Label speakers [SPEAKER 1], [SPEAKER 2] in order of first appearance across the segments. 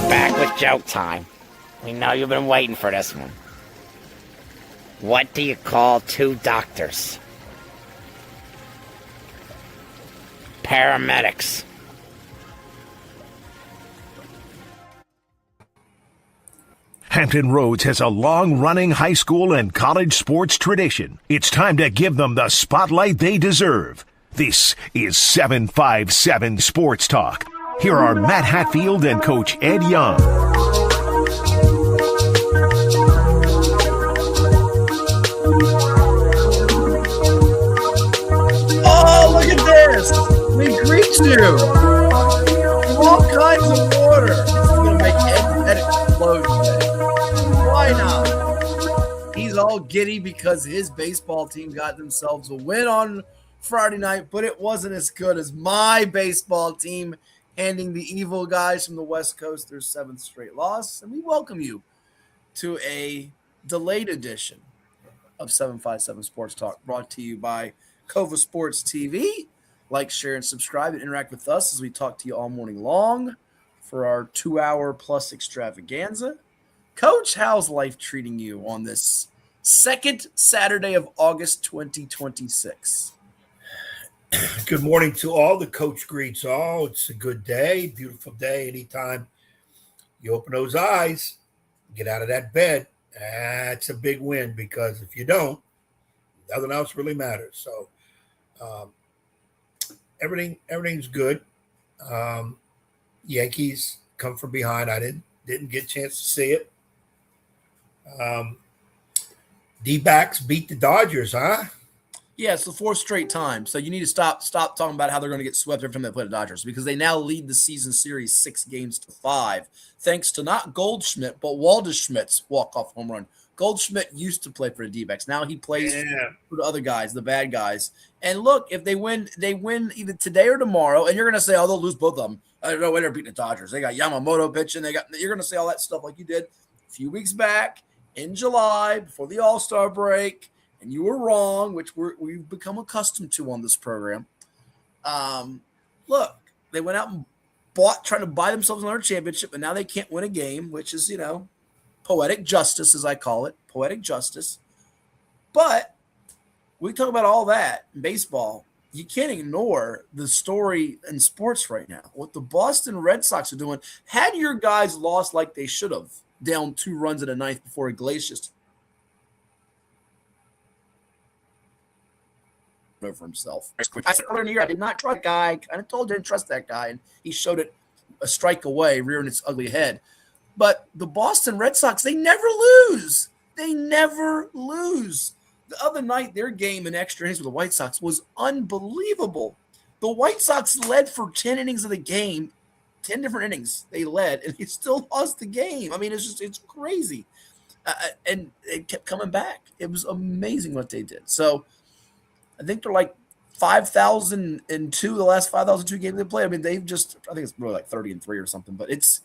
[SPEAKER 1] We're back with joke time. We know you've been waiting for this one. What do you call two doctors? Paramedics.
[SPEAKER 2] Hampton Roads has a long-running high school and college sports tradition. It's time to give them the spotlight they deserve. This is 757 Sports Talk. Here are Matt Hatfield and Coach Ed Young.
[SPEAKER 3] Oh, look at this. We greet you. All kinds of water. This is going to make Ed explode today. Why not? He's all giddy because his baseball team got themselves a win on Friday night, but it wasn't as good as my baseball team, handing the evil guys from the West Coast their seventh straight loss. And we welcome you to a delayed edition of 757 Sports Talk, brought to you by Cova Sports TV. Like, share, and subscribe and interact with us as we talk to you all morning long for our 2-hour plus extravaganza. Coach, how's life treating you on this second Saturday of August 2026?
[SPEAKER 4] Good morning to all. The coach greets all. It's a good day, beautiful day. Anytime you open those eyes, get out of that bed, that's a big win, because if you don't, nothing else really matters. So everything's good. Yankees come from behind. I didn't get a chance to see it. D-backs beat the Dodgers, huh?
[SPEAKER 3] Yeah, it's the fourth straight time. So you need to stop talking about how they're going to get swept every time they play the Dodgers, because they now lead the season series 6-5, thanks to not Goldschmidt, but Waldschmidt's walk-off home run. Goldschmidt used to play for the D-backs. Now he plays for the other guys, the bad guys. And look, if they win either today or tomorrow, and you're going to say, oh, they'll lose both of them. I don't know when they're beating the Dodgers. They got Yamamoto pitching. You're going to say all that stuff like you did a few weeks back in July before the All-Star break. And you were wrong, which we've become accustomed to on this program. Look, they went out and trying to buy themselves another championship, and now they can't win a game, which is, poetic justice, as I call it, poetic justice. But we talk about all that in baseball. You can't ignore the story in sports right now. What the Boston Red Sox are doing. Had your guys lost like they should have, down 2 runs in the ninth before Iglesias over himself. I said earlier in the year, I did not trust that guy. I kind of told you I didn't trust that guy, and he showed it a strike away, rearing its ugly head. But the Boston Red Sox, they never lose. They never lose. The other night, their game in extra innings with the White Sox was unbelievable. The White Sox led for 10 innings of the game, 10 different innings they led, and they still lost the game. I mean, it's crazy. And it kept coming back. It was amazing what they did. So I think they're like 5,002, the last 5,002 games they played. I mean, I think it's really like 30-3 or something, but it's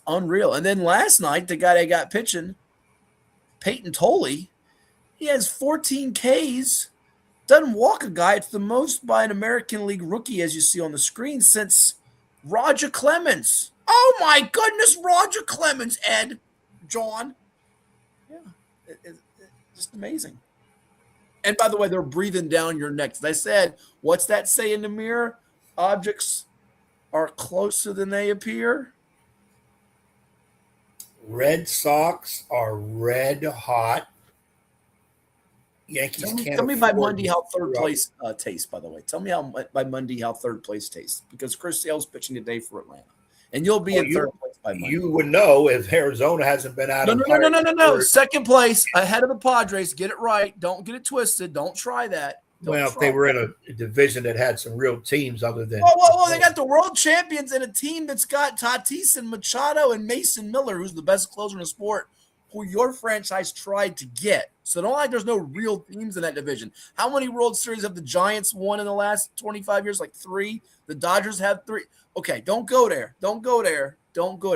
[SPEAKER 3] unreal. And then last night, the guy they got pitching, Peyton Tolley, he has 14 Ks, doesn't walk a guy. It's the most by an American League rookie, as you see on the screen, since Roger Clemens. Oh, my goodness, Roger Clemens, Ed, John. Yeah, it's just amazing. And by the way, they're breathing down your neck. As I said, what's that say in the mirror? Objects are closer than they appear.
[SPEAKER 4] Red Sox are red hot. Yankees
[SPEAKER 3] Tell me by Monday how third place tastes, by the way. Tell me by Monday how third place tastes, because Chris Sale's pitching today for Atlanta. And you'll be in third place by Monday.
[SPEAKER 4] You would know if Arizona hasn't been out.
[SPEAKER 3] No. Second place, ahead of the Padres. Get it right. Don't get it twisted. Don't try that.
[SPEAKER 4] If they were in a division that had some real teams other than.
[SPEAKER 3] Whoa. They got the world champions and a team that's got Tatis and Machado and Mason Miller, who's the best closer in the sport, who your franchise tried to get. So don't like there's no real teams in that division. How many World Series have the Giants won in the last 25 years? Like 3. The Dodgers have 3. Okay, don't go there. Don't go there.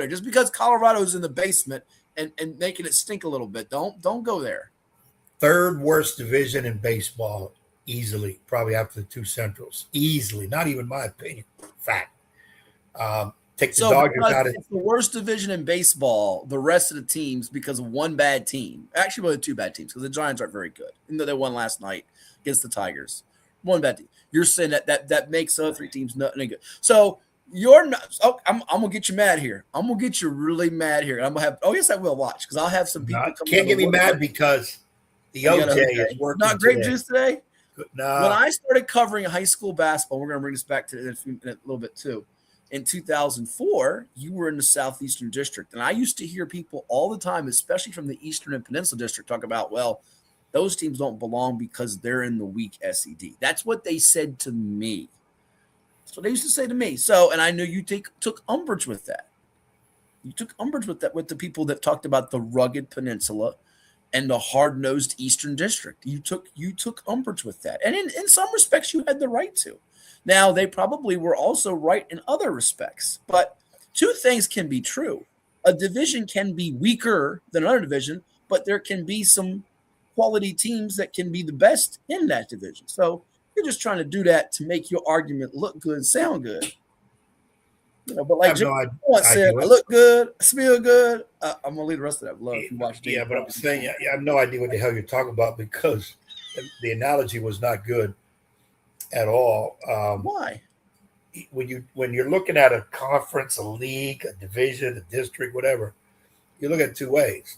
[SPEAKER 3] Just because Colorado's in the basement and making it stink a little bit, don't go there.
[SPEAKER 4] Third worst division in baseball, easily, probably after the 2 Centrals. Easily, not even my opinion. Fact. Take the
[SPEAKER 3] So
[SPEAKER 4] Dodgers
[SPEAKER 3] because
[SPEAKER 4] out of
[SPEAKER 3] it's the worst division in baseball, the rest of the teams, because of one bad team, actually really two bad teams, because the Giants aren't very good, even though they won last night against the Tigers. One bad team. You're saying that makes the other three teams nothing good. So you're not. Oh, I'm gonna get you mad here. I'm gonna get you really mad here. I'm gonna have. Oh yes, I will watch because I'll have some people.
[SPEAKER 4] Can't get me mad because the OJ is working.
[SPEAKER 3] Not grape
[SPEAKER 4] today.
[SPEAKER 3] juice today.
[SPEAKER 4] No.
[SPEAKER 3] When I started covering high school basketball, we're gonna bring this back to in a little bit too. In 2004, you were in the Southeastern District. And I used to hear people all the time, especially from the Eastern and Peninsula District, talk about, well, those teams don't belong because they're in the weak SED. That's what they said to me. That's what they used to say to me. So, and I knew you took umbrage with that. You took umbrage with that, with the people that talked about the rugged peninsula and the hard-nosed Eastern District. You took umbrage with that. And in some respects, you had the right to. Now, they probably were also right in other respects, but two things can be true. A division can be weaker than another division, but there can be some quality teams that can be the best in that division. So you're just trying to do that to make your argument look good and sound good. But like Jim once said, I look good, I smell good. I'm going to leave the rest of that below if you watch it.
[SPEAKER 4] Yeah, but I'm saying, I have no idea what the hell you're talking about because the analogy was not good at all.
[SPEAKER 3] Why?
[SPEAKER 4] When you're looking at a conference, a league, a division, a district, whatever, you look at it two ways: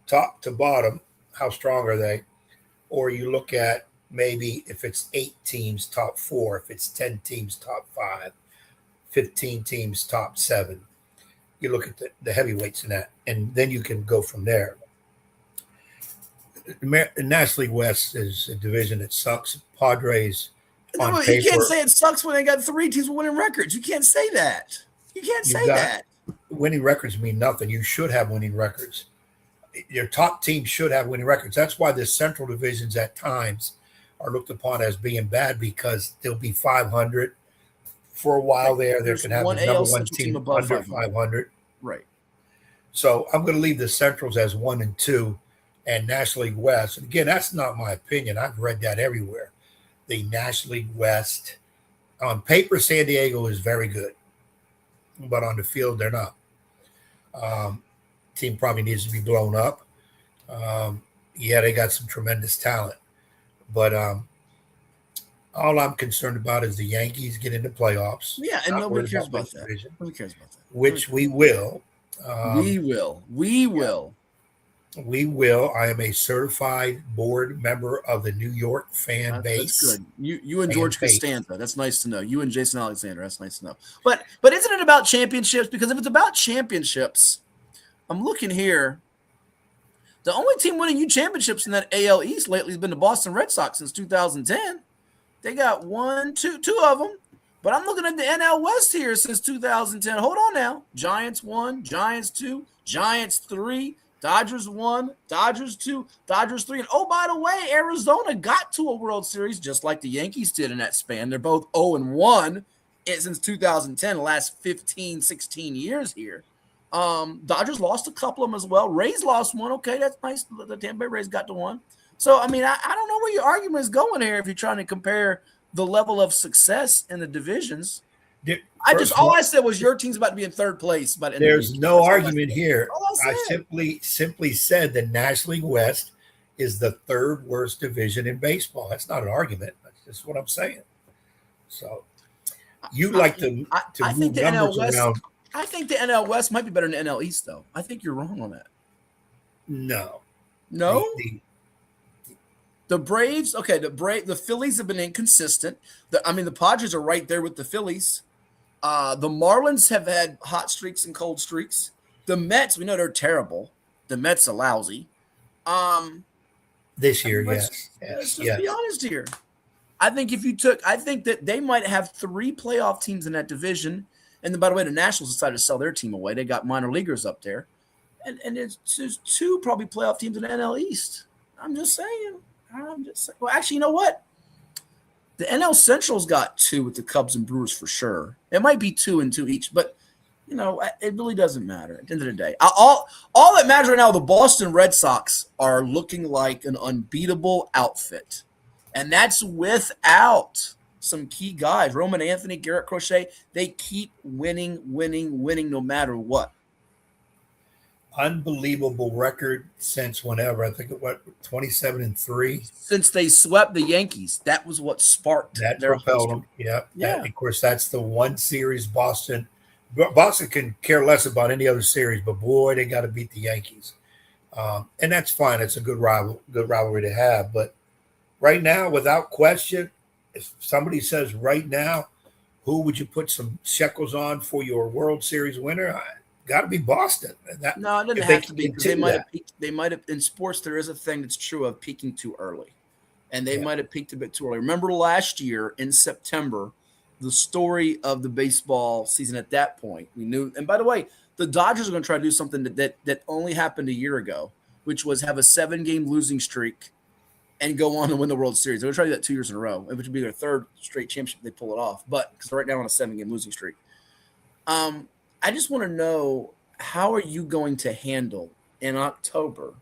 [SPEAKER 4] top to bottom, how strong are they? Or you look at maybe if it's 8 teams, top 4; if it's 10 teams, top 5; 15 teams, top 7. You look at the heavyweights in that, and then you can go from there. The National League West is a division that sucks. Padres.
[SPEAKER 3] No, you can't say it sucks when they got 3 teams with winning records. You can't say that. You can't say that.
[SPEAKER 4] Winning records mean nothing. You should have winning records. Your top team should have winning records. That's why the Central divisions at times are looked upon as being bad because they'll be 500 for a while there. They're going to have the number one team under 500.
[SPEAKER 3] Right.
[SPEAKER 4] So I'm going to leave the Centrals as 1 and 2 and National League West. And again, that's not my opinion. I've read that everywhere. The National League West. On paper, San Diego is very good, but on the field, they're not. Team probably needs to be blown up. Yeah, they got some tremendous talent, but all I'm concerned about is the Yankees get into playoffs.
[SPEAKER 3] Yeah, and nobody cares about that. Nobody cares about that.
[SPEAKER 4] Which we will.
[SPEAKER 3] We will.
[SPEAKER 4] We will. I am a certified board member of the New York fan base.
[SPEAKER 3] That's good. You and George Costanza. That's nice to know. You and Jason Alexander. That's nice to know. But isn't it about championships? Because if it's about championships, I'm looking here. The only team winning you championships in that AL East lately has been the Boston Red Sox since 2010. They got two of them. But I'm looking at the NL West here since 2010. Hold on now. Giants 1, Giants 2, Giants 3. Dodgers 1, Dodgers 2, Dodgers 3. And oh, by the way, Arizona got to a World Series just like the Yankees did in that span. They're both 0-1 since 2010, the last 15, 16 years here. Dodgers lost a couple of them as well. Rays lost one. Okay, that's nice. The Tampa Bay Rays got to one. So, I mean, I don't know where your argument is going here if you're trying to compare the level of success in the divisions. All I said was your team's about to be in third place. But
[SPEAKER 4] there's no argument here. I simply said the National League West is the third worst division in baseball. That's not an argument. That's just what I'm saying. So you like to move numbers around.
[SPEAKER 3] I think the NL West might be better than the NL East, though. I think you're wrong on that.
[SPEAKER 4] No.
[SPEAKER 3] The Braves, okay, the Phillies have been inconsistent. The Padres are right there with the Phillies. The Marlins have had hot streaks and cold streaks. The Mets, we know they're terrible. The Mets are lousy.
[SPEAKER 4] This year, yes.
[SPEAKER 3] Let's just be honest here. I think that they might have 3 playoff teams in that division. And then, by the way, the Nationals decided to sell their team away. They got minor leaguers up there. And there's 2 probably playoff teams in the NL East. I'm just saying. Well, actually, you know what? The NL Central's got 2 with the Cubs and Brewers for sure. It might be 2 and 2 each, but it really doesn't matter at the end of the day. All that matters right now, the Boston Red Sox are looking like an unbeatable outfit, and that's without some key guys. Roman Anthony, Garrett Crochet, they keep winning no matter what.
[SPEAKER 4] Unbelievable record since whenever. I think 27-3.
[SPEAKER 3] Since they swept the Yankees, that was what sparked
[SPEAKER 4] that
[SPEAKER 3] their
[SPEAKER 4] propelled
[SPEAKER 3] history.
[SPEAKER 4] them.
[SPEAKER 3] Yeah.
[SPEAKER 4] Of course, that's the one series Boston can care less about any other series, but boy, they got to beat the Yankees, and that's fine. It's a good rivalry to have. But right now, without question, if somebody says right now, who would you put some shekels on for your World Series winner? Got to be Boston.
[SPEAKER 3] No, it doesn't have to be, because they might have peaked. They might have, in sports, there is a thing that's true of peaking too early, and they might have peaked a bit too early. Remember last year in September, the story of the baseball season at that point, we knew. And by the way, the Dodgers are going to try to do something that only happened a year ago, which was have a 7-game losing streak and go on to win the World Series. They're going to try to do that 2 years in a row, which would be their third straight championship if they pull it off. But because they're right now on a 7-game losing streak. I just want to know, how are you going to handle in October?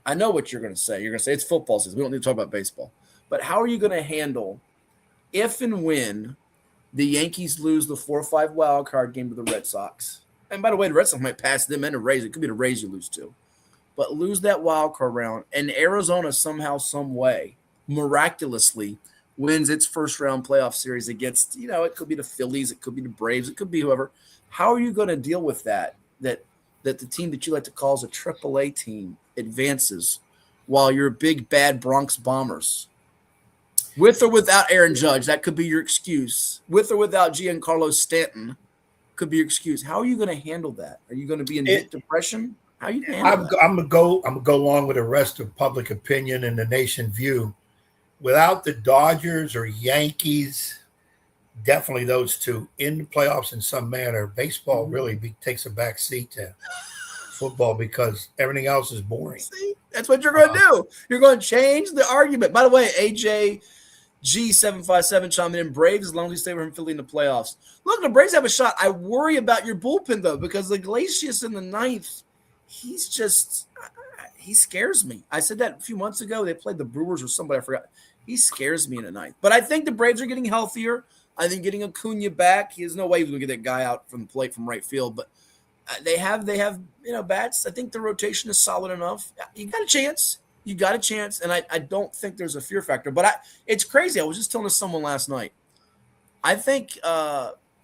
[SPEAKER 3] I know what you're going to say. You're going to say it's football season. We don't need to talk about baseball. But how are you going to handle if and when the Yankees lose the 4-5 wild card game to the Red Sox? And by the way, the Red Sox might pass them and a Rays. It could be the Rays you lose to. But lose that wild card round, and Arizona somehow, some way, miraculously wins its first round playoff series against, it could be the Phillies, it could be the Braves, it could be whoever. How are you going to deal with that the team that you like to call as a AAA team advances while your big bad Bronx Bombers, with or without Aaron Judge, that could be your excuse. With or without Giancarlo Stanton, could be your excuse. How are you going to handle that? Are you going to be in deep depression? How are you going to handle that?
[SPEAKER 4] I'm gonna go along with the rest of public opinion and the nation view. Without the Dodgers or Yankees, definitely those two in the playoffs in some manner, baseball really takes a back seat to football because everything else is boring.
[SPEAKER 3] See, that's what you're going to do. You're going to change the argument. By the way, AJ G757 chiming in, Braves as long as you stay from Philly in the playoffs. Look, the Braves have a shot. I worry about your bullpen, though, because Iglesias in the ninth, he scares me. I said that a few months ago. They played the Brewers or somebody, I forgot. He scares me in the ninth. But I think the Braves are getting healthier. I think getting Acuna back, there's no way he's going to get that guy out from the plate from right field. But they have bats. I think the rotation is solid enough. You got a chance. And I don't think there's a fear factor. But it's crazy. I was just telling someone last night. I think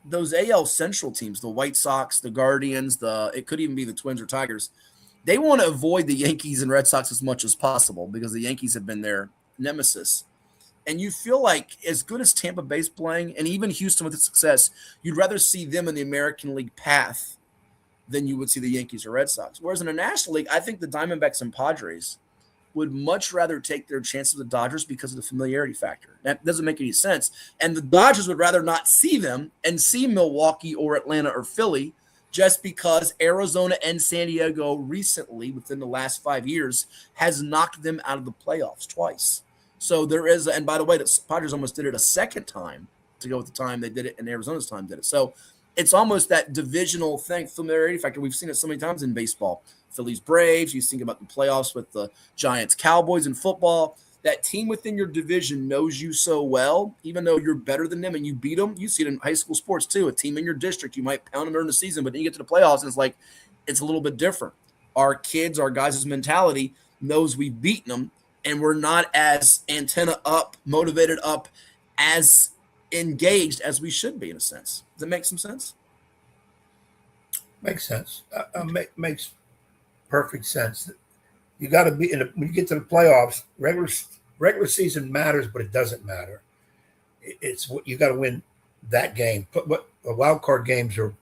[SPEAKER 3] those AL Central teams, the White Sox, the Guardians, it could even be the Twins or Tigers, they want to avoid the Yankees and Red Sox as much as possible because the Yankees have been their nemesis. And you feel like as good as Tampa Bay's playing, and even Houston with its success, you'd rather see them in the American League path than you would see the Yankees or Red Sox. Whereas in the National League, I think the Diamondbacks and Padres would much rather take their chances with the Dodgers because of the familiarity factor. That doesn't make any sense. And the Dodgers would rather not see them and see Milwaukee or Atlanta or Philly just because Arizona and San Diego recently, within the last 5 years, has knocked them out of the playoffs twice. So there is, and by the way, the Padres almost did it a second time to go with the time they did it, and Arizona's time did it. So it's almost that divisional thing, familiarity factor. We've seen it so many times in baseball. Phillies, Braves, you think about the playoffs with the Giants, Cowboys in football. That team within your division knows you so well, even though you're better than them and you beat them. You see it in high school sports too. A team in your district, you might pound them during the season, but then you get to the playoffs and it's a little bit different. Our kids, our guys' mentality knows we've beaten them, and we're not as antenna up, motivated up, as engaged as we should be in a sense. Does that make some sense?
[SPEAKER 4] Makes sense. Makes perfect sense. You got to be when you get to the playoffs. Regular season matters, but it doesn't matter. It's what you got to win that game. But the wild card games are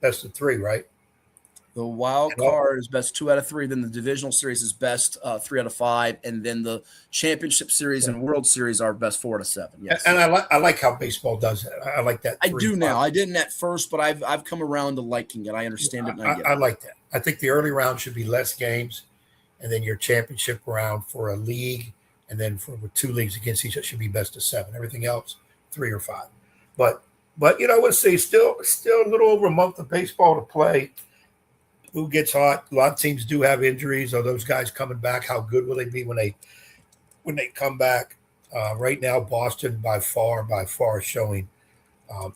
[SPEAKER 4] best of 3, right?
[SPEAKER 3] The wild card is best 2 out of 3. Then the divisional series is best 3 out of 5, and then the championship series and World Series are best 4 out of 7. Yes,
[SPEAKER 4] and I like how baseball does it. I like that.
[SPEAKER 3] I do now. I didn't at first, but I've come around to liking it. I understand it. And
[SPEAKER 4] I like that. I think the early round should be less games, and then your championship round for a league, and then with 2 leagues against each other should be best of 7. Everything else 3 or 5. But we'll see. Still a little over a month of baseball to play. Who gets hot? A lot of teams do have injuries. Are those guys coming back? How good will they be when they come back? Right now, Boston by far showing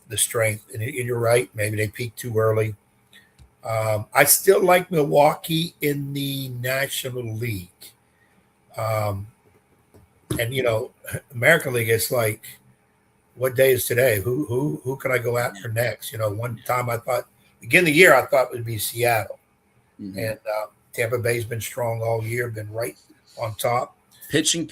[SPEAKER 4] the strength. And you're right. Maybe they peaked too early. I still like Milwaukee in the National League. And American League is like, what day is today? Who can I go after next? One time I thought, beginning of the year, I thought it would be Seattle. Mm-hmm. And Tampa Bay's been strong all year, been right on top.
[SPEAKER 3] Pitching,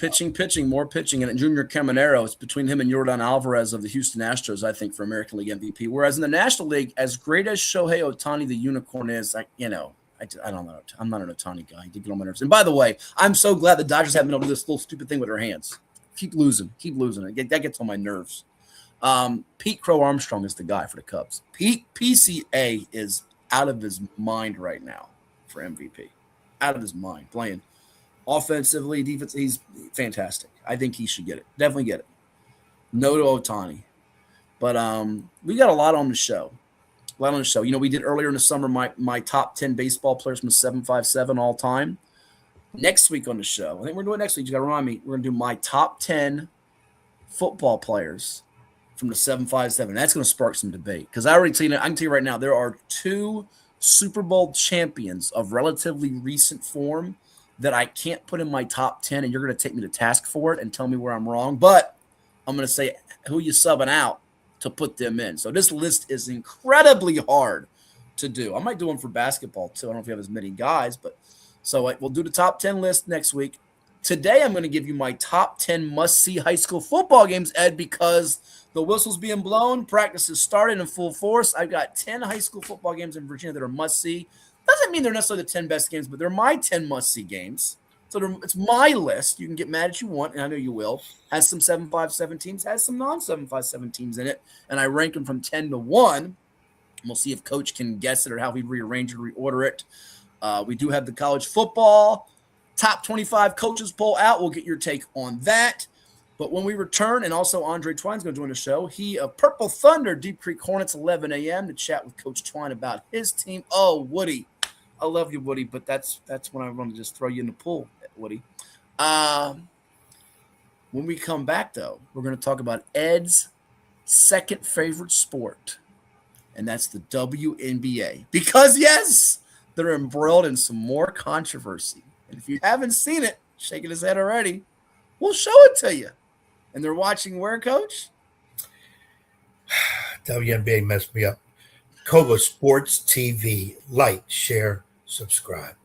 [SPEAKER 3] more pitching. And Junior Caminero, it's between him and Yordan Alvarez of the Houston Astros, I think, for American League MVP. Whereas in the National League, as great as Shohei Ohtani, the unicorn, is, I don't know. I'm not an Ohtani guy. He did get on my nerves. And by the way, I'm so glad the Dodgers haven't been able to do this little stupid thing with their hands. Keep losing. That gets on my nerves. Pete Crow Armstrong is the guy for the Cubs. PCA is out of his mind right now for MVP. Out of his mind. Playing offensively, defense, he's fantastic. I think he should get it. Definitely get it. No to Ohtani. But we got a lot on the show. We did earlier in the summer my top 10 baseball players from the 757 all time. Next week on the show, I think we're doing it next week. You got to remind me. We're going to do my top 10 football players from the 757. That's going to spark some debate because I can tell you right now, there are 2 Super Bowl champions of relatively recent form that I can't put in my top 10, and you're going to take me to task for it and tell me where I'm wrong. But I'm going to say who you subbing out to put them in. So this list is incredibly hard to do. I might do one for basketball too. I don't know if you have as many guys, but so we'll do the top 10 list next week. Today I'm going to give you my top 10 must-see high school football games, Ed, because the whistle's being blown, practice is started in full force. I've got 10 high school football games in Virginia that are must-see. Doesn't mean they're necessarily the 10 best games, but they're my 10 must-see games. So it's my list. You can get mad if you want, and I know you will. Has some 757 teams, has some non-757 teams in it, and I rank them from 10 to 1. And we'll see if Coach can guess it or how he'd rearrange it or reorder it. We do have the college football top 25 coaches poll out. We'll get your take on that. But when we return, and also Andre Twine's going to join the show, he of Purple Thunder, Deep Creek Hornets, 11 a.m. to chat with Coach Twine about his team. Oh, Woody. I love you, Woody, but that's when I want to just throw you in the pool, Woody. When we come back, though, we're going to talk about Ed's second favorite sport, and that's the WNBA. Because, yes, they're embroiled in some more controversy. And if you haven't seen it, shaking his head already, we'll show it to you. And they're watching where, Coach?
[SPEAKER 4] WNBA messed me up. Kova Sports TV. Like, share, subscribe.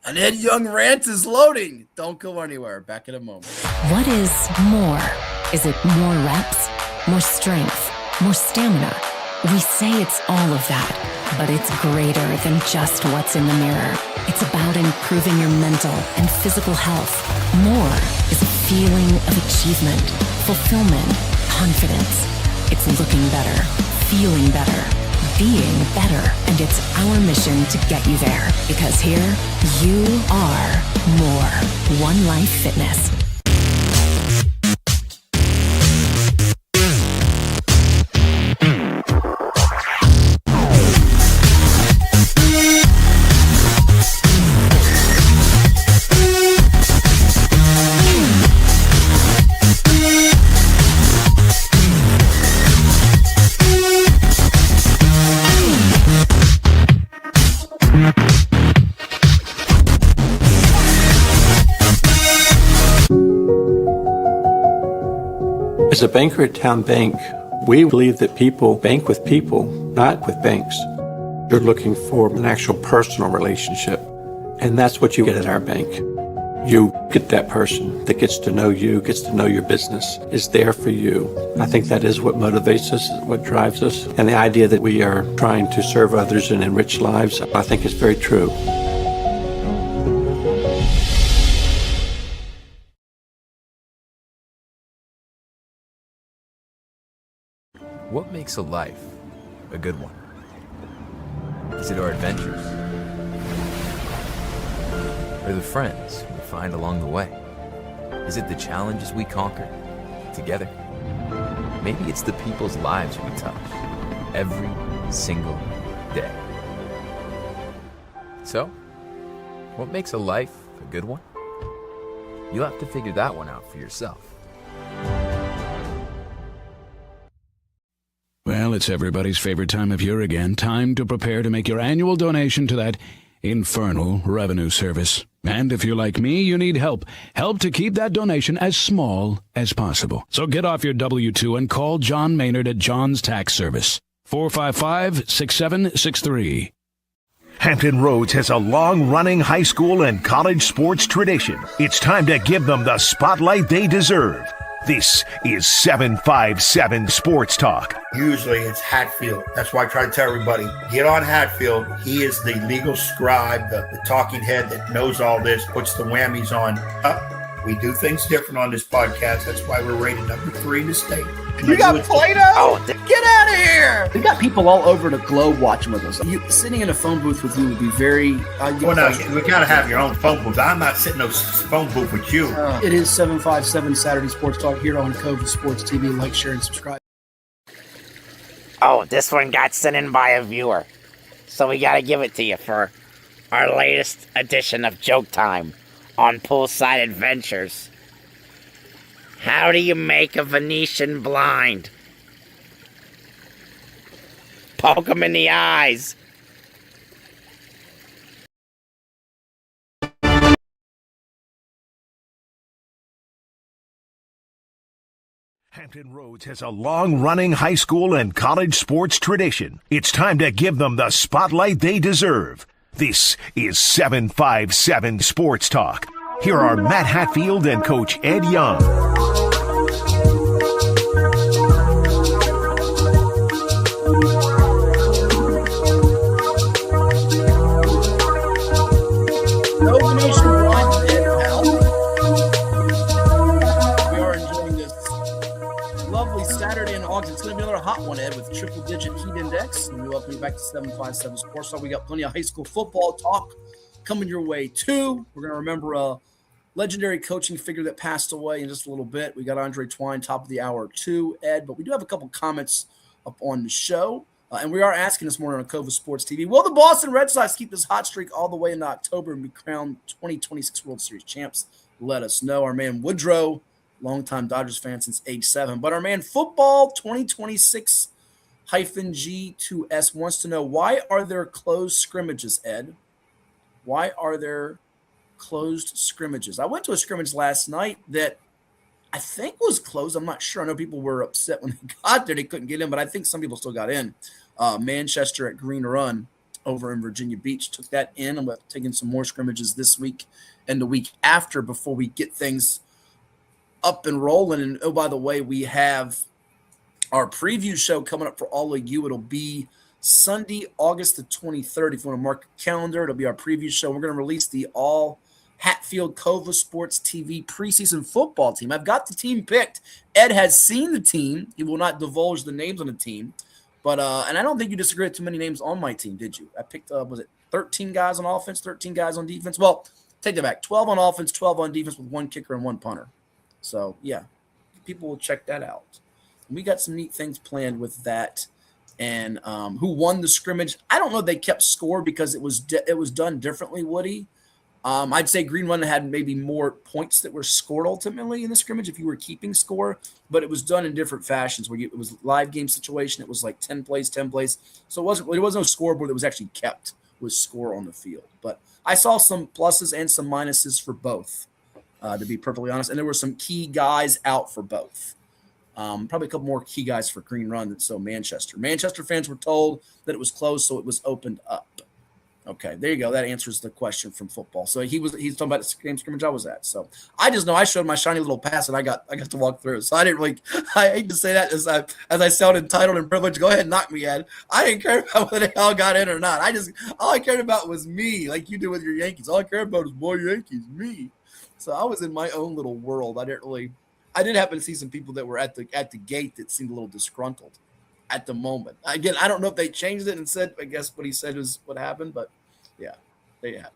[SPEAKER 3] An Ed Young rant is loading. Don't go anywhere. Back in a moment.
[SPEAKER 5] What is more? Is it more reps, more strength, more stamina? We say it's all of that, but it's greater than just what's in the mirror. It's about improving your mental and physical health. More is a feeling of achievement, fulfillment, confidence. It's looking better, feeling better, being better, and it's our mission to get you there. Because here, you are more. One Life Fitness.
[SPEAKER 6] As a banker at Town Bank, we believe that people bank with people, not with banks. You're looking for an actual personal relationship, and that's what you get at our bank. You get that person that gets to know you, gets to know your business, is there for you. I think that is what motivates us, what drives us, and the idea that we are trying to serve others and enrich lives, I think is very true.
[SPEAKER 7] What makes a life a good one? Is it our adventures? Or the friends we find along the way? Is it the challenges we conquer together? Maybe it's the people's lives we touch every single day. So, what makes a life a good one? You'll have to figure that one out for yourself.
[SPEAKER 8] it's everybody's favorite time of year again. Time to prepare to make your annual donation to that infernal revenue service. And if you're like me, you need help. Help to keep that donation as small as possible. So get off your W-2 and call John Maynard at John's Tax Service. 455-6763.
[SPEAKER 2] Hampton Roads has a long-running high school and college sports tradition. It's time to give them the spotlight they deserve. This is 757 Sports Talk.
[SPEAKER 4] Usually it's Hatfield. That's why I try to tell everybody, get on Hatfield. He is the legal scribe, the talking head that knows all this, puts the whammies on. We do things different on this podcast. That's why we're rated number 3 in the state.
[SPEAKER 3] You got Play-Doh? Get out of here! We got people all over the globe watching with us. Sitting in a phone booth with you would be very...
[SPEAKER 4] well, no, we got to have your own phone booth. I'm not sitting in a phone booth with you.
[SPEAKER 3] It is 757 Saturday Sports Talk here on Cova Sports TV. Like, share, and subscribe.
[SPEAKER 1] Oh, this one got sent in by a viewer. So we got to give it to you for our latest edition of Joke Time on Poolside Adventures. How do you make a Venetian blind? Poke him in the eyes.
[SPEAKER 2] Hampton Roads has a long-running high school and college sports tradition. It's time to give them the spotlight they deserve. This is 757 Sports Talk. Here are Matt Hatfield and Coach Ed Young.
[SPEAKER 3] Nova Nation Blind Ed, pal. We are enjoying this lovely Saturday in August. It's going to be another hot one, Ed, with triple-digit heat index. And we welcome you back to 757 Sports Talk. We got plenty of high school football talk coming your way, too. We're going to remember a legendary coaching figure that passed away in just a little bit. We got Andre Twine, top of the hour, too, Ed. But we do have a couple comments up on the show. And we are asking this morning on Cova Sports TV, will the Boston Red Sox keep this hot streak all the way into October and be crowned 2026 World Series champs? Let us know. Our man Woodrow, longtime Dodgers fan since age 7. But our man Football 2026-G2S wants to know, why are there closed scrimmages, Ed? Why are there closed scrimmages? I went to a scrimmage last night that I think was closed. I'm not sure. I know people were upset when they got there. They couldn't get in, but I think some people still got in. Manchester at Green Run over in Virginia Beach took that in. I'm taking some more scrimmages this week and the week after before we get things up and rolling. And, oh, by the way, we have our preview show coming up for all of you. It'll be Sunday, August the 23rd. If you want to mark a calendar, it'll be our preview show. We're going to release the all Hatfield Cova Sports TV preseason football team. I've got the team picked. Ed has seen the team. He will not divulge the names on the team. But and I don't think you disagreed with too many names on my team, did you? I picked was it 13 guys on offense, 13 guys on defense? Well, take that back. 12 on offense, 12 on defense with 1 kicker and 1 punter. So, yeah, people will check that out. And we got some neat things planned with that. And who won the scrimmage? I don't know if they kept score because it was done differently, Woody. I'd say Green Run had maybe more points that were scored ultimately in the scrimmage if you were keeping score, but it was done in different fashions where it was live game situation. It was like 10 plays. So there was no scoreboard that was actually kept with score on the field. But I saw some pluses and some minuses for both, to be perfectly honest. And there were some key guys out for both. Probably a couple more key guys for Green Run than so Manchester. Manchester fans were told that it was closed, so it was opened up. Okay, there you go. That answers the question from football. So he's talking about the game scrimmage I was at. So I just know I showed my shiny little pass and I got to walk through. So I didn't really. I hate to say that as I sound entitled and privileged. Go ahead and knock me, Ed. I didn't care about whether they all got in or not. All I cared about was me, like you did with your Yankees. All I cared about was boy Yankees, me. So I was in my own little world. I did happen to see some people that were at the gate that seemed a little disgruntled at the moment. Again, I don't know if they changed it and said, I guess what he said is what happened, but yeah, they have.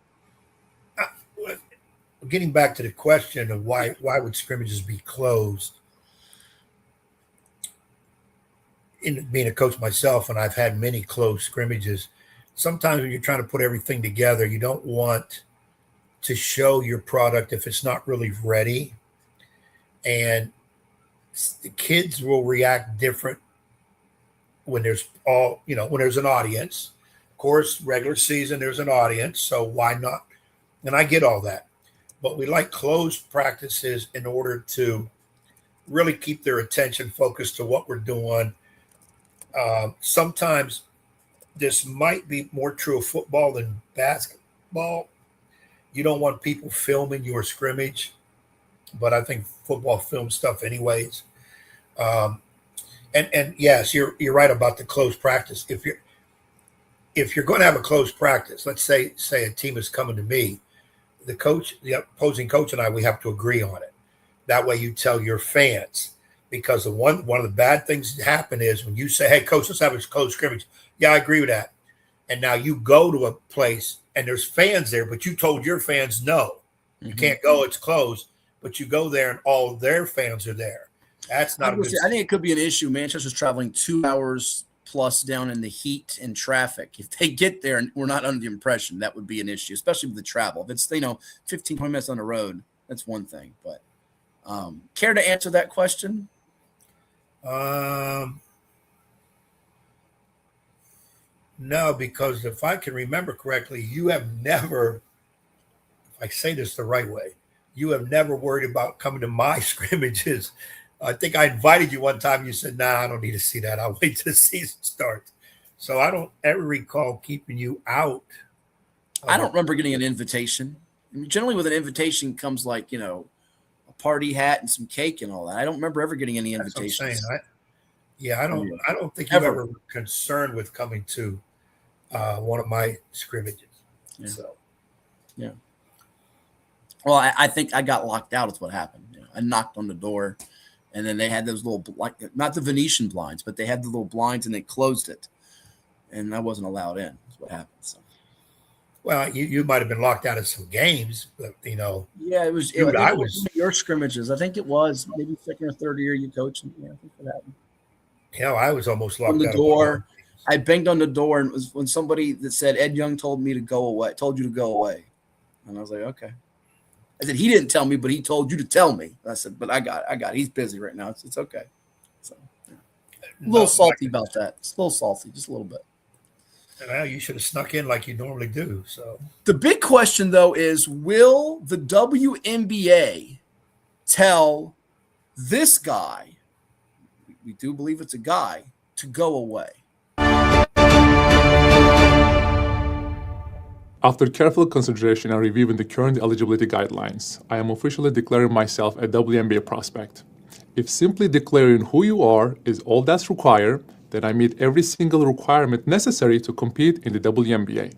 [SPEAKER 4] Getting back to the question of why would scrimmages be closed? In being a coach myself, and I've had many closed scrimmages, sometimes when you're trying to put everything together, you don't want to show your product if it's not really ready. And the kids will react different when there's when there's an audience. Of course, regular season, there's an audience, so why not? And I get all that. But we like closed practices in order to really keep their attention focused to what we're doing. Sometimes this might be more true of football than basketball. You don't want people filming your scrimmage, but I think football films stuff anyways. And yes, you're right about the closed practice. If you're going to have a closed practice, let's say a team is coming to me, the opposing coach and I, we have to agree on it. That way you tell your fans, because one of the bad things that happen is when you say, hey, coach, let's have a closed scrimmage. Yeah, I agree with that. And now you go to a place and there's fans there, but you told your fans, no, you can't go, it's closed. But you go there and all their fans are there. That's not a good
[SPEAKER 3] I think it could be an issue. Manchester's traveling 2 hours plus down in the heat and traffic. If they get there and we're not under the impression, that would be an issue, especially with the travel. If it's 15, 20 minutes on the road, that's one thing. But care to answer that question?
[SPEAKER 4] No, because if I can remember correctly, you have never, if I say this the right way, you have never worried about coming to my scrimmages. I think I invited you one time. You said, nah, I don't need to see that. I'll wait till the season starts. So I don't ever recall keeping you out.
[SPEAKER 3] I don't remember getting an invitation. I mean, generally with an invitation comes like, a party hat and some cake and all that. I don't remember ever getting any invitations.
[SPEAKER 4] That's what I'm saying. I don't think you've ever been concerned with coming to one of my scrimmages.
[SPEAKER 3] Yeah.
[SPEAKER 4] So,
[SPEAKER 3] yeah. Well, I think I got locked out is what happened. I knocked on the door, and then they had those little, not the Venetian blinds, but they had the little blinds, and they closed it. And I wasn't allowed in. That's what happened. So.
[SPEAKER 4] Well, you might have been locked out of some games, but,
[SPEAKER 3] Yeah, it was. I was your scrimmages. I think it was maybe second or third year you coaching. Yeah, I think that happened.
[SPEAKER 4] I was almost locked out.
[SPEAKER 3] On the door. I banged on the door, and it was when somebody that said, Ed Young told me to go away, told you to go away. And I was like, okay. I said, he didn't tell me, but he told you to tell me. I said, but I got it. He's busy right now. It's okay. So a little salty about that. It's a little salty, just a little bit.
[SPEAKER 4] Well, you should have snuck in like you normally do. So
[SPEAKER 3] the big question, though, is will the WNBA tell this guy, we do believe it's a guy, to go away?
[SPEAKER 9] After careful consideration and reviewing the current eligibility guidelines, I am officially declaring myself a WNBA prospect. If simply declaring who you are is all that's required, then I meet every single requirement necessary to compete in the WNBA.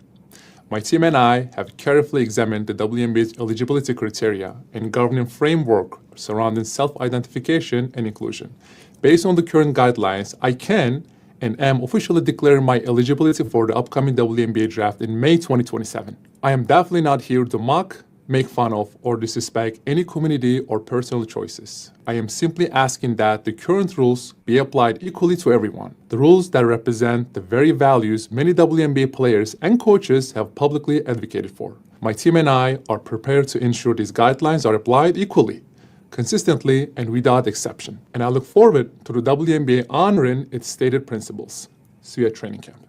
[SPEAKER 9] My team and I have carefully examined the WNBA's eligibility criteria and governing framework surrounding self-identification and inclusion. Based on the current guidelines, I can and am officially declaring my eligibility for the upcoming WNBA draft in May 2027. I am definitely not here to mock, make fun of, or disrespect any community or personal choices. I am simply asking that the current rules be applied equally to everyone. The rules that represent the very values many WNBA players and coaches have publicly advocated for. My team and I are prepared to ensure these guidelines are applied equally, consistently, and without exception. And I look forward to the WNBA honoring its stated principles. See you at training camp.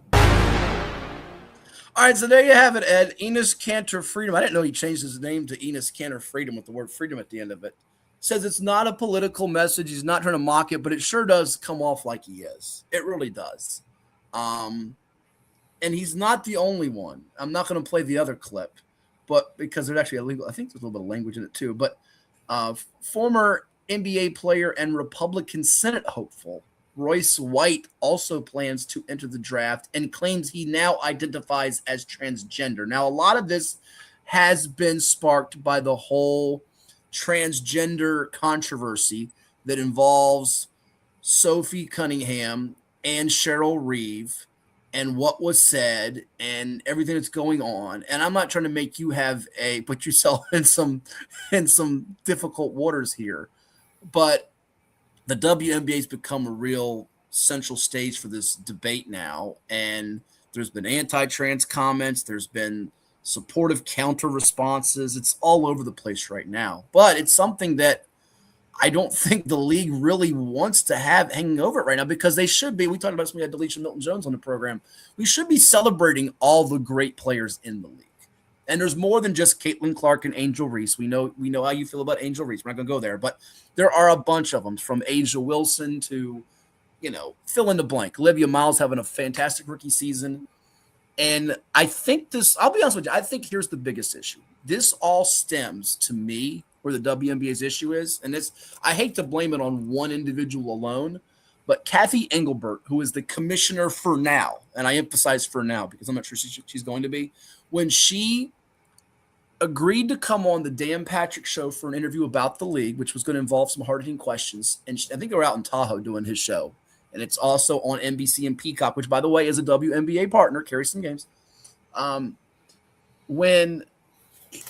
[SPEAKER 3] All right, so there you have it, Ed. Enes Kanter Freedom. I didn't know he changed his name to Enes Kanter Freedom with the word freedom at the end of it. Says it's not a political message. He's not trying to mock it, but it sure does come off like he is. It really does. And he's not the only one. I'm not going to play the other clip, but because there's actually I think there's a little bit of language in it too, but former NBA player and Republican Senate hopeful Royce White also plans to enter the draft and claims he now identifies as transgender. Now, a lot of this has been sparked by the whole transgender controversy that involves Sophie Cunningham and Cheryl Reeve and what was said and everything that's going on. And I'm not trying to make you put yourself in some difficult waters here, but the WNBA has become a real central stage for this debate now. And there's been anti-trans comments. There's been supportive counter responses. It's all over the place right now, but it's something that I don't think the league really wants to have hanging over it right now, because they should be. We talked about this when we had Delisha Milton-Jones on the program. We should be celebrating all the great players in the league. And there's more than just Caitlin Clark and Angel Reese. We know how you feel about Angel Reese. We're not going to go there, but there are a bunch of them, from Asia Wilson to, fill in the blank. Olivia Miles having a fantastic rookie season. And I think I'll be honest with you, I think here's the biggest issue. This all stems, to me, where the WNBA's issue is, and I hate to blame it on one individual alone, but Kathy Engelbert, who is the commissioner for now, and I emphasize for now because I'm not sure she's going to be, when she agreed to come on the Dan Patrick Show for an interview about the league, which was going to involve some hard-hitting questions, and I think they were out in Tahoe doing his show, and it's also on NBC and Peacock, which, by the way, is a WNBA partner, carries some games. When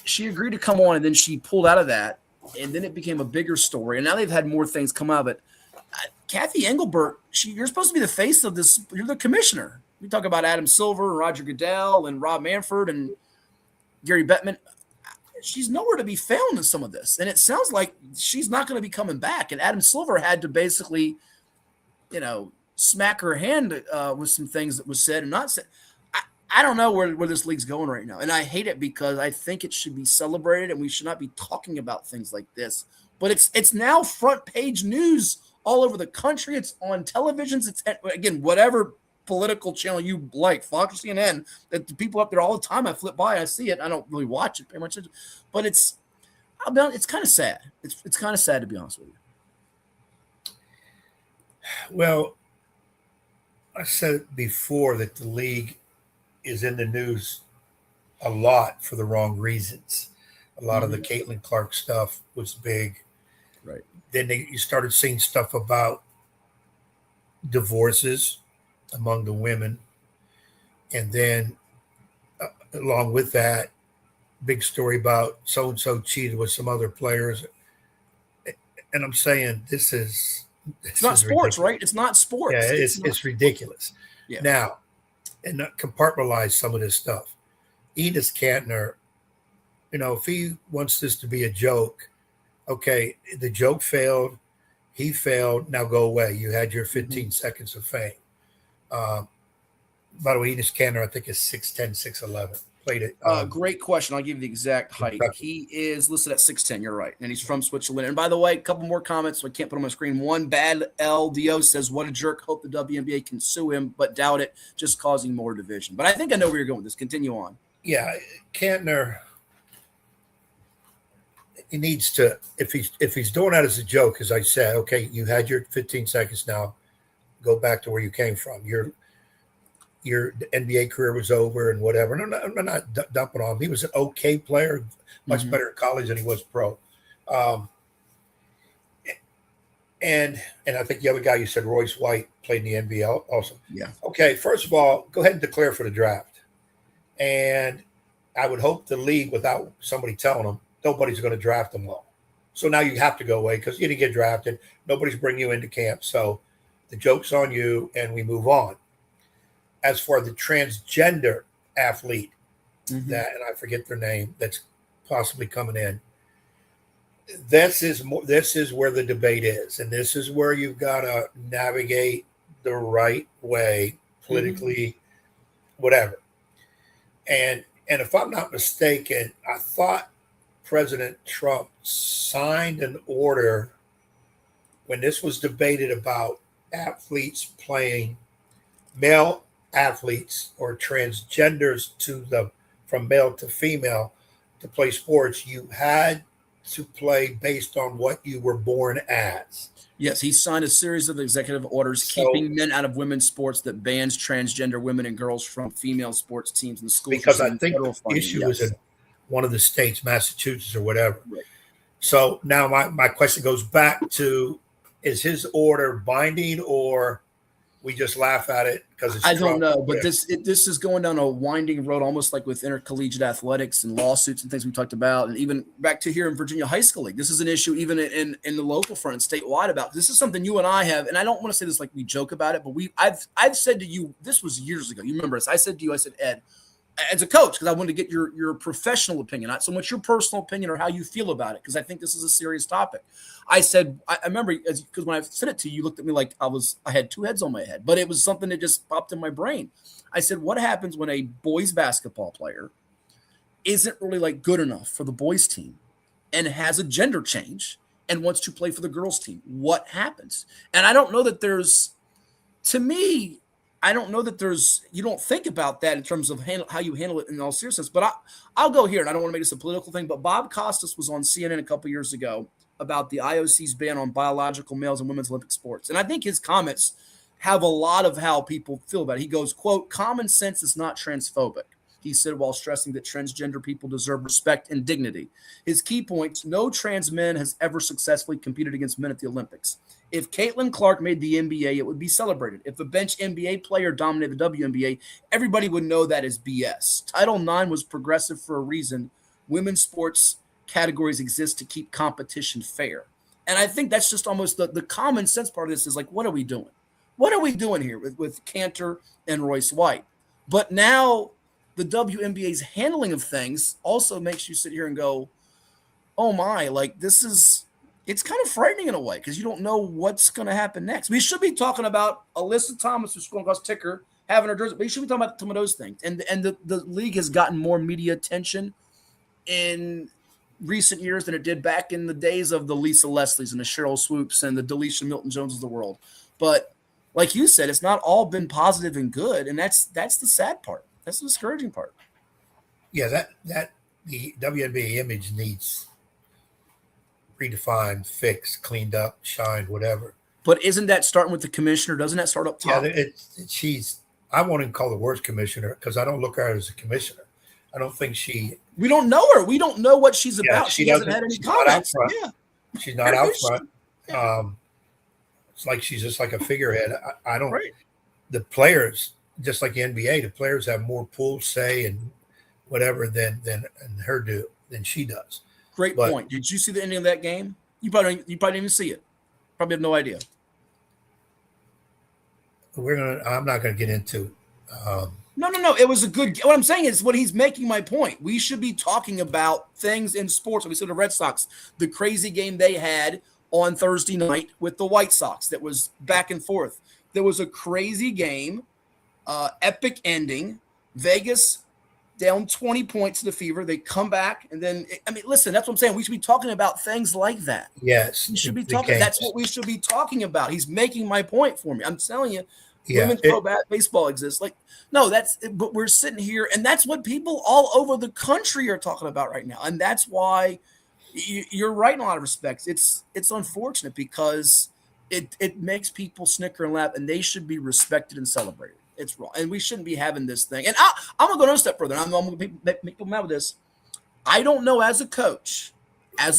[SPEAKER 3] she agreed to come on, and then she pulled out of that, and then it became a bigger story. And now they've had more things come out of it. Kathy Engelbert, you're supposed to be the face of this. You're the commissioner. We talk about Adam Silver and Roger Goodell and Rob Manfred and Gary Bettman. She's nowhere to be found in some of this. And it sounds like she's not going to be coming back. And Adam Silver had to basically, smack her hand with some things that was said and not said. I don't know where this league's going right now. And I hate it because I think it should be celebrated and we should not be talking about things like this. But it's now front page news all over the country. It's on televisions. It's, again, whatever political channel you like, Fox or CNN, that the people up there all the time. I flip by, I see it. I don't really watch it very much. But it's kind of sad. It's kind of sad, to be honest with you.
[SPEAKER 4] Well, I said it before that the league is in the news a lot for the wrong reasons. A lot of the Caitlin Clark stuff was big.
[SPEAKER 3] Right.
[SPEAKER 4] Then you started seeing stuff about divorces among the women. And then along with that, big story about so-and-so cheated with some other players. And I'm saying it's not
[SPEAKER 3] sports,
[SPEAKER 4] ridiculous.
[SPEAKER 3] Right? It's not sports.
[SPEAKER 4] Yeah, it's ridiculous.
[SPEAKER 3] Yeah.
[SPEAKER 4] Now, and not compartmentalize some of this stuff. Enos Kantner, if he wants this to be a joke, okay, the joke failed, he failed, now go away. You had your 15 seconds of fame. By the way, Enos Kantner, I think, is 6'10", 6'11". Played it.
[SPEAKER 3] Great question. I'll give you the exact height. He is listed at 6'10". You're right. And he's from Switzerland. And by the way, a couple more comments. So I can't put on my screen. One, Bad LDO says, what a jerk. Hope the WNBA can sue him, but doubt it. Just causing more division. But I think I know where you're going with this. Continue on.
[SPEAKER 4] Yeah. Kantner, he needs to, if he's doing that as a joke, as I said, okay, you had your 15 seconds now. Go back to where you came from. Your NBA career was over and whatever. No, I'm not dumping on him. He was an okay player, much better in college than he was pro. And I think the other guy you said, Royce White, played in the NBA also.
[SPEAKER 3] Yeah.
[SPEAKER 4] Okay, first of all, go ahead and declare for the draft. And I would hope the league, without somebody telling them, nobody's going to draft them well. So now you have to go away because you didn't get drafted. Nobody's bringing you into camp. So the joke's on you and we move on. As for the transgender athlete that, and I forget their name, that's possibly coming in, this is where the debate is, and this is where you've got to navigate the right way politically, whatever. And if I'm not mistaken, I thought President Trump signed an order when this was debated about athletes playing, male athletes or transgenders from male to female to play sports, you had to play based on what you were born as.
[SPEAKER 3] Yes, he signed a series of executive orders keeping men out of women's sports that bans transgender women and girls from female sports teams in the schools.
[SPEAKER 4] Because I think the issue was in one of the states, Massachusetts or whatever. Right. So now my question goes back to, is his order binding or we just laugh at it because it's Trump?
[SPEAKER 3] Don't know, but this is going down a winding road, almost like with intercollegiate athletics and lawsuits and things we talked about, and even back to here in Virginia High School League. This is an issue even in the local front and statewide about. This is something you and I have, and I don't want to say this like we joke about it, but I've said to you, this was years ago. You remember this? I said to you, Ed, as a coach, because I wanted to get your professional opinion, not so much your personal opinion or how you feel about it, because I think this is a serious topic. I said, I remember, because when I said it to you, you looked at me like I had two heads on my head, but it was something that just popped in my brain. I said, what happens when a boys basketball player isn't really like good enough for the boys team and has a gender change and wants to play for the girls team? What happens? And I don't know that there's, to me, I don't know that there's, you don't think about that in terms of how you handle it in all seriousness. But I'll go here, and I don't want to make this a political thing, but Bob Costas was on CNN a couple years ago about the IOC's ban on biological males in women's Olympic sports. And I think his comments have a lot of how people feel about it. He goes, quote, "Common sense is not transphobic," he said, while stressing that transgender people deserve respect and dignity. His key points: no trans man has ever successfully competed against men at the Olympics. If Caitlin Clark made the NBA, it would be celebrated. If a bench NBA player dominated the WNBA, everybody would know that is BS. Title IX was progressive for a reason. Women's sports categories exist to keep competition fair. And I think that's just almost the common sense part of this is like, what are we doing? What are we doing here with Cantor and Royce White? But now the WNBA's handling of things also makes you sit here and go, oh my, like it's kind of frightening in a way because you don't know what's going to happen next. We should be talking about Alyssa Thomas, who's going across ticker, having her jersey. We should be talking about some of those things. And the league has gotten more media attention in recent years than it did back in the days of the Lisa Leslies and the Cheryl Swoops and the Delisha Milton Jones of the world. But like you said, it's not all been positive and good, and that's the sad part. That's the discouraging part.
[SPEAKER 4] Yeah, that the WNBA image needs redefined, fixed, cleaned up, shined, whatever.
[SPEAKER 3] But isn't that starting with the commissioner? Doesn't that start up top?
[SPEAKER 4] Yeah, I won't even call the worst commissioner because I don't look at her as a commissioner. I don't think
[SPEAKER 3] we don't know her. We don't know what she's about. She hasn't had any comments.
[SPEAKER 4] Yeah. She's not out front. Yeah. It's like she's just like a figurehead. I don't. Right. The players, just like the NBA, the players have more pull, say, and whatever than her do than she does.
[SPEAKER 3] Great point. Did you see the ending of that game? You probably didn't even see it. Probably have no idea.
[SPEAKER 4] I'm not gonna get into.
[SPEAKER 3] No. It was a good. What I'm saying is, what he's making my point. We should be talking about things in sports. We saw the Red Sox, the crazy game they had on Thursday night with the White Sox. That was back and forth. There was a crazy game, epic ending. Vegas down 20 points to the Fever. They come back, and then listen. That's what I'm saying. We should be talking about things like that.
[SPEAKER 4] Yes,
[SPEAKER 3] we should be talking. That's what we should be talking about. He's making my point for me. I'm telling you. Yeah, women's pro baseball exists. But we're sitting here, and that's what people all over the country are talking about right now. And that's why you're right in a lot of respects. It's unfortunate because it makes people snicker and laugh, and they should be respected and celebrated. It's wrong, and we shouldn't be having this thing. And I'm gonna go another step further. I'm gonna make people mad with this. I don't know as a coach, that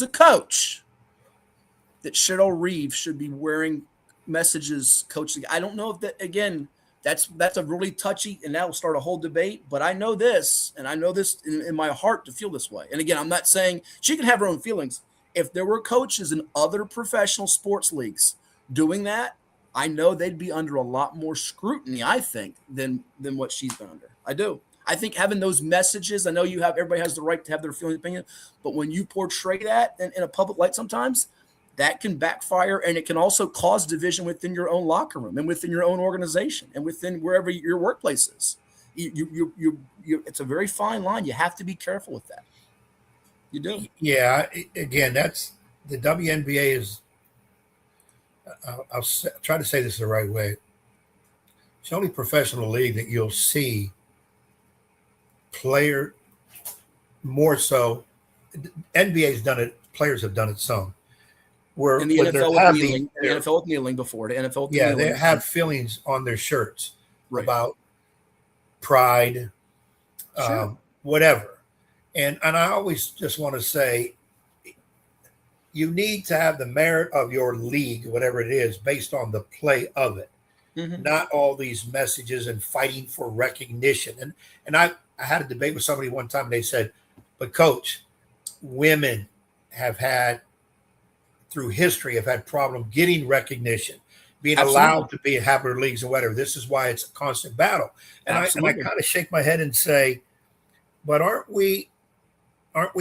[SPEAKER 3] Cheryl Reeve should be wearing messages coaching. I don't know if that, again, that's a really touchy, and that will start a whole debate, but I know this, and I know this in my heart to feel this way. And again, I'm not saying she can have her own feelings. If there were coaches in other professional sports leagues doing that, I know they'd be under a lot more scrutiny, I think, than what she's been under. I do. I think having those messages, I know everybody has the right to have their feeling opinion, but when you portray that in a public light sometimes, that can backfire, and it can also cause division within your own locker room and within your own organization and within wherever your workplace is. It's a very fine line. You have to be careful with that. You do.
[SPEAKER 4] Yeah. Again, that's the WNBA is. I'll try to say this the right way. It's the only professional league that you'll see player more so. NBA's done it. Players have done it some. Where
[SPEAKER 3] the NFL with kneeling before the NFL. With kneeling.
[SPEAKER 4] They have feelings on their shirts about pride, whatever. And I always just want to say, you need to have the merit of your league, whatever it is, based on the play of it, not all these messages and fighting for recognition. And I had a debate with somebody one time, and they said, "But coach, women have had." Through history have had problem getting recognition, being allowed to be in habit leagues and whatever. This is why it's a constant battle. And I kind of shake my head and say, but aren't we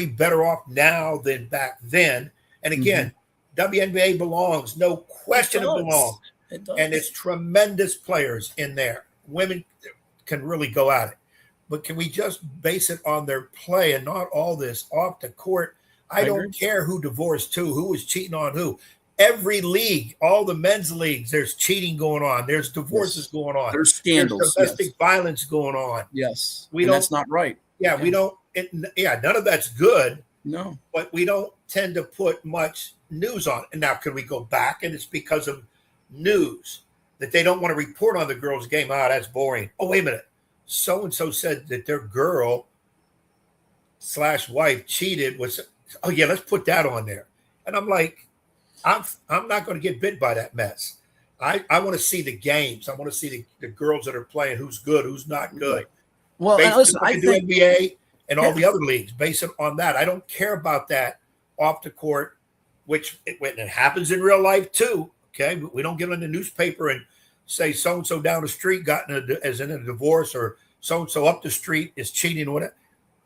[SPEAKER 4] better off now than back then? And again, WNBA belongs, no question it belongs.
[SPEAKER 3] It does.
[SPEAKER 4] And it's tremendous players in there. Women can really go at it. But can we just base it on their play and not all this off the court? I don't care who divorced who was cheating on who. Every league, all the men's leagues, there's cheating going on. There's divorces going on.
[SPEAKER 3] There's scandals.
[SPEAKER 4] There's domestic violence going on.
[SPEAKER 3] Yes.
[SPEAKER 4] That's
[SPEAKER 3] not right.
[SPEAKER 4] Yeah, we don't. None of that's good.
[SPEAKER 3] No.
[SPEAKER 4] But we don't tend to put much news on it. And now, can we go back? And it's because of news that they don't want to report on the girls' game. That's boring. Oh, wait a minute. So-and-so said that their girl / wife cheated. Oh, yeah, let's put that on there. And I'm like, I'm not going to get bit by that mess. I want to see the games. I want to see the girls that are playing, who's good, who's not good.
[SPEAKER 3] Well, and listen, I think
[SPEAKER 4] NBA and all the other leagues, based on that. I don't care about that off the court, which it happens in real life too. Okay, but we don't get on the newspaper and say so-and-so down the street got in a divorce, or so-and-so up the street is cheating or whatever.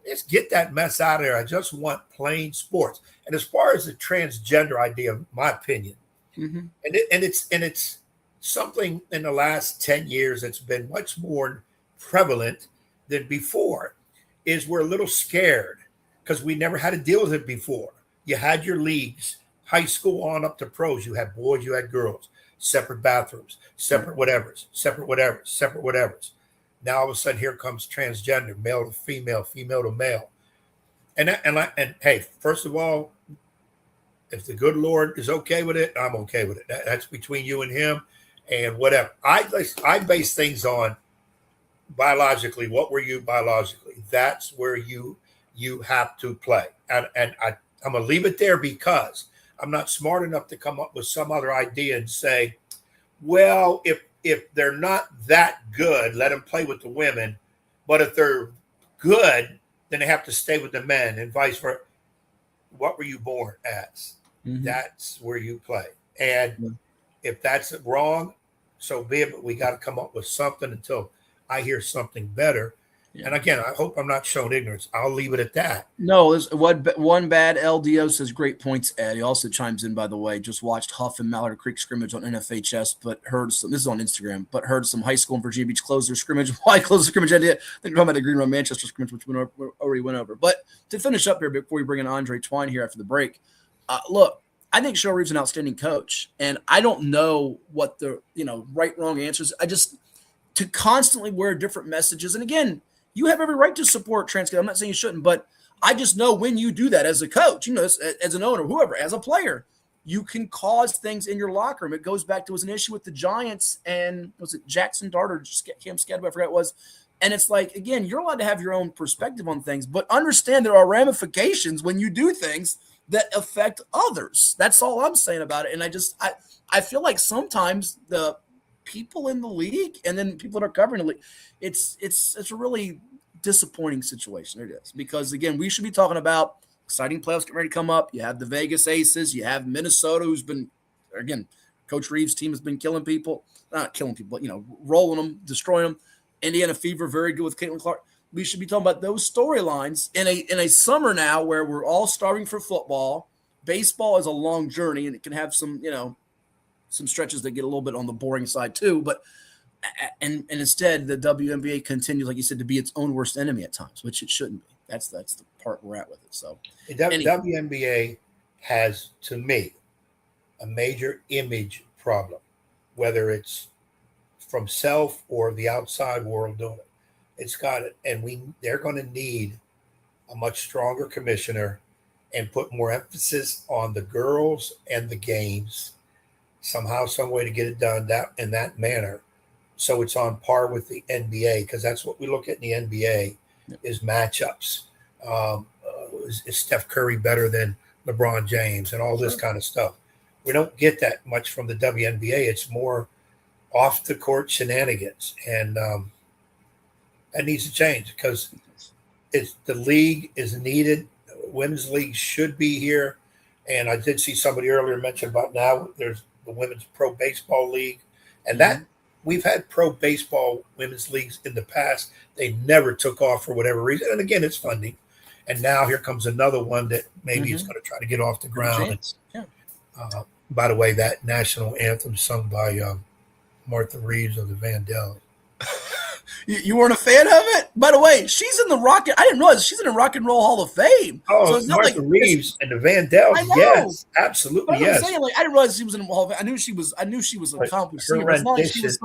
[SPEAKER 4] Let's get that mess out of there. I just want plain sports. And as far as the transgender idea, my opinion, and it's something in the last 10 years that's been much more prevalent than before, is we're a little scared because we never had to deal with it before. You had your leagues, high school on up to pros. You had boys, you had girls, separate bathrooms, separate whatevers. Now all of a sudden, here comes transgender, male to female, female to male. And hey, first of all, if the good Lord is okay with it, I'm okay with it. That's between you and him, and whatever. I base things on biologically. What were you biologically? That's where you have to play. And I'm gonna leave it there because I'm not smart enough to come up with some other idea and say, well, if they're not that good, let them play with the women. But if they're good, then they have to stay with the men, and vice versa. What were you born as? That's where you play. And if that's wrong, so be it. But we got to come up with something until I hear something better. Yeah. And again, I hope I'm not showing ignorance. I'll leave it at that.
[SPEAKER 3] No, there's one bad LDO says great points, Ed. He also chimes in, by the way, just watched Huff and Mallard Creek scrimmage on NFHS, but heard some, this is on Instagram, but heard some high school in Virginia Beach close their scrimmage. Why close the scrimmage? I think we're talking about the Green Run Manchester scrimmage, which we already went over. But to finish up here before we bring in Andre Twine here after the break, look, I think Cheryl Reeve's an outstanding coach, and I don't know what the right, wrong answers. I just to constantly wear different messages, and again, you have every right to support transgender. I'm not saying you shouldn't, but I just know when you do that as a coach, as an owner, whoever, as a player, you can cause things in your locker room. It goes back to, was an issue with the Giants and was it Jackson Dart or Cam Scadwell, I forgot it was. And it's like, again, you're allowed to have your own perspective on things, but understand there are ramifications when you do things that affect others. That's all I'm saying about it. And I feel like sometimes the people in the league and then people that are covering the league, it's a really disappointing situation. It is, because again, we should be talking about exciting playoffs getting ready to come up. You have the Vegas Aces, you have Minnesota, who's been, again, Coach Reeves' team has been killing people, not killing people, but rolling them, destroying them. Indiana Fever, very good with Caitlin Clark. We should be talking about those storylines in a summer now where we're all starving for football. Baseball is a long journey, and it can have some some stretches that get a little bit on the boring side too, but and instead the WNBA continues, like you said, to be its own worst enemy at times, which it shouldn't be. That's the part we're at with it. So
[SPEAKER 4] WNBA has, to me, a major image problem, whether it's from self or the outside world doing it. It's got it, and they're going to need a much stronger commissioner and put more emphasis on the girls and the games. Somehow, some way to get it done in that manner, so it's on par with the NBA, because that's what we look at in the NBA is matchups. Is Steph Curry better than LeBron James and all this kind of stuff? We don't get that much from the WNBA. It's more off the court shenanigans, and that needs to change because the league is needed. Women's league should be here, and I did see somebody earlier mention about now there's the Women's Pro Baseball League, and we've had pro baseball women's leagues in the past. They never took off for whatever reason. And again, it's funding. And now here comes another one that maybe is going to try to get off the ground.
[SPEAKER 3] Yeah.
[SPEAKER 4] By the way, that national anthem sung by Martha Reeves of the Vandellas.
[SPEAKER 3] You weren't a fan of it? By the way, she's in the I didn't realize she's in the Rock and Roll Hall of Fame.
[SPEAKER 4] Oh,
[SPEAKER 3] so it's not
[SPEAKER 4] Martha Reeves and the Vandellas. Yes, absolutely. Yes.
[SPEAKER 3] I'm saying, like, I didn't realize she was in the Hall of Fame. I knew she was an accomplished singer. It's not like she was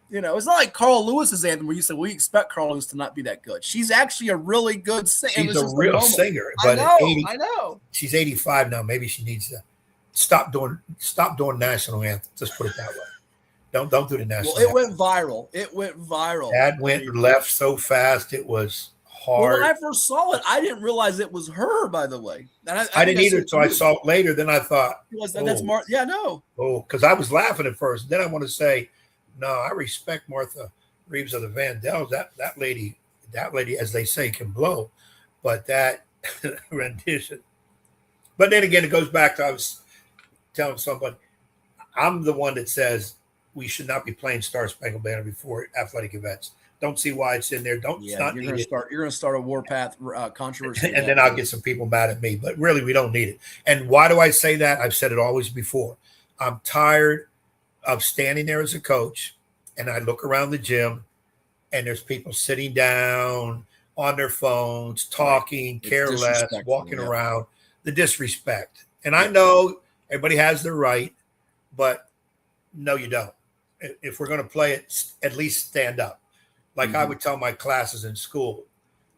[SPEAKER 3] it's not like Carl Lewis's anthem where you say, we expect Carl Lewis to not be that good. She's actually a really good singer.
[SPEAKER 4] She's a real singer. But
[SPEAKER 3] I know.
[SPEAKER 4] She's 85 now. Maybe she needs to stop doing national anthems. Just put it that way. Don't do the national.
[SPEAKER 3] Well, it went viral.
[SPEAKER 4] That went left so fast. It was hard.
[SPEAKER 3] Well, when I first saw it, I didn't realize it was her. By the way, and
[SPEAKER 4] I didn't either. So I saw it later. Then I thought,
[SPEAKER 3] that's Martha. Yeah, no.
[SPEAKER 4] Oh, because I was laughing at first. Then I want to say, no, I respect Martha Reeves of the Vandellas. That lady, as they say, can blow. But that rendition. But then again, it goes back to I was telling somebody, I'm the one that says we should not be playing Star Spangled Banner before athletic events. Don't see why it's in there. You're going
[SPEAKER 3] to start a warpath controversy,
[SPEAKER 4] and then I'll get some people mad at me. But really, we don't need it. And why do I say that? I've said it always before. I'm tired of standing there as a coach, and I look around the gym, and there's people sitting down on their phones, talking, careless, walking around. The disrespect. And I know everybody has their right, but no, you don't. If we're going to play it, at least stand up. Like I would tell my classes in school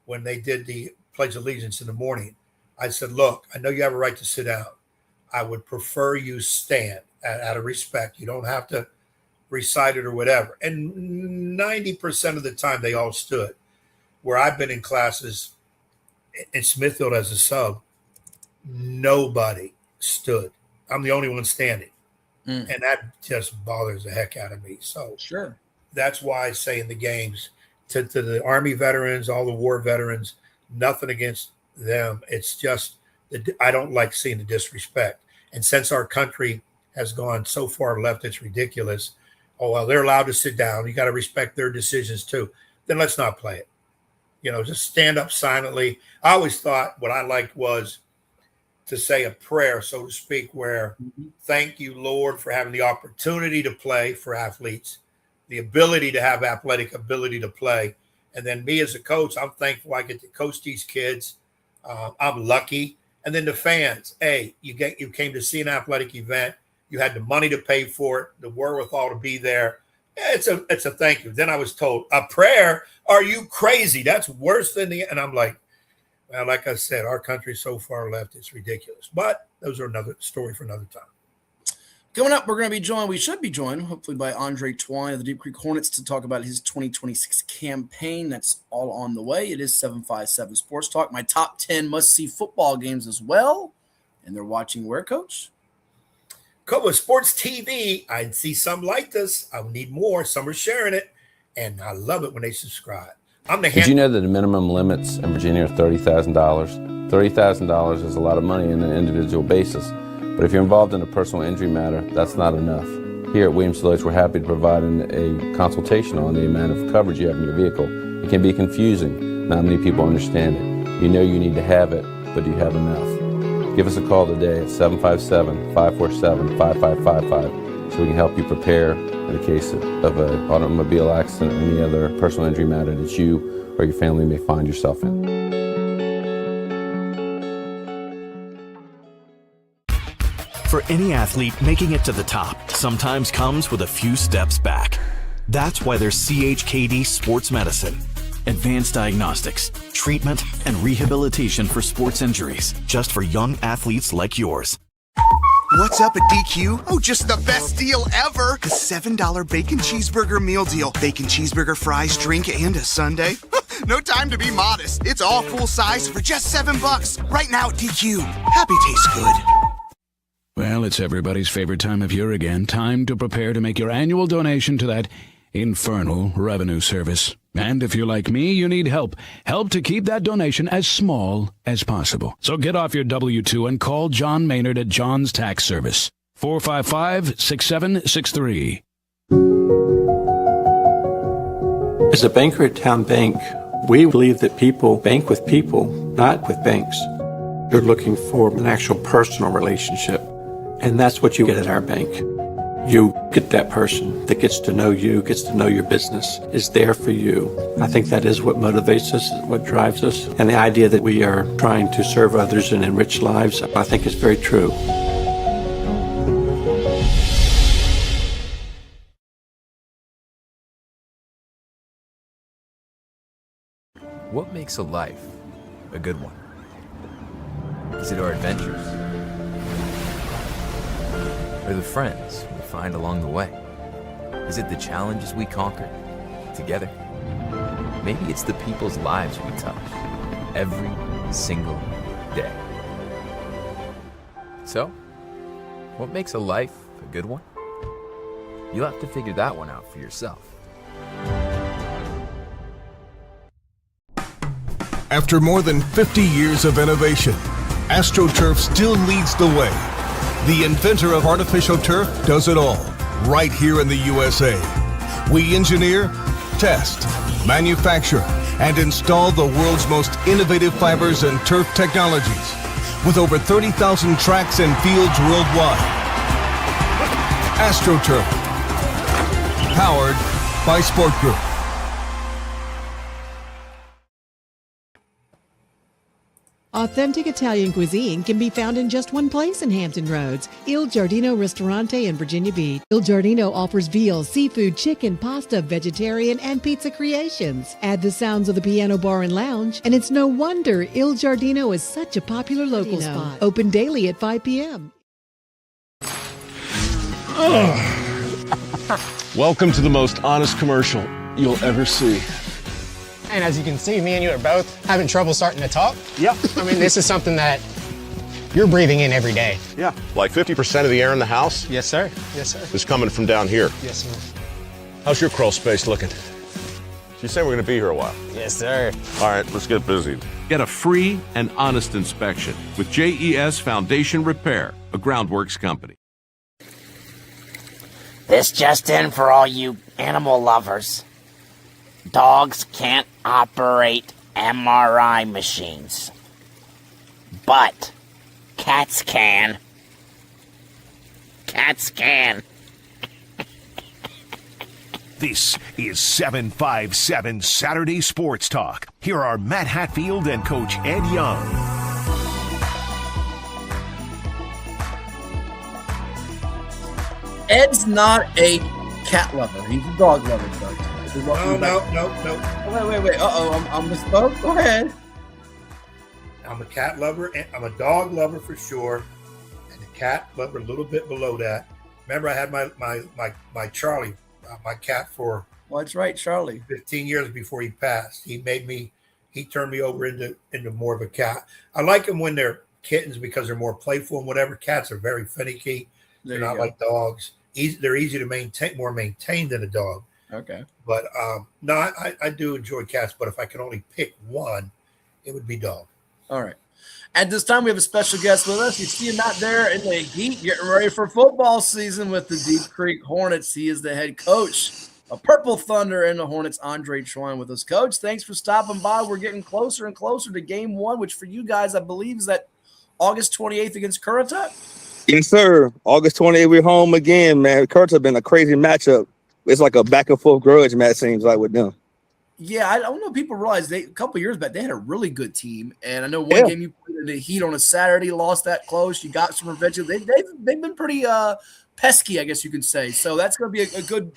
[SPEAKER 4] when they did the Pledge of Allegiance in the morning, I said, look, I know you have a right to sit down. I would prefer you stand out of respect. You don't have to recite it or whatever. And 90% of the time they all stood. Where I've been in classes in Smithfield as a sub, nobody stood. I'm the only one standing. And that just bothers the heck out of me. So
[SPEAKER 3] sure,
[SPEAKER 4] that's why I say in the games to the Army veterans, all the war veterans, nothing against them. It's just that I don't like seeing the disrespect. And since our country has gone so far left, it's ridiculous. Oh, well, they're allowed to sit down. You got to respect their decisions too. Then let's not play it. Just stand up silently. I always thought what I liked was to say a prayer, so to speak, where thank you, Lord, for having the opportunity to play for athletes, the ability to have athletic ability to play. And then me as a coach, I'm thankful I get to coach these kids. I'm lucky. And then the fans, hey, you came to see an athletic event. You had the money to pay for it, the wherewithal to be there. It's a thank you. Then I was told, a prayer? Are you crazy? That's worse than and I'm like, well, like I said, our country's so far left, it's ridiculous. But those are another story for another time.
[SPEAKER 3] Coming up, we should be joined, hopefully, by Andre Twine of the Deep Creek Hornets to talk about his 2026 campaign. That's all on the way. It is 757 Sports Talk. My top 10 must-see football games as well. And they're watching where, Coach?
[SPEAKER 4] With Sports TV, I see some like this. I need more. Some are sharing it. And I love it when they subscribe.
[SPEAKER 10] Did you know that the minimum limits in Virginia are $30,000? $30,000 is a lot of money on an individual basis. But if you're involved in a personal injury matter, that's not enough. Here at Williams-Deloitte, we're happy to provide a consultation on the amount of coverage you have in your vehicle. It can be confusing. Not many people understand it. You know you need to have it, but do you have enough? Give us a call today at 757-547-5555 so we can help you prepare in the case of an automobile accident or any other personal injury matter that you or your family may find yourself in.
[SPEAKER 11] For any athlete, making it to the top sometimes comes with a few steps back. That's why there's CHKD Sports Medicine. Advanced diagnostics, treatment, and rehabilitation for sports injuries, just for young athletes like yours.
[SPEAKER 12] What's up at DQ? Oh, just the best deal ever. The $7 bacon cheeseburger meal deal. Bacon cheeseburger, fries, drink, and a sundae. No time to be modest. It's all full size for just $7. Right now at DQ. Happy tastes good.
[SPEAKER 8] Well, it's everybody's favorite time of year again. Time to prepare to make your annual donation to that infernal revenue service. And if you're like me, you need help. Help to keep that donation as small as possible. So get off your W-2 and call John Maynard at John's Tax Service. 455-6763.
[SPEAKER 6] As a banker at Town Bank, we believe that people bank with people, not with banks. You're looking for an actual personal relationship, and that's what you get at our bank. You get that person that gets to know you, gets to know your business, is there for you. I think that is what motivates us, what drives us, and the idea that we are trying to serve others and enrich lives, I think is very true.
[SPEAKER 7] What makes a life a good one? Is it our adventures? Or the friends we find along the way? Is it the challenges we conquer together? Maybe it's the people's lives we touch every single day. So, what makes a life a good one? You'll have to figure that one out for yourself.
[SPEAKER 2] After more than 50 years of innovation, AstroTurf still leads the way. The inventor of artificial turf does it all, right here in the USA. We engineer, test, manufacture, and install the world's most innovative fibers and turf technologies, with over 30,000 tracks and fields worldwide. AstroTurf, powered by Sport Group.
[SPEAKER 13] Authentic Italian cuisine can be found in just one place in Hampton Roads, Il Giardino Ristorante in Virginia Beach. Il Giardino offers veal, seafood, chicken, pasta, vegetarian, and pizza creations. Add the sounds of the piano bar and lounge, and it's no wonder Il Giardino is such a popular local spot. Open daily at 5 p.m.
[SPEAKER 14] Welcome to the most honest commercial you'll ever see.
[SPEAKER 15] And as you can see, me and you are both having trouble starting to talk.
[SPEAKER 14] Yep.
[SPEAKER 15] I mean, this is something that you're breathing in every day.
[SPEAKER 14] Yeah. Like 50% of the air in the house?
[SPEAKER 15] Yes, sir. Yes, sir.
[SPEAKER 14] Is coming from down here.
[SPEAKER 15] Yes, sir.
[SPEAKER 14] How's your crawl space looking? You say we're going to be here a while.
[SPEAKER 15] Yes, sir.
[SPEAKER 14] All right, let's get busy.
[SPEAKER 16] Get a free and honest inspection with JES Foundation Repair, a Groundworks company.
[SPEAKER 1] This just in for all you animal lovers. Dogs can't operate MRI machines, but cats can. Cats can.
[SPEAKER 2] This is 757 Saturday Sports Talk. Here are Matt Hatfield and Coach Ed Young.
[SPEAKER 3] Ed's not a cat lover. He's a dog lover, folks.
[SPEAKER 4] No.
[SPEAKER 3] Wait. I'm misspoke. Go ahead.
[SPEAKER 4] I'm a cat lover, and I'm a dog lover for sure, and a cat lover a little bit below that. Remember, I had my Charlie, my cat for.
[SPEAKER 3] Well, that's right, Charlie.
[SPEAKER 4] 15 years before he passed. He turned me over into more of a cat. I like them when they're kittens because they're more playful and whatever. Cats are very finicky. They're not like dogs. They're easy to maintain, more maintained than a dog.
[SPEAKER 3] Okay.
[SPEAKER 4] But no, I do enjoy cats, but if I could only pick one, it would be dog.
[SPEAKER 3] All right. At this time, we have a special guest with us. You see him out there in the heat, getting ready for football season with the Deep Creek Hornets. He is the head coach of Purple Thunder and the Hornets, Andre Schwein, with us. Coach, thanks for stopping by. We're getting closer and closer to game one, which for you guys, I believe, is that August 28th against Currituck?
[SPEAKER 17] Yes, sir. August 28th, we're home again, man. Currituck been a crazy matchup. It's like a back and forth grudge match, seems like, with them.
[SPEAKER 3] Yeah, I don't know if people realize a couple of years back they had a really good team, and I know one game you played in the heat on a Saturday, lost that close. You got some revenge. They've been pretty pesky, I guess you could say. So that's going to be a good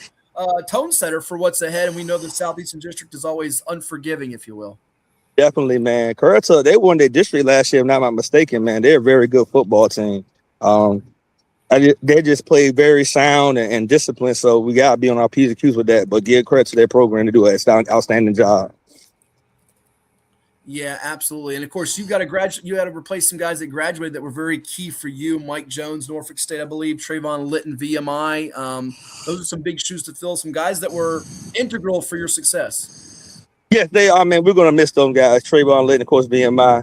[SPEAKER 3] tone setter for what's ahead. And we know the Southeastern District is always unforgiving, if you will.
[SPEAKER 17] Definitely, man. Currituck, they won their district last year, if not mistaken, man. They're a very good football team. They just play very sound and disciplined, so we got to be on our P's and Q's with that. But give credit to their program to do an outstanding job.
[SPEAKER 3] Yeah, absolutely. And, of course, you got to replace some guys that graduated that were very key for you. Mike Jones, Norfolk State, I believe. Trayvon Litton, VMI. Those are some big shoes to fill, some guys that were integral for your success.
[SPEAKER 17] Yes, they are, man. We're going to miss them guys. Trayvon Litton, of course, VMI.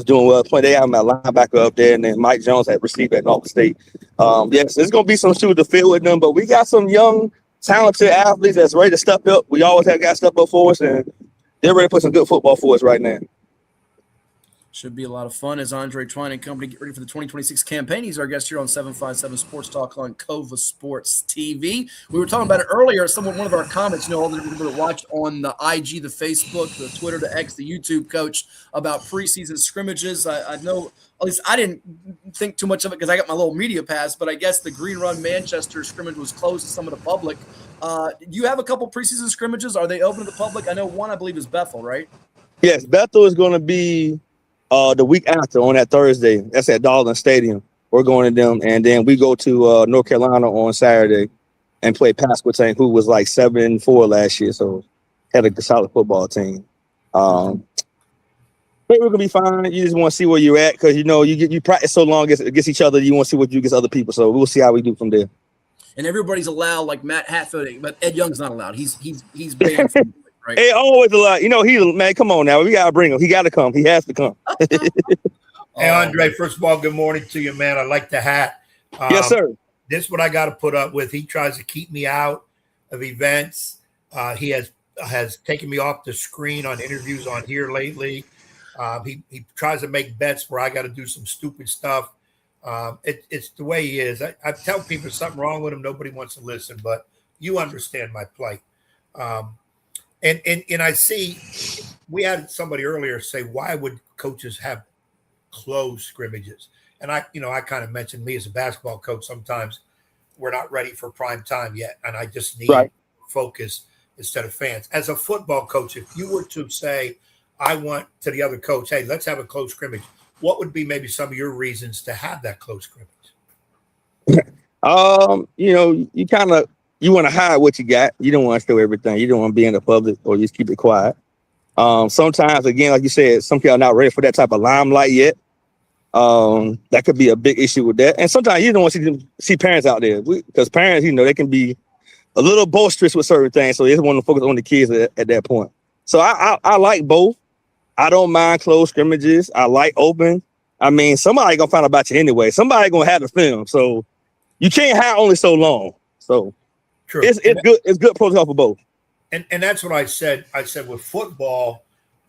[SPEAKER 17] Doing well. They have my linebacker up there, and then Mike Jones at receiver at Norfolk State. Yes, there's going to be some shoes to fill with them, but we got some young talented athletes that's ready to step up. We always have guys step up for us, and they're ready to put some good football for us right now.
[SPEAKER 3] Should be a lot of fun as Andre Twine and company get ready for the 2026 campaign. He's our guest here on 757 Sports Talk on Cova Sports TV. We were talking about it earlier. One of our comments, all the people that watched on the IG, the Facebook, the Twitter, the X, the YouTube, Coach, about preseason scrimmages. I know, at least I didn't think too much of it because I got my little media pass, but I guess the Green Run Manchester scrimmage was closed to some of the public. You have a couple preseason scrimmages. Are they open to the public? I know one, I believe, is Bethel, right?
[SPEAKER 17] Yes, Bethel is going to be the week after on that Thursday. That's at Darling Stadium. We're going to them, and then we go to North Carolina on Saturday and play Pasquotank, who was like 7-4 last year, so had a solid football team. But we're gonna be fine. You just want to see where you're at because you practice so long against each other. You want to see what you against other people. So we'll see how we do from there.
[SPEAKER 3] And everybody's allowed, like Matt Hatfield, but Ed Young's not allowed. He's banned from it, right?
[SPEAKER 17] Hey, always allowed. He's man. Come on now, we gotta bring him. He gotta come. He has to come.
[SPEAKER 4] Hey, Andre, first of all, good morning to you, man. I like the hat.
[SPEAKER 17] Yes, sir.
[SPEAKER 4] This is what I got to put up with. He tries to keep me out of events. He has taken me off the screen on interviews on here lately. He tries to make bets where I got to do some stupid stuff. It's the way he is. I tell people there's something wrong with him. Nobody wants to listen, but you understand my plight. And I see we had somebody earlier say, why would coaches have closed scrimmages? And I kind of mentioned me as a basketball coach. Sometimes we're not ready for prime time yet. And I just need focus instead of fans. As a football coach, if you were to say, I want to the other coach, hey, let's have a close scrimmage, what would be maybe some of your reasons to have that close scrimmage? You want to hide what you got. You don't want to show everything. You don't want to be in the public, or just keep it quiet. Sometimes, again, like you said, some people are not ready for that type of limelight yet. That could be a big issue with that. And sometimes you don't want to see parents out there because parents, they can be a little boisterous with certain things. So they just want to focus on the kids at that point. So I like both. I don't mind closed scrimmages. I like open. I mean, somebody gonna find out about you anyway. Somebody gonna have the film. So you can't hide only so long. So true.
[SPEAKER 17] It's good. It's good protocol for both.
[SPEAKER 4] And that's what I said. I said with football,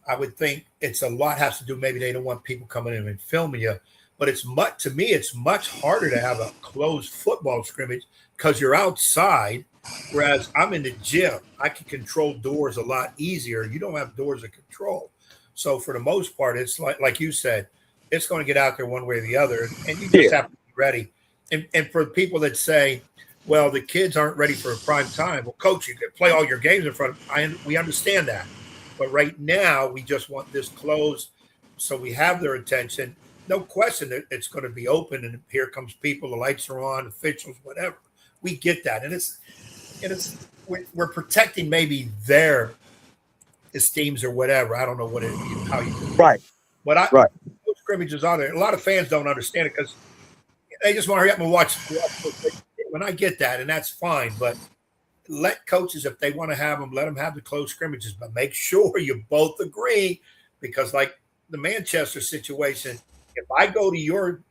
[SPEAKER 4] I would think it's a lot has to do. Maybe they don't want people coming in and filming you, but it's much harder to have a closed football scrimmage because you're outside. Whereas I'm in the gym, I can control doors a lot easier. You don't have doors to control. So for the most part, it's like you said, it's going to get out there one way or the other, and you just have to be ready. And for people that say, well, the kids aren't ready for a prime time. Well, coach, you can play all your games in front of we understand that. But right now, we just want this closed so we have their attention. No question that it's going to be open, and here comes people, the lights are on, officials, whatever. We get that. And we're protecting maybe their esteems or whatever. I don't know how you do it.
[SPEAKER 17] Right.
[SPEAKER 4] But those scrimmages are there. A lot of fans don't understand it because they just want to hurry up and watch. And I get that, and that's fine. But let coaches, if they want to have them, let them have the close scrimmages. But make sure you both agree, because like the Manchester situation, if I go to your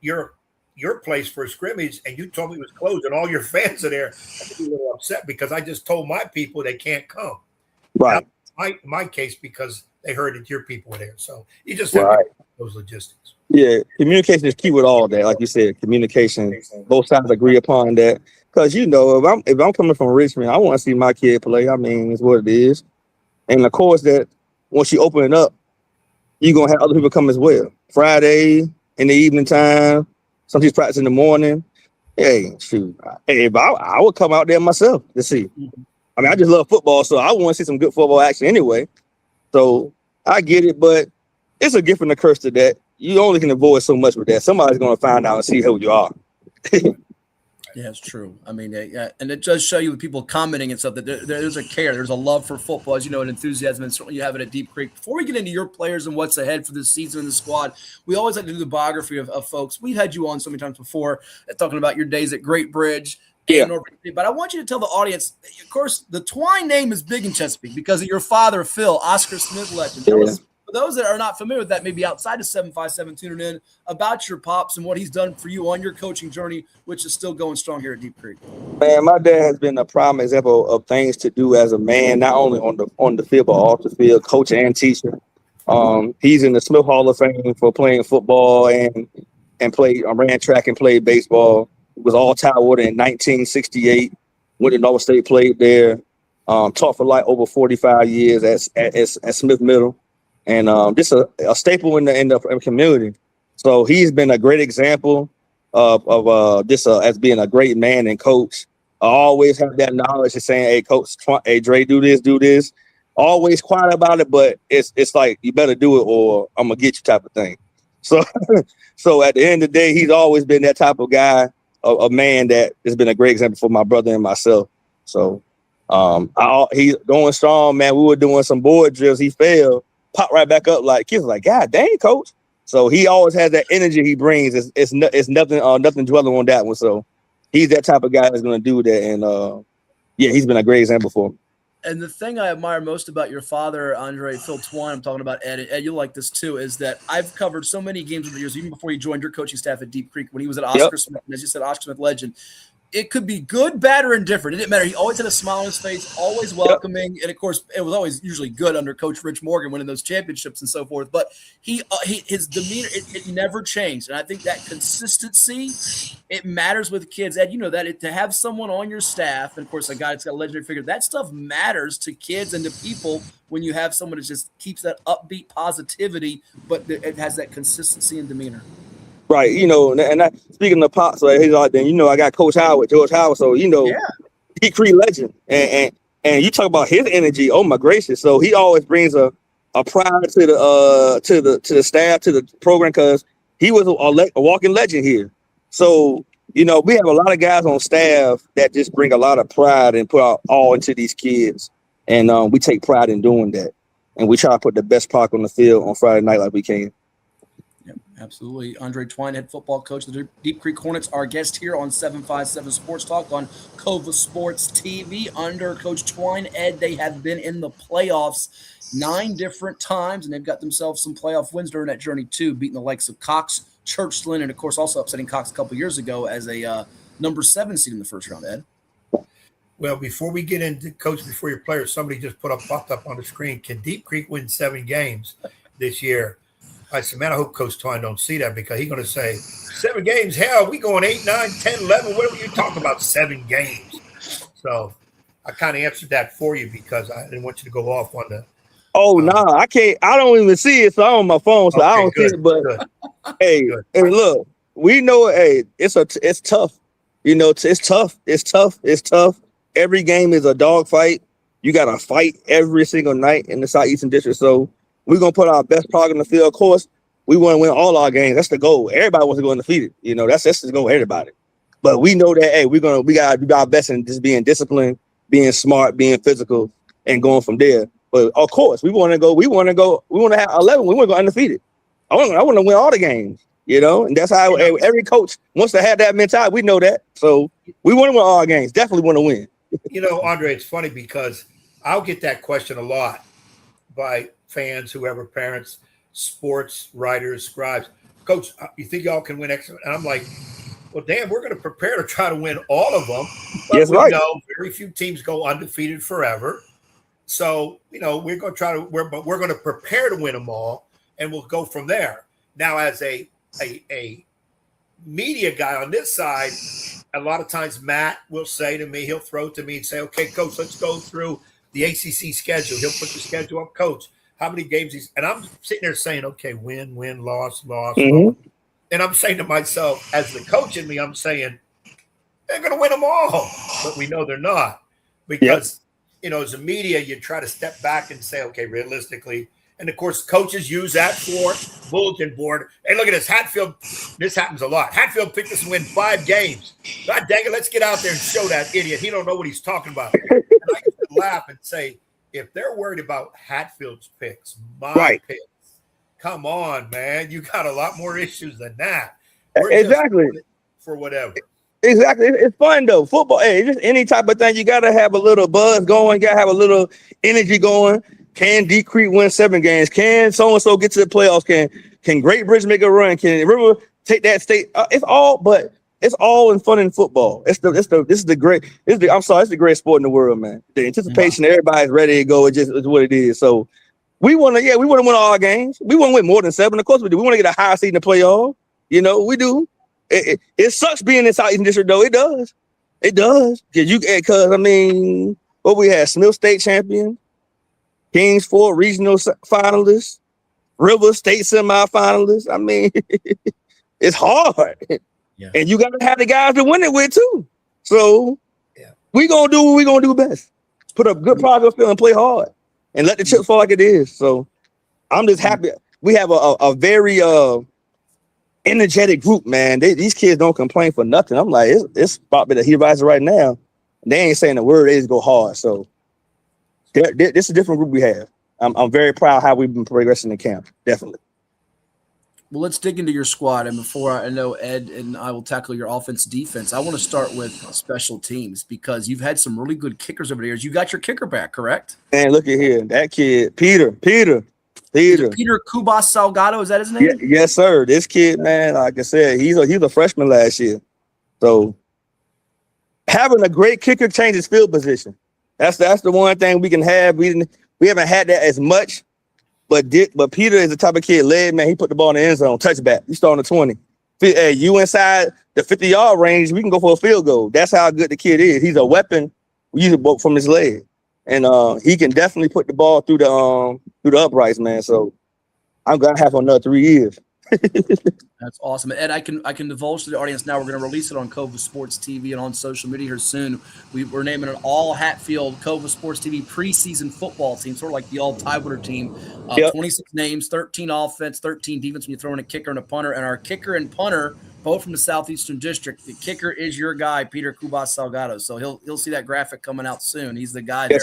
[SPEAKER 4] place for a scrimmage and you told me it was closed and all your fans are there, I could be a little upset because I just told my people they can't come.
[SPEAKER 17] Right.
[SPEAKER 4] Now, my case, because they heard that your people were there. So you just have to those logistics.
[SPEAKER 17] Yeah, communication is key with all that. Like you said, communication, both sides agree upon that. Because if I'm coming from Richmond, I want to see my kid play. I mean, it's what it is. And of course, that once you open it up, you're gonna have other people come as well. Friday in the evening time, some people practice in the morning. Hey, shoot. Hey, but I would come out there myself to see. I mean, I just love football, so I want to see some good football action anyway. So I get it, but it's a gift and a curse to that. You only can avoid so much with that. Somebody's going to find out and see who you are.
[SPEAKER 3] Yeah, it's true. I mean, and it does show you with people commenting and stuff that there's a care, there's a love for football, as you know, an enthusiasm, and certainly you have it at Deep Creek. Before we get into your players and what's ahead for this season in the squad, we always like to do the biography of folks. We've had you on so many times before talking about your days at Great Bridge. Yeah. But I want you to tell the audience, of course, the Twine name is big in Chesapeake because of your father, Phil, Oscar Smith legend. Tell us for those that are not familiar with that, maybe outside of 757 tuning in, about your pops and what he's done for you on your coaching journey, which is still going strong here at Deep Creek.
[SPEAKER 17] Man, my dad has been a prime example of things to do as a man, not only on the field, but off the field, coach and teacher. He's in the Smith Hall of Fame for playing football and ran track and played baseball. He was all-time winner in 1968. Went to Norfolk State, played there. Taught for like over 45 years at Smith Middle, and just a staple in the community. So he's been a great example of as being a great man and coach. I always have that knowledge of saying, "Hey, coach, hey Dre, do this." Always quiet about it, but it's like you better do it or I'm gonna get you type of thing. So at the end of the day, he's always been that type of guy, a man that has been a great example for my brother and myself. So he's going strong, man. We were doing some board drills. He fell, popped right back up. Like kids were like, God dang, coach. So he always has that energy he brings. It's nothing dwelling on that one. So he's that type of guy that's going to do that. And he's been a great example for him.
[SPEAKER 3] And the thing I admire most about your father, Andre, Phil Twine, I'm talking about Ed, and Ed, you'll like this too, is that I've covered so many games over the years, even before you joined your coaching staff at Deep Creek, when he was at Oscar Smith, and as you said, Oscar Smith legend. It could be good, bad, or indifferent. It didn't matter. He always had a smile on his face, always welcoming. And, of course, it was always usually good under Coach Rich Morgan winning those championships and so forth. But his demeanor, it never changed. And I think that consistency, it matters with kids. Ed, you know that. To have someone on your staff, and, of course, a guy that's got a legendary figure, that stuff matters to kids and to people when you have someone that just keeps that upbeat positivity, but it has that consistency and demeanor.
[SPEAKER 17] Right, and speaking of Pops, right, he's out there. I got Coach Howard, George Howard, so Deep Creek legend, and you talk about his energy. Oh my gracious! So he always brings a pride to the staff, to the program, because he was a walking legend here. So we have a lot of guys on staff that just bring a lot of pride and put all into these kids, and we take pride in doing that, and we try to put the best product on the field on Friday night like we can.
[SPEAKER 3] Absolutely. Andre Twine, head football coach of the Deep Creek Hornets, our guest here on 757 Sports Talk on Cova Sports TV. Under Coach Twine, Ed, they have been in the playoffs 9 different times, and they've got themselves some playoff wins during that journey too, beating the likes of Cox, Churchland, and of course also upsetting Cox a couple years ago as a number 7 seed in the first round, Ed.
[SPEAKER 4] Well, before we get into Coach Before Your Players, somebody just popped up on the screen. Can Deep Creek win 7 games this year? I said, man, I hope Coach Twine don't see that, because he's going to say, 7 games? Hell, we going 8, 9, 10, 11. What are you talking about, 7 games? So I kind of answered that for you because I didn't want you to go off on the.
[SPEAKER 17] Oh, no, I can't. I don't even see it. So I'm on my phone, so I don't see it. But, hey, look, we know, it's tough. It's tough. Every game is a dog fight. You got to fight every single night in the Southeastern District. So we're going to put our best product in the field. Of course, we want to win all our games. That's the goal. Everybody wants to go undefeated. That's the goal for everybody. But we know that, hey, we got to do our best in just being disciplined, being smart, being physical, and going from there. But, of course, we want to have 11. We want to go undefeated. I want to win all the games, and that's how every coach wants to have that mentality. We know that. So we want to win all our games. Definitely want to win.
[SPEAKER 4] Andre, it's funny because I'll get that question a lot by fans, whoever, parents, sports writers, scribes. Coach, you think y'all can win X? And I'm like, well, damn, we're going to prepare to try to win all of them. But
[SPEAKER 17] yes,
[SPEAKER 4] we
[SPEAKER 17] right.
[SPEAKER 4] know very few teams go undefeated forever. So, we're going to we're going to prepare to win them all, and we'll go from there. Now, as a media guy on this side, a lot of times Matt will say to me, he'll throw to me and say, okay, Coach, let's go through the ACC schedule. He'll put the schedule up, Coach. How many games and I'm sitting there saying, okay, win, loss.
[SPEAKER 17] Mm-hmm.
[SPEAKER 4] And I'm saying to myself, as the coach in me, I'm saying, they're going to win them all. But we know they're not. Because, as a media, you try to step back and say, okay, realistically. And, of course, coaches use that for bulletin board. Hey, look at this. Hatfield, this happens a lot. Hatfield picked us to win 5 games. God dang it, let's get out there and show that idiot. He don't know what he's talking about. And I used to laugh and say, if they're worried about Hatfield's picks, my picks, come on, man. You got a lot more issues than that.
[SPEAKER 17] Exactly.
[SPEAKER 4] For whatever.
[SPEAKER 17] Exactly. It's fun, though. Football, just any type of thing, you got to have a little buzz going. You got to have a little energy going. Can Deep Creek win 7 games? Can so-and-so get to the playoffs? Can Great Bridge make a run? Can River take that state? It's all in fun in football. It's the greatest sport in the world, man. The anticipation, everybody's ready to go. It's what it is. So we want to win all our games. We want to win more than 7. Of course we do. We want to get a high seed in the playoff. We do. It sucks being in Southeastern District though. It does. Because I mean, what we had: Smith State champion, Kings Ford regional finalists, River State semifinalists. I mean, it's hard. Yeah. And you got to have the guys to win it with too. So we gonna do what we gonna do best. Put up good product and play hard, and let the chips fall like it is. So I'm just happy we have a very energetic group, man. These kids don't complain for nothing. I'm like, it's probably the heat riser right now. They ain't saying a word. They just go hard. So this is a different group we have. I'm very proud how we've been progressing in camp. Definitely.
[SPEAKER 3] Well, let's dig into your squad. And before I know Ed and I will tackle your offense, defense, I want to start with special teams because you've had some really good kickers over the years. You got your kicker back, correct?
[SPEAKER 17] Man, look at here. That kid, Peter
[SPEAKER 3] Kubas Salgado, is that his name?
[SPEAKER 17] Yes, sir. This kid, man, like I said, he's a freshman last year. So having a great kicker changes field position. That's the one thing we can have. We haven't had that as much. But Peter is the type of kid, man, he put the ball in the end zone, touchback. You start on the 20. Hey, you inside the 50-yard range, we can go for a field goal. That's how good the kid is. He's a weapon. We use it from his leg. And he can definitely put the ball through the uprights, man. So I'm gonna have another 3 years.
[SPEAKER 3] That's awesome. Ed, I can divulge to the audience now. We're going to release it on Cova Sports TV and on social media here soon. We're naming an all Hatfield Cova Sports TV preseason football team, sort of like the all Tidewater team. 26 names, 13 offense, 13 defense when you throw in a kicker and a punter. And our kicker and punter, both from the Southeastern District. The kicker is your guy, Peter Kubas Salgado. So he'll see that graphic coming out soon. He's the guy there.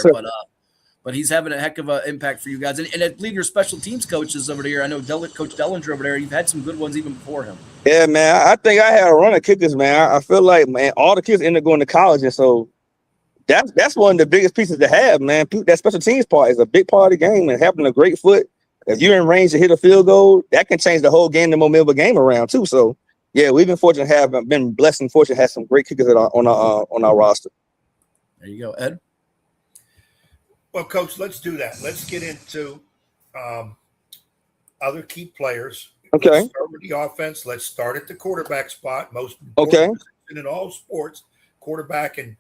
[SPEAKER 3] But he's having a heck of an impact for you guys. And I believe your special teams coaches over there, I know Coach Dellinger over there, you've had some good ones even before him.
[SPEAKER 17] Yeah, man. I think I had a run of kickers, man. I feel like, man, all the kids end up going to college. And so that's one of the biggest pieces to have, man. That special teams part is a big part of the game. And having a great foot, if you're in range to hit a field goal, that can change the whole game, the momentum of the game around too. So, yeah, we've been fortunate to have been blessed and fortunate to have some great kickers on our roster.
[SPEAKER 3] There you go, Ed.
[SPEAKER 4] Well, Coach, let's do that. Let's get into other key players.
[SPEAKER 17] Okay.
[SPEAKER 4] Let's start with the offense. Let's start at the quarterback spot. Most important position in all sports, quarterback, and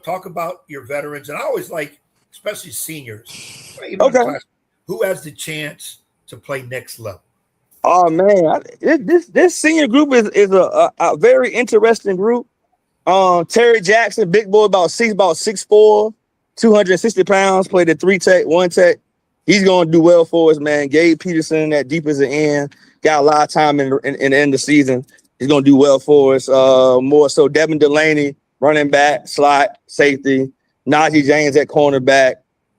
[SPEAKER 4] talk about your veterans. And I always like, especially seniors, who has the chance to play next level.
[SPEAKER 17] Oh man, this senior group is a very interesting group. Terry Jackson, big boy, about 6'4". 260 pounds, played at 3 tech, 1 tech. He's going to do well for us, man. Gabe Peterson at deep as the end. Got a lot of time in the end of the season. He's going to do well for us. More so, Devin Delaney, running back, slot, safety. Najee James at cornerback.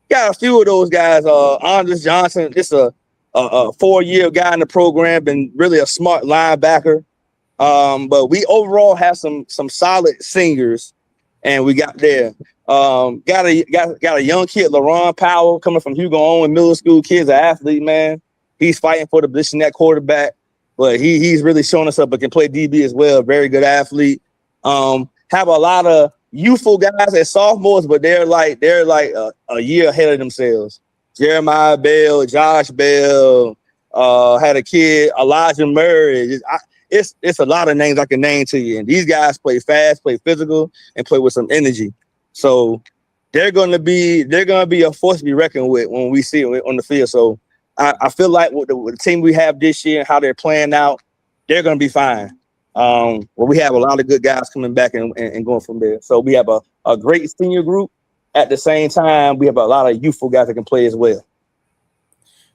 [SPEAKER 17] Got a few of those guys. Anders Johnson, just a 4-year guy in the program, and really a smart linebacker. But we overall have some solid seniors, and we got there. Got a young kid, LaRon Powell, coming from Hugo Owen Middle School. Kid's an athlete, man. He's fighting for the position at quarterback, but he's really showing us up, but can play DB as well. Very good athlete. Have a lot of youthful guys as sophomores, but they're like a year ahead of themselves. Jeremiah Bell, Josh Bell, had a kid, Elijah Murray. It's a lot of names I can name to you. And these guys play fast, play physical, and play with some energy. So they're gonna be a force to be reckoned with when we see it on the field. So I feel like with the team we have this year and how they're playing out, they're gonna be fine. We have a lot of good guys coming back and going from there. So we have a great senior group. At the same time, we have a lot of youthful guys that can play as well.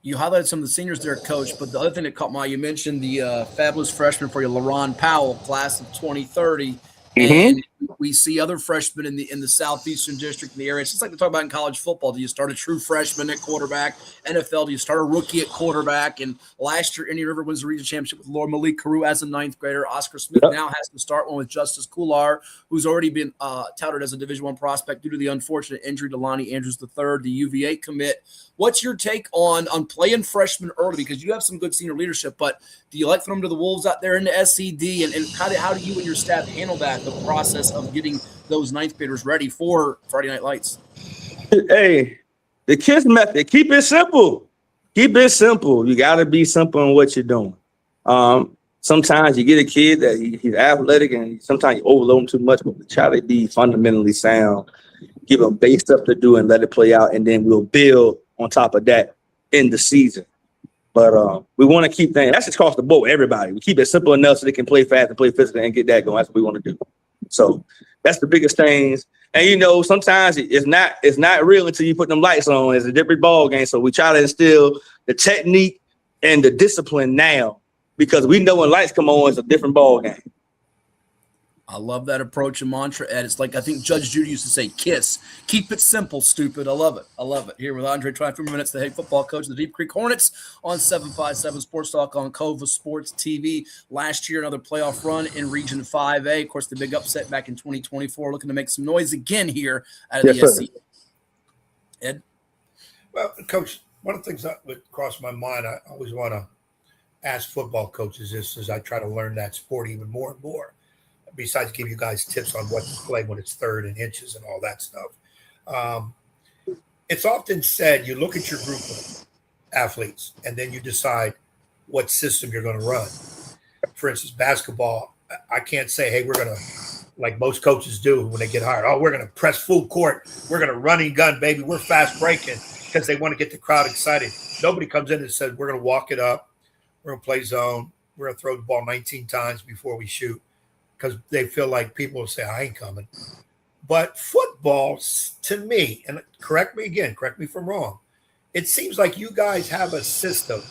[SPEAKER 3] You highlighted some of the seniors there, Coach, but the other thing that caught my eye, you mentioned the fabulous freshman for you, LaRon Powell, class of 2030. And we see other freshmen in the southeastern district in the area. It's just like they talk about in college football. Do you start a true freshman at quarterback? NFL, do you start a rookie at quarterback? And last year, Indian River wins the regional championship with Lord Malik Carew as a ninth grader. Oscar Smith now has to start one with Justice Kular, who's already been touted as a Division I prospect due to the unfortunate injury to Lonnie Andrews III, the UVA commit. What's your take on playing freshmen early? Because you have some good senior leadership, but do you like throwing them to the Wolves out there in the SCD? And how do you and your staff handle that, the process of getting those ninth graders ready for Friday Night Lights?
[SPEAKER 17] Hey, the KISS method, keep it simple. Keep it simple. You got to be simple in what you're doing. Sometimes you get a kid that he's athletic and sometimes you overload him too much, but we try to be fundamentally sound, give him base stuff to do and let it play out, and then we'll build on top of that in the season. But we want to keep things, that's just across the board, everybody. We keep it simple enough so they can play fast and play physical and get that going. That's what we want to do. So that's the biggest things. And sometimes it's not real until you put them lights on. It's a different ball game. So we try to instill the technique and the discipline now, because we know when lights come on, it's a different ball game.
[SPEAKER 3] I love that approach and mantra, Ed. It's like I think Judge Judy used to say, KISS. Keep it simple, stupid. I love it. I love it. Here with Andre, 23 minutes, the head football coach of the Deep Creek Hornets on 757 Sports Talk on Cova Sports TV. Last year, another playoff run in Region 5A. Of course, the big upset back in 2024. Looking to make some noise again here out of the SC. Ed?
[SPEAKER 4] Well, Coach, one of the things that would cross my mind, I always want to ask football coaches this as I try to learn that sport even more and more. Besides give you guys tips on what to play when it's third and inches and all that stuff. It's often said you look at your group of athletes and then you decide what system you're going to run. For instance, basketball, I can't say, hey, we're going to, like most coaches do when they get hired, we're going to press full court. We're going to run and gun, baby. We're fast breaking because they want to get the crowd excited. Nobody comes in and says, we're going to walk it up. We're going to play zone. We're going to throw the ball 19 times before we shoot, because they feel like people will say, I ain't coming. But football, to me, and correct me if I'm wrong, it seems like you guys have a system,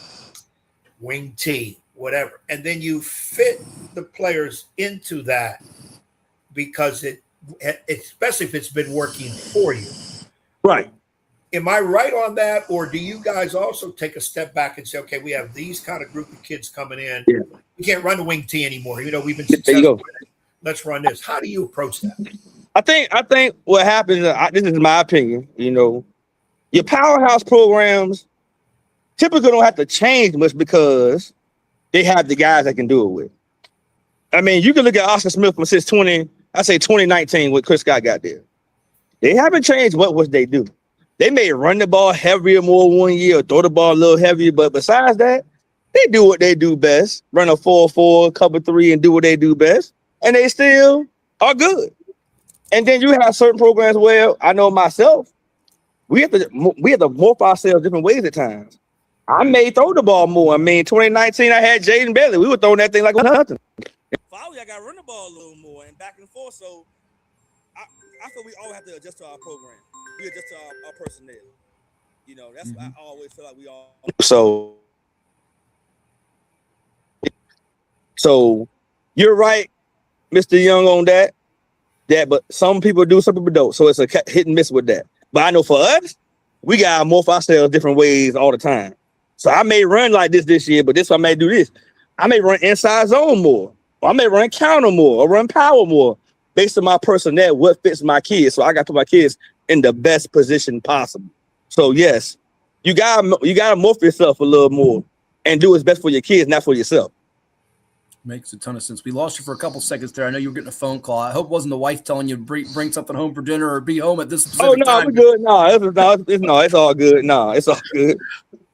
[SPEAKER 4] wing T, whatever, and then you fit the players into that because especially if it's been working for you.
[SPEAKER 17] Right.
[SPEAKER 4] Am I right on that? Or do you guys also take a step back and say, okay, we have these kind of group of kids coming in. Yeah. We can't run the wing T anymore. We've been successful. Let's run this. How do you approach that? I
[SPEAKER 17] think what happens, this is my opinion, your powerhouse programs typically don't have to change much because they have the guys that can do it with. I mean, you can look at Oscar Smith from since 2019 when Chris Scott got there. They haven't changed what they do. They may run the ball heavier more one year or throw the ball a little heavier, but besides that, they do what they do best, run a 4-4, cover 3, and do what they do best, and they still are good. And then you have certain programs where I know myself, we have to morph ourselves different ways at times. I may throw the ball more. I mean, 2019, I had Jaden Bailey. We were throwing that thing like nothing.
[SPEAKER 18] Finally, I got to run the ball a little more and back and forth. So I feel we all have to adjust to our program. We adjust to our personnel. That's what I always feel like we all.
[SPEAKER 17] So you're right, Mr. Young, on that, but some people do, some people don't. So it's a hit and miss with that. But I know for us, we got to morph ourselves different ways all the time. So I may run like this year, but I may do this. I may run inside zone more. Or I may run counter more or run power more based on my personnel, what fits my kids. So I got to put my kids in the best position possible. So yes, you gotta morph yourself a little more and do what's best for your kids, not for yourself.
[SPEAKER 3] Makes a ton of sense. We lost you for a couple seconds there. I know you were getting a phone call. I hope it wasn't the wife telling you to bring something home for dinner or be home at this specific time.
[SPEAKER 17] We're good. It's all good. No, it's all good.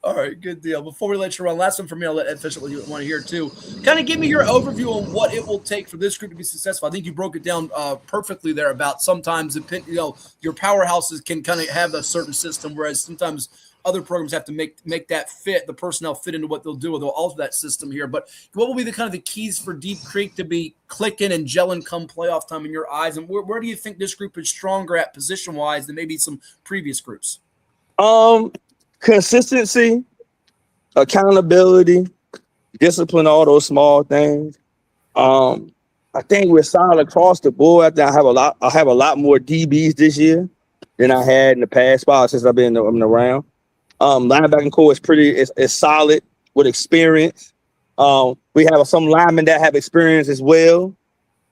[SPEAKER 3] All right, good deal. Before we let you run, last one for me, I'll let Ed finish what you want to hear too. Kind of give me your overview on what it will take for this group to be successful. I think you broke it down perfectly there about sometimes your powerhouses can kind of have a certain system, whereas sometimes other programs have to make that fit, the personnel fit into what they'll do, or they'll alter that system here. But what will be the keys for Deep Creek to be clicking and gelling come playoff time in your eyes? And where do you think this group is stronger at position-wise than maybe some previous groups?
[SPEAKER 17] Consistency, accountability, discipline, all those small things. I think we're solid across the board. I think I have a lot more DBs this year than I had in the past spot since I've been around. Linebacking core is solid with experience. We have some linemen that have experience as well.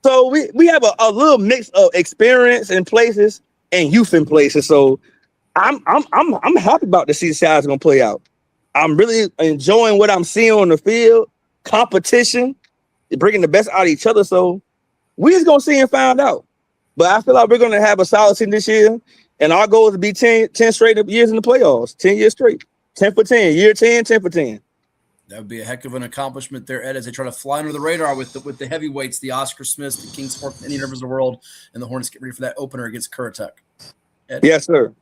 [SPEAKER 17] So we have a little mix of experience in places and youth in places. So I'm happy about to see how it's gonna play out. I'm really enjoying what I'm seeing on the field. Competition, bringing the best out of each other. So we just gonna see and find out. But I feel like we're gonna have a solid team this year, and our goal is to be 10 straight years in the playoffs, 10 years straight, 10 for 10, year 10, 10 for 10.
[SPEAKER 3] That would be a heck of an accomplishment there, Ed, as they try to fly under the radar with the heavyweights, the Oscar Smiths, the Kings Fork, the Indian Rivers of the world, and the Hornets get ready for that opener against Currituck. Ed?
[SPEAKER 17] Yes, sir.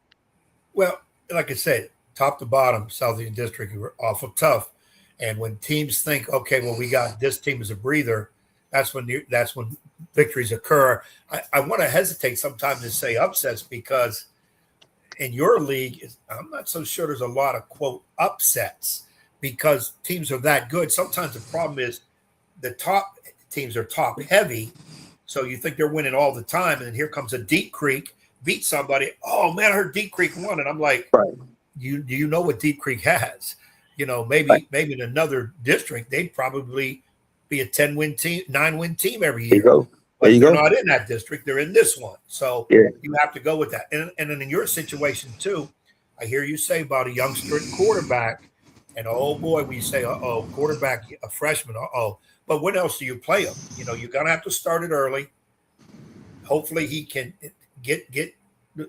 [SPEAKER 4] Well, like I said, top to bottom, Southeastern District were awful tough. And when teams think, okay, well, we got this team as a breather, that's when victories occur. I want to hesitate sometimes to say upsets because in your league, I'm not so sure there's a lot of, quote, upsets because teams are that good. Sometimes the problem is the top teams are top heavy, so you think they're winning all the time, and then here comes a Deep Creek, beat somebody. Oh, man, I heard Deep Creek won. And I'm like,
[SPEAKER 17] right.
[SPEAKER 4] Do you know what Deep Creek has? You know, maybe in another district, they'd probably be a 10-win team, 9-win team every year. But they're not in that district. They're in this one. So you have to go with that. And then in your situation, too, I hear you say about a youngster at quarterback. And, oh, boy, we say, quarterback, a freshman, But when else do you play him? You know, you're going to have to start it early. Hopefully he can get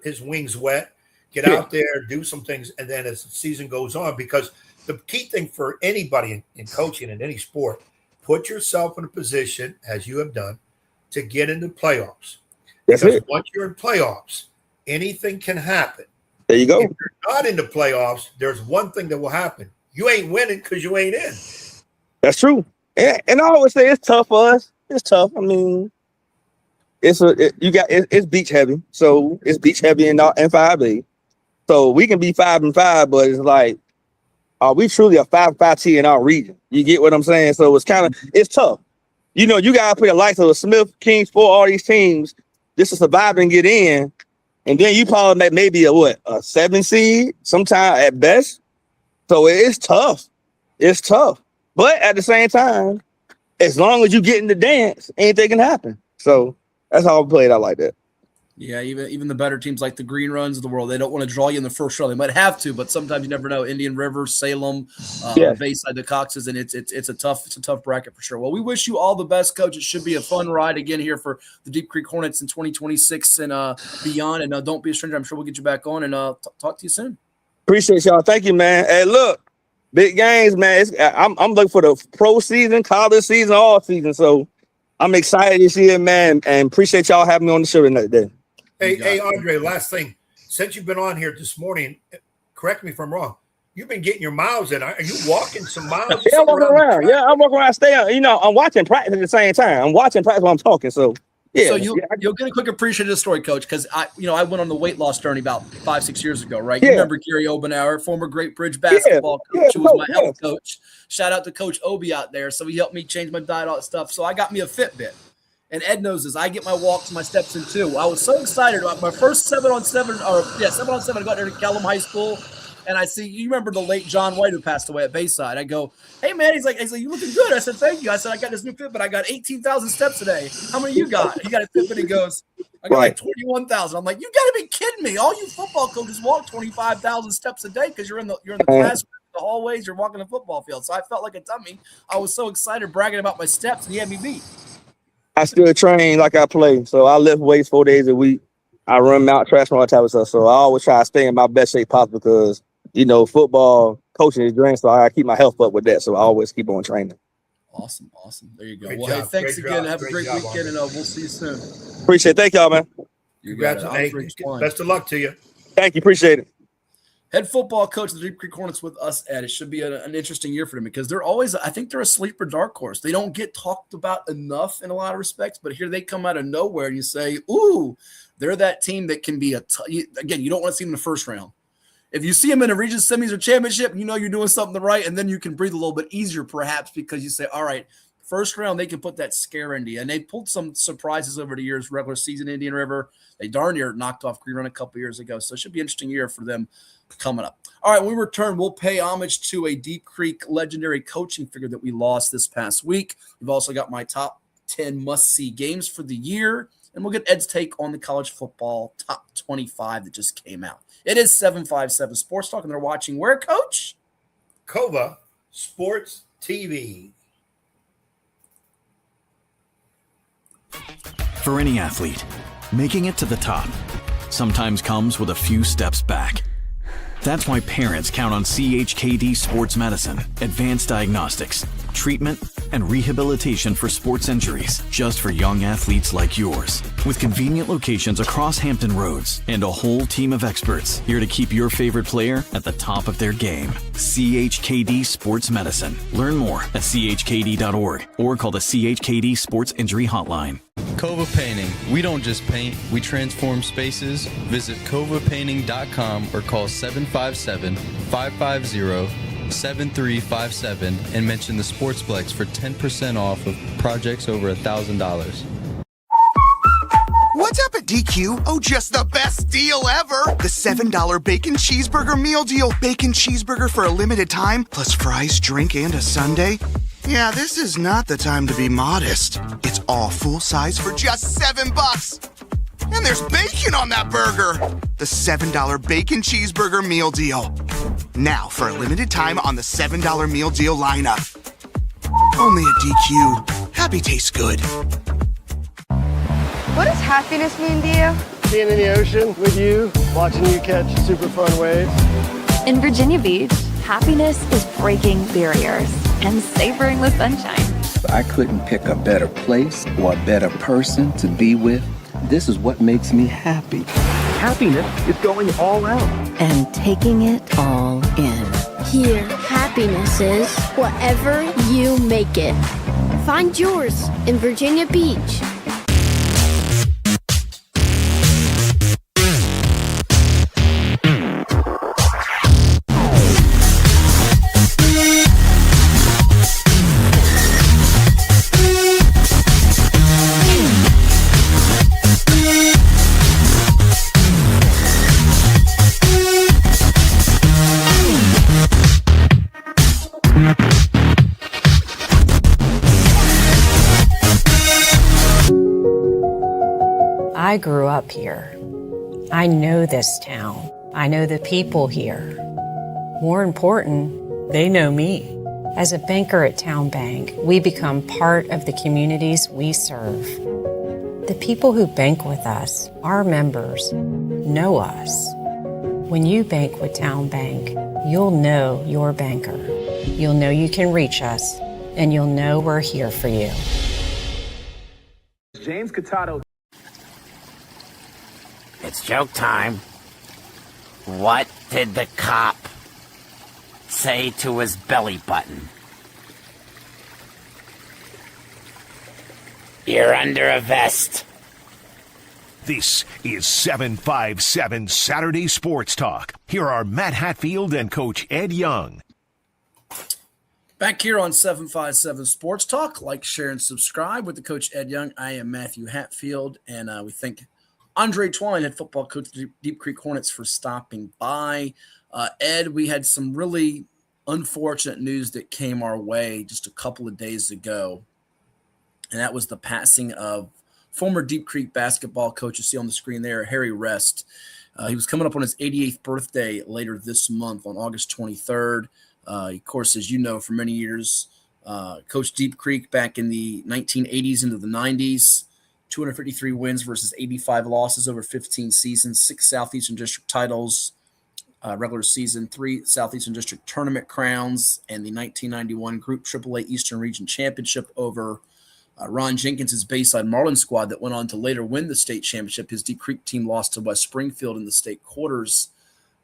[SPEAKER 4] his wings wet, get out there, do some things. And then as the season goes on, because the key thing for anybody in coaching in any sport, put yourself in a position, as you have done, to get into playoffs. Because once you're in playoffs, anything can happen.
[SPEAKER 17] There you go.
[SPEAKER 4] If you're not in the playoffs, there's one thing that will happen. You ain't winning because you ain't in.
[SPEAKER 17] That's true. And I always say it's tough for us. It's tough. I mean, it's beach heavy. So it's beach heavy in 5A. So we can be 5-5, but it's like, are we truly a 5-5 team in our region? You get what I'm saying? So it's tough. You know, you got to play the likes of Smith, Kings, for all these teams just to survive and get in. And then you probably maybe a 7 seed sometime at best. So it's tough. It's tough. But at the same time, as long as you get in the dance, anything can happen. So that's how I played out like that.
[SPEAKER 3] Yeah, even the better teams like the Green Runs of the world, they don't want to draw you in the first round. They might have to, but sometimes you never know. Indian River, Salem, Bayside, the Coxes, and it's a tough bracket for sure. Well, we wish you all the best, Coach. It should be a fun ride again here for the Deep Creek Hornets in 2026 and beyond. And don't be a stranger. I'm sure we'll get you back on and talk to you soon.
[SPEAKER 17] Appreciate y'all. Thank you, man. Hey, look, big games, man. I'm looking for the pro season, college season, all season. So I'm excited this year, man, and appreciate y'all having me on the show today.
[SPEAKER 4] Hey, Andre, last thing. Since you've been on here this morning, correct me if I'm wrong, you've been getting your miles in. Are you walking some miles?
[SPEAKER 17] Yeah, I'm walking around. Yeah, I'm walking around. I'm watching practice at the same time. I'm watching practice while I'm talking. So, yeah.
[SPEAKER 3] So you'll get a quick appreciation of the story, Coach, because I went on the weight loss journey about 5-6 years ago, right? You remember Gary Obenauer, former Great Bridge basketball coach, who was my health coach. Shout out to Coach Obi out there. So he helped me change my diet, all that stuff. So I got me a Fitbit. And Ed knows this. I get my walks, my steps in too. I was so excited about my first 7-on-7 I got there to Kellum High School, and I see, you remember the late John White who passed away at Bayside. I go, hey man, he's like, you looking good. I said, thank you. I said, I got this new Fitbit. I got 18,000 steps today. How many you got? He got a Fitbit. He goes, I got like 21,000. I'm like, you got to be kidding me. All you football coaches walk 25,000 steps a day because you're in the classroom, the hallways, you're walking the football field. So I felt like a dummy. I was so excited bragging about my steps, and he had me beat.
[SPEAKER 17] I still train like I play. So I lift weights 4 days a week. I run Mount Trash and all that type of stuff. So I always try to stay in my best shape possible because, football coaching is dream. So I keep my health up with that. So I always keep on training.
[SPEAKER 3] Awesome. There you go.
[SPEAKER 4] Great
[SPEAKER 3] well,
[SPEAKER 4] job.
[SPEAKER 3] Hey, thanks
[SPEAKER 4] Great
[SPEAKER 3] again.
[SPEAKER 4] job.
[SPEAKER 3] Have a great weekend, and we'll see you soon.
[SPEAKER 17] Appreciate it. Thank y'all, man.
[SPEAKER 4] Congratulations. Best of luck to you.
[SPEAKER 17] Thank you. Appreciate it.
[SPEAKER 3] Head football coach of the Deep Creek Hornets with us, Ed. It should be an interesting year for them because I think they're a sleeper dark horse. They don't get talked about enough in a lot of respects, but here they come out of nowhere and you say, ooh, they're that team that can be again, you don't want to see them in the first round. If you see them in a region semis or championship, you're doing something right, and then you can breathe a little bit easier perhaps because you say, all right, First round, they can put that scare into you. And they pulled some surprises over the years, regular season Indian River. They darn near knocked off Green Run a couple years ago. So it should be an interesting year for them coming up. All right, when we return, we'll pay homage to a Deep Creek legendary coaching figure that we lost this past week. We've also got my top 10 must-see games for the year. And we'll get Ed's take on the college football top 25 that just came out. It is 757 Sports Talk, and they're watching where, Coach?
[SPEAKER 4] Cova Sports TV.
[SPEAKER 11] For any athlete, making it to the top sometimes comes with a few steps back. That's why parents count on CHKD Sports Medicine, advanced diagnostics, treatment, and rehabilitation for sports injuries just for young athletes like yours. With convenient locations across Hampton Roads and a whole team of experts here to keep your favorite player at the top of their game. CHKD Sports Medicine. Learn more at chkd.org or call the CHKD Sports Injury Hotline.
[SPEAKER 19] Cova Painting. We don't just paint, we transform spaces. Visit covapainting.com or call 757-550-7357 and mention the Sportsplex for 10% off of projects over $1,000.
[SPEAKER 12] What's up at DQ? Oh, just the best deal ever! The $7 bacon cheeseburger meal deal. Bacon cheeseburger for a limited time, plus fries, drink, and a sundae. Yeah, this is not the time to be modest. It's all full size for just $7. And there's bacon on that burger. The $7 bacon cheeseburger meal deal. Now, for a limited time on the $7 meal deal lineup. Only at DQ. Happy tastes good.
[SPEAKER 20] What does happiness mean to you?
[SPEAKER 15] Being in the ocean with you, watching you catch super fun waves.
[SPEAKER 21] In Virginia Beach, happiness is breaking barriers and savoring the sunshine.
[SPEAKER 22] I couldn't pick a better place or a better person to be with. This is what makes me happy.
[SPEAKER 23] Happiness is going all out.
[SPEAKER 5] And taking it all in.
[SPEAKER 24] Here, happiness is whatever you make it. Find yours in Virginia Beach.
[SPEAKER 25] I grew up here. I know this town. I know the people here. More important, they know me. As a banker at Town Bank, we become part of the communities we serve. The people who bank with us, our members, know us. When you bank with Town Bank, you'll know your banker. You'll know you can reach us, and you'll know we're here for you.
[SPEAKER 23] James Catato.
[SPEAKER 1] It's joke time. What did the cop say to his belly button? You're under a vest.
[SPEAKER 2] This is 757 Saturday Sports Talk. Here are Matt Hatfield and Coach Ed Young.
[SPEAKER 3] Back here on 757 Sports Talk. Like, share, and subscribe with the Coach Ed Young. I am Matthew Hatfield, and we thank Andre Twine, head football coach of the Deep Creek Hornets, for stopping by. Ed, we had some really unfortunate news that came our way just a couple of days ago, and that was the passing of former Deep Creek basketball coach. You see on the screen there, Harry Rest. He was coming up on his 88th birthday later this month on August 23rd. Of course, as you know, for many years, coached Deep Creek back in the 1980s into the 90s. 253 wins versus 85 losses over 15 seasons, 6 Southeastern District titles, regular season, 3 Southeastern District tournament crowns, and the 1991 Group AAA Eastern Region Championship over Ron Jenkins' Bayside Marlin squad that went on to later win the state championship. His Deep Creek team lost to West Springfield in the state quarters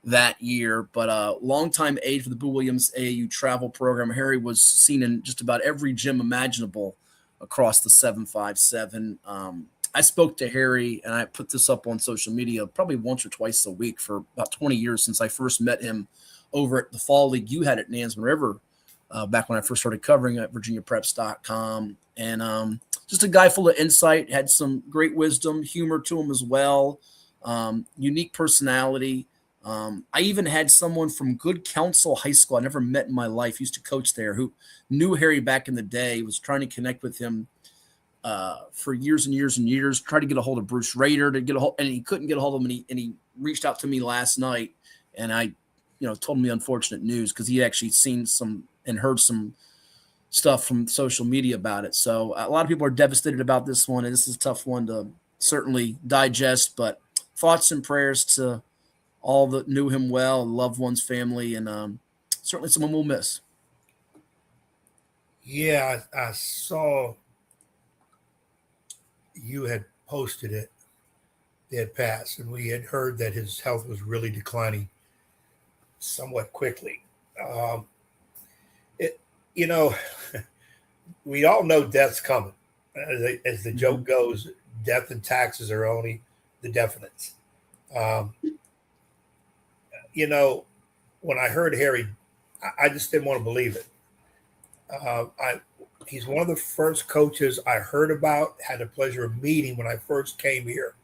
[SPEAKER 3] that year, but a longtime aide for the Boo Williams AAU travel program. Harry was seen in just about every gym imaginable across the 757. I spoke to Harry, and I put this up on social media probably once or twice a week for about 20 years since I first met him over at the Fall League you had at Nansemond River back when I first started covering at VirginiaPreps.com. And just a guy full of insight, had some great wisdom, humor to him as well, unique personality. I even had someone from Good Counsel High School I never met in my life, used to coach there, who knew Harry back in the day, was trying to connect with him for years and years and years, tried to get a hold of Bruce Rader to get a hold, and he couldn't get a hold of him, and he reached out to me last night, and I, told him the unfortunate news because he had actually seen some and heard some stuff from social media about it. So a lot of people are devastated about this one, and this is a tough one to certainly digest, but thoughts and prayers to all that knew him well, loved ones, family, and certainly someone we'll miss.
[SPEAKER 4] Yeah, I saw you had posted it. He had passed, and we had heard that his health was really declining somewhat quickly. We all know death's coming. As the joke goes, death and taxes are only the definites. When I heard Harry, I just didn't want to believe it. He's one of the first coaches I heard about, had the pleasure of meeting when I first came here,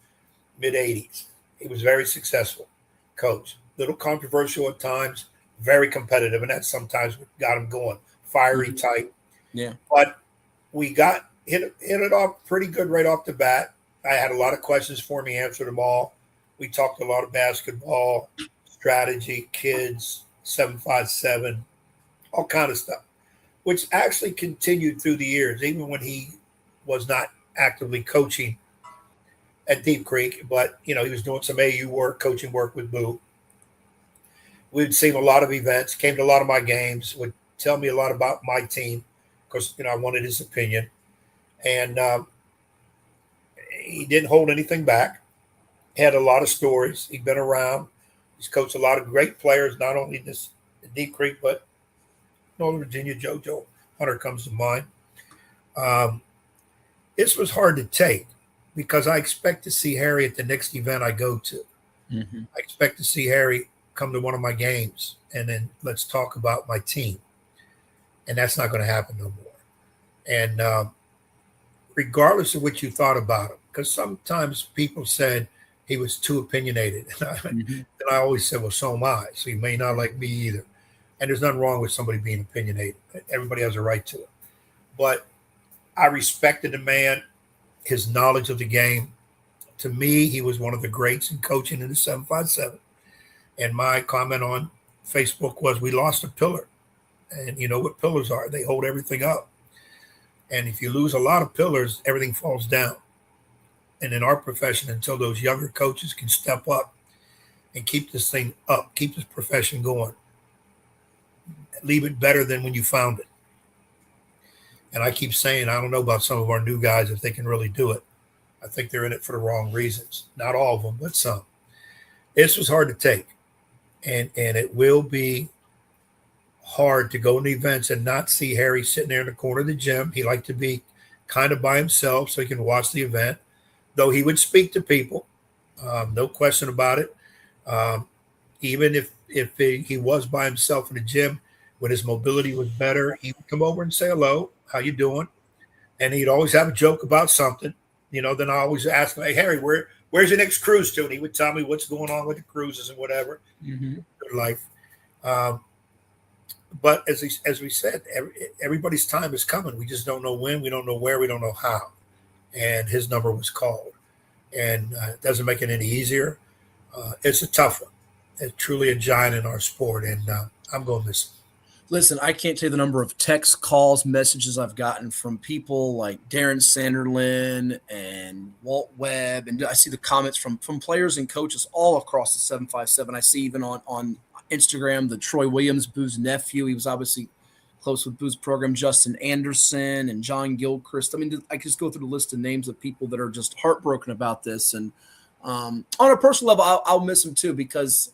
[SPEAKER 4] mid-'80s. He was very successful coach, little controversial at times, very competitive, and that sometimes got him going, fiery type.
[SPEAKER 3] Yeah.
[SPEAKER 4] But we got hit it off pretty good right off the bat. I had a lot of questions for him. He answered them all. We talked a lot of basketball, strategy, kids, 757, all kind of stuff, which actually continued through the years, even when he was not actively coaching at Deep Creek. But, he was doing some AU work, coaching work with Boo. We'd seen a lot of events, came to a lot of my games, would tell me a lot about my team because, I wanted his opinion. And he didn't hold anything back. He had a lot of stories. He'd been around. He's coached a lot of great players, not only this Deep Creek, but Northern Virginia. JoJo Hunter comes to mind. This was hard to take because I expect to see Harry at the next event I go to.
[SPEAKER 3] Mm-hmm.
[SPEAKER 4] I expect to see Harry come to one of my games and then let's talk about my team. And that's not going to happen no more. And regardless of what you thought about him, because sometimes people said he was too opinionated. And I always said, well, so am I. So you may not like me either. And there's nothing wrong with somebody being opinionated. Everybody has a right to it. But I respected the man, his knowledge of the game. To me, he was one of the greats in coaching in the 757. And my comment on Facebook was, we lost a pillar. And you know what pillars are. They hold everything up. And if you lose a lot of pillars, everything falls down. And in our profession, until those younger coaches can step up and keep this thing up, keep this profession going, leave it better than when you found it. And I keep saying, I don't know about some of our new guys if they can really do it. I think they're in it for the wrong reasons. Not all of them, but some. This was hard to take. And it will be hard to go to events and not see Harry sitting there in the corner of the gym. He liked to be kind of by himself so he can watch the event, though he would speak to people, no question about it. Even if he was by himself in the gym, when his mobility was better, he would come over and say, hello, how you doing? And he'd always have a joke about something. Then I always ask him, hey, Harry, where's your next cruise to? And he would tell me what's going on with the cruises and whatever. Good life. But as we said, everybody's time is coming. We just don't know when, we don't know where, we don't know how. And his number was called. And it doesn't make it any easier. It's a tough one. It's truly a giant in our sport, and I'm going to miss him.
[SPEAKER 3] Listen, I can't tell you the number of texts, calls, messages I've gotten from people like Darren Sanderlin and Walt Webb, and I see the comments from players and coaches all across the 757. I see even on Instagram, the Troy Williams, Boo's nephew. He was obviously close with Boo's program, Justin Anderson and John Gilchrist. I mean, I could just go through the list of names of people that are just heartbroken about this. And on a personal level, I'll miss him too, because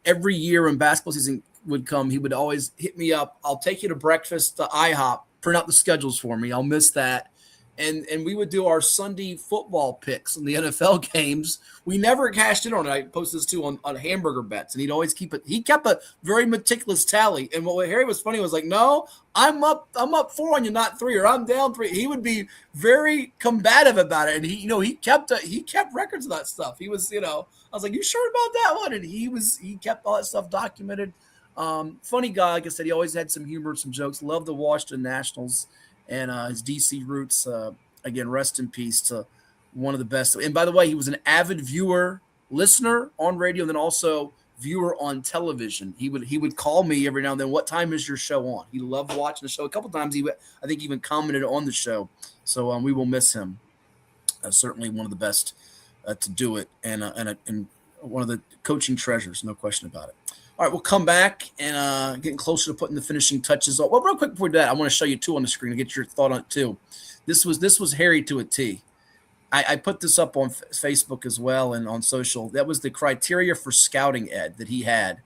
[SPEAKER 3] every year when basketball season would come, he would always hit me up. I'll take you to breakfast to IHOP, print out the schedules for me. I'll miss that. and we would do our Sunday football picks in the NFL games. We never cashed in on it. I posted this too on hamburger bets, and he'd always keep it. He kept a very meticulous tally. And what Harry was funny was like, no, I'm up 4 on you, not 3, or I'm down 3. He would be very combative about it, and he kept records of that stuff. He was, I was like, you sure about that one? And he kept all that stuff documented. Funny guy, like I said, he always had some humor, some jokes. Loved the Washington Nationals and his DC roots. Again, rest in peace to one of the best. And by the way, he was an avid listener on radio, and then also viewer on television. He would call me every now and then. What time is your show on? He loved watching the show. A couple times I think even commented on the show. So we will miss him. Certainly one of the best to do it, and one of the coaching treasures, no question about it. All right, we'll come back and getting closer to putting the finishing touches on. Well, real quick before that, I want to show you two on the screen to get your thought on it too. This was Harry to a T. I put this up on Facebook as well and on social. That was the criteria for scouting, Ed, that he had.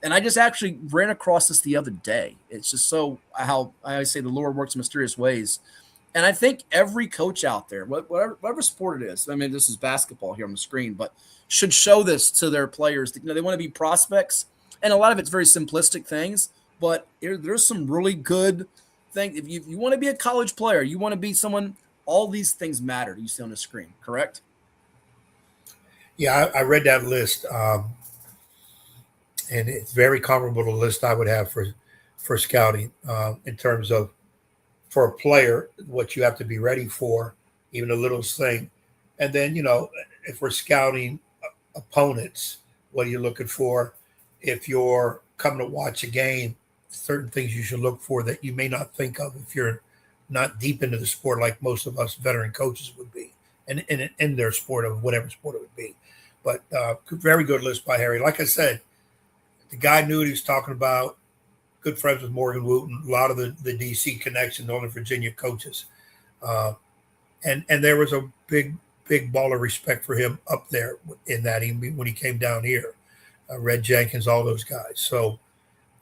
[SPEAKER 3] And I just actually ran across this the other day. It's just so how I always say the Lord works in mysterious ways. And I think every coach out there, whatever sport it is, I mean, this is basketball here on the screen, but should show this to their players. They want to be prospects. And a lot of it's very simplistic things, but there's some really good things. If you want to be a college player, you want to be someone, all these things matter. You see on the screen, correct?
[SPEAKER 4] Yeah, I read that list, and it's very comparable to the list I would have for scouting in terms of, for a player, what you have to be ready for, even the littlest thing. And then, if we're scouting opponents, what are you looking for? If you're coming to watch a game, certain things you should look for that you may not think of if you're not deep into the sport like most of us veteran coaches would be, and in their sport of whatever sport it would be. But very good list by Harry. Like I said, the guy knew what he was talking about. Good friends with Morgan Wooten, a lot of the DC connection, Northern Virginia coaches. And there was a big ball of respect for him up there in that when he came down here. Red Jenkins, all those guys. So,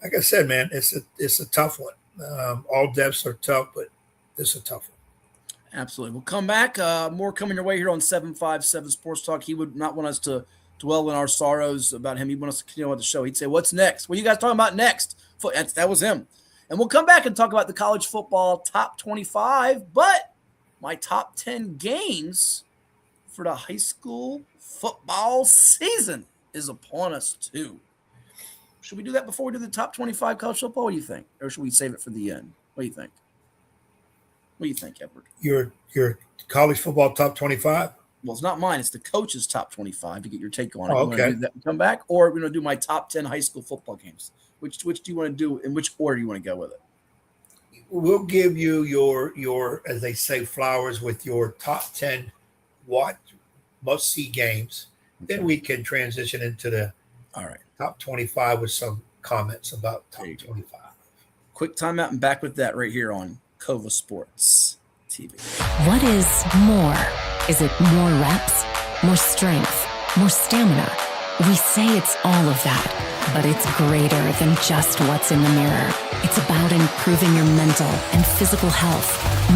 [SPEAKER 4] like I said, man, it's a tough one. All depths are tough, but this is a tough one.
[SPEAKER 3] Absolutely. We'll come back. More coming your way here on 757 Sports Talk. He would not want us to dwell in our sorrows about him. He'd want us to continue on the show. He'd say, what's next? What are you guys talking about next? That was him. And we'll come back and talk about the college football top 25, but my top 10 games for the high school football season is upon us too. Should we do that before we do the top 25 college football? What do you think? Or should we save it for the end? What do you think? What do you think, Edward?
[SPEAKER 4] Your college football top 25?
[SPEAKER 3] Well, it's not mine. It's the coach's top 25 to get your take on it.
[SPEAKER 4] Okay.
[SPEAKER 3] Do that and come back, or we're going to do my top 10 high school football games. Which do you want to do? In which order do you want to go with it?
[SPEAKER 4] We'll give you your as they say, flowers with your top 10 must-see games. Okay. Then we can transition into the top 25 with some comments about top 25.
[SPEAKER 3] Quick timeout and back with that right here on Cova Sports TV.
[SPEAKER 5] What is more? Is it more reps, more strength, more stamina? We say it's all of that, but it's greater than just what's in the mirror. It's about improving your mental and physical health.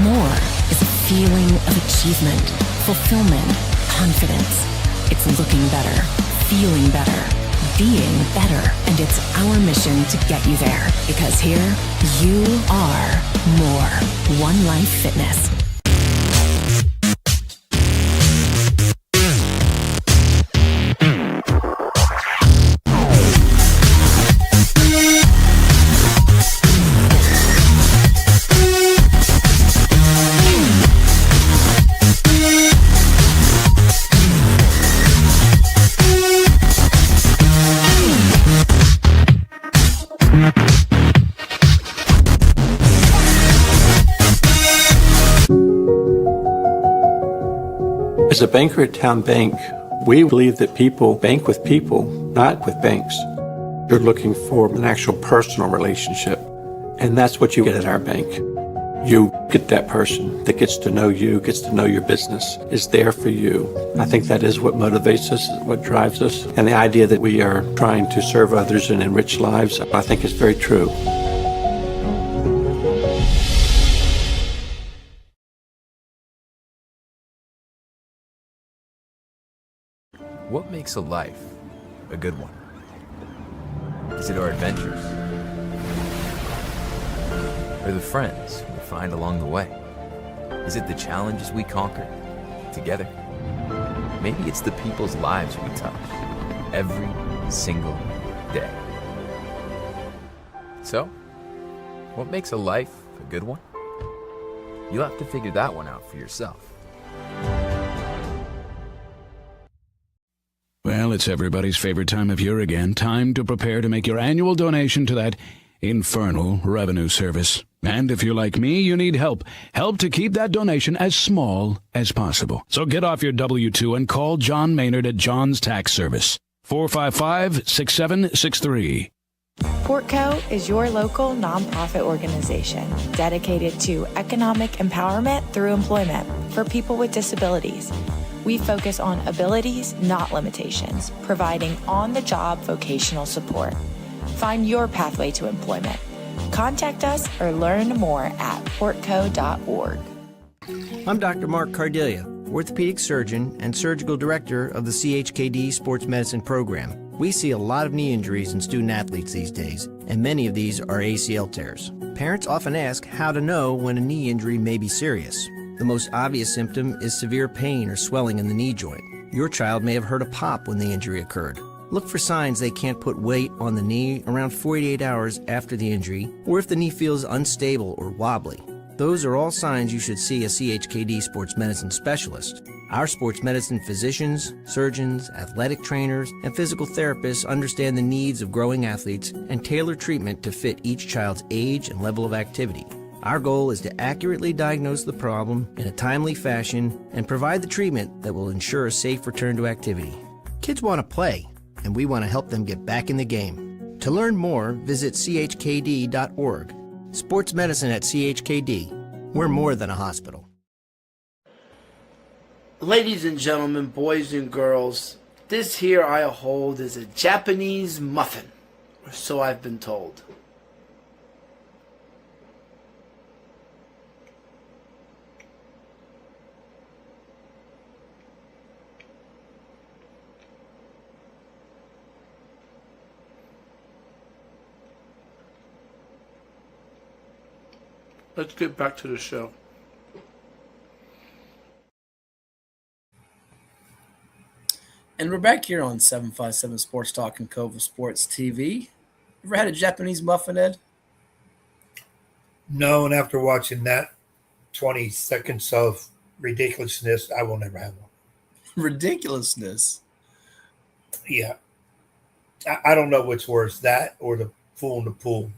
[SPEAKER 5] More is a feeling of achievement, fulfillment, confidence. It's looking better, feeling better, being better, and it's our mission to get you there. Because here, you are more. One Life Fitness.
[SPEAKER 6] As a banker at Town Bank, we believe that people bank with people, not with banks. You're looking for an actual personal relationship, and that's what you get at our bank. You get that person that gets to know you, gets to know your business, is there for you. I think that is what motivates us, what drives us, and the idea that we are trying to serve others and enrich lives, I think is very true.
[SPEAKER 7] What makes a life a good one? Is it our adventures? Or the friends we find along the way? Is it the challenges we conquer together? Maybe it's the people's lives we touch every single day. So, what makes a life a good one? You'll have to figure that one out for yourself.
[SPEAKER 8] Well, it's everybody's favorite time of year again. Time to prepare to make your annual donation to that infernal revenue service. And if you're like me, you need help. Help to keep that donation as small as possible. So get off your W-2 and call John Maynard at John's Tax Service. 455-6763.
[SPEAKER 9] Portco is your local nonprofit organization dedicated to economic empowerment through employment for people with disabilities. We focus on abilities, not limitations, providing on-the-job vocational support. Find your pathway to employment. Contact us or learn more at portco.org.
[SPEAKER 10] I'm Dr. Mark Cardelia, orthopedic surgeon and surgical director of the CHKD Sports Medicine Program. We see a lot of knee injuries in student athletes these days, and many of these are ACL tears. Parents often ask how to know when a knee injury may be serious. The most obvious symptom is severe pain or swelling in the knee joint. Your child may have heard a pop when the injury occurred. Look for signs they can't put weight on the knee around 48 hours after the injury, or if the knee feels unstable or wobbly. Those are all signs you should see a CHKD sports medicine specialist. Our sports medicine physicians, surgeons, athletic trainers, and physical therapists understand the needs of growing athletes and tailor treatment to fit each child's age and level of activity. Our goal is to accurately diagnose the problem in a timely fashion and provide the treatment that will ensure a safe return to activity. Kids want to play, and we want to help them get back in the game. To learn more, visit chkd.org. Sports medicine at CHKD. We're more than a hospital.
[SPEAKER 3] Ladies and gentlemen, boys and girls, this here I hold is a Japanese muffin, or so I've been told. Let's get back to the show. And we're back here on 757 Sports Talk and Cova Sports TV. Ever had a Japanese muffin, Ed?
[SPEAKER 4] No, and after watching that 20 seconds of ridiculousness, I will never have one.
[SPEAKER 3] Ridiculousness?
[SPEAKER 4] Yeah. I don't know what's worse, that or the fool in the pool.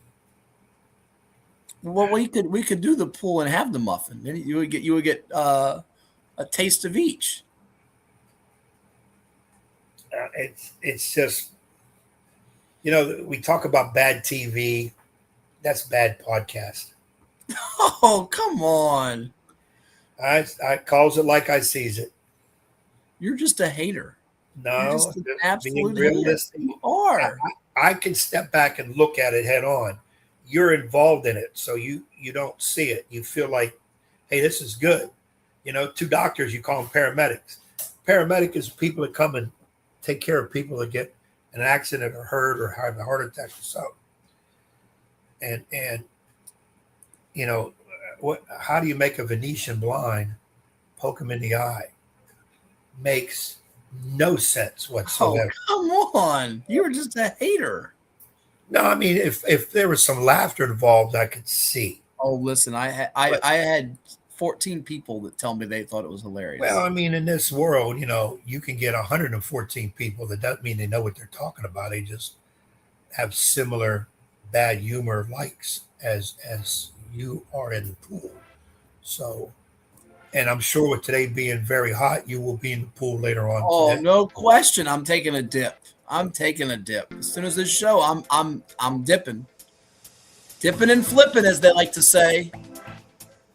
[SPEAKER 3] Well, we could do the pool and have the muffin. Then you would get a taste of each.
[SPEAKER 4] It's just, we talk about bad TV. That's bad podcast.
[SPEAKER 3] Oh, come on!
[SPEAKER 4] I calls it like I sees it.
[SPEAKER 3] You're just a hater.
[SPEAKER 4] No,
[SPEAKER 3] just an absolute
[SPEAKER 4] realistic.
[SPEAKER 3] You are.
[SPEAKER 4] I can step back and look at it head on. You're involved in it, so you don't see it. You feel like, hey, this is good. Two doctors, you call them paramedics. Paramedic is people that come and take care of people that get an accident or hurt or have a heart attack or something. And how do you make a Venetian blind poke him in the eye? Makes no sense whatsoever.
[SPEAKER 3] Oh, come on. You were just a hater.
[SPEAKER 4] No, I mean, if there was some laughter involved, I could see.
[SPEAKER 3] Oh, listen, I had 14 people that tell me they thought it was hilarious.
[SPEAKER 4] Well, I mean, in this world, you can get 114 people. That doesn't mean they know what they're talking about. They just have similar bad humor likes as you are in the pool. So, and I'm sure with today being very hot, you will be in the pool later on.
[SPEAKER 3] Oh,
[SPEAKER 4] today.
[SPEAKER 3] no question. I'm taking a dip. As soon as this show, I'm dipping and flipping, as they like to say.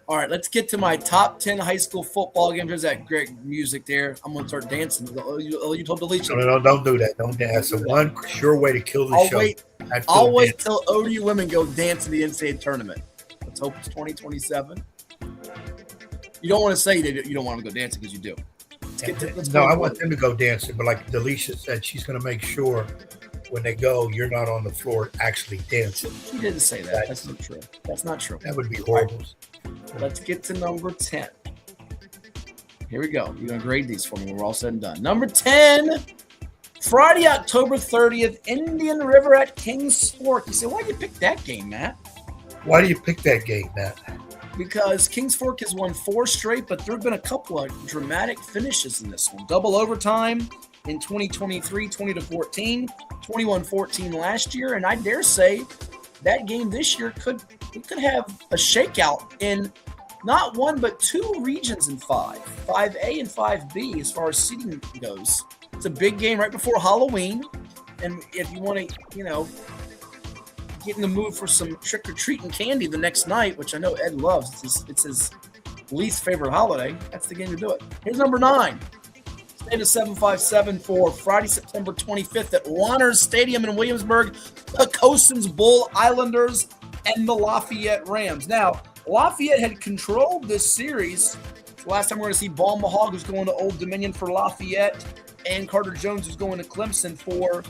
[SPEAKER 3] All right, let's get to my top 10 high school football games. There's that great music there. I'm gonna start dancing. Oh, you told Alicia.
[SPEAKER 4] No, don't do that. Don't dance. That's one sure way to kill the show.
[SPEAKER 3] I'll wait till ODU women go dance in the NCAA tournament. Let's hope it's 2027. You don't want to say that you don't want to go dancing because you do.
[SPEAKER 4] I want them to go dancing, but like Delisha said, she's going to make sure when they go, you're not on the floor actually dancing.
[SPEAKER 3] She didn't say that. That's not true. That's not true.
[SPEAKER 4] That would be horrible.
[SPEAKER 3] Let's get to number 10. Here we go. You're going to grade these for me when we're all said and done. Number 10, Friday, October 30th, Indian River at Kings Fork. You say, why did you pick that game, Matt?
[SPEAKER 4] Why do you pick that game, Matt?
[SPEAKER 3] Because Kings Fork has won 4 straight, but there have been a couple of dramatic finishes in this one. Double overtime in 2023, 20-14, 21-14 last year, and I dare say that game this year could have a shakeout in not one but 2 regions in 5A and 5B as far as seeding goes. It's a big game right before Halloween, and if you want to, get in the mood for some trick-or-treating candy the next night, which I know Ed loves. It's his least favorite holiday. That's the game to do it. Here's number 9. Stay to 757 for Friday, September 25th at Warner's Stadium in Williamsburg. Pocosin's Bull Islanders and the Lafayette Rams. Now, Lafayette had controlled this series. Last time we're going to see Ball Mahog, who's going to Old Dominion for Lafayette, and Carter Jones, who's going to Clemson for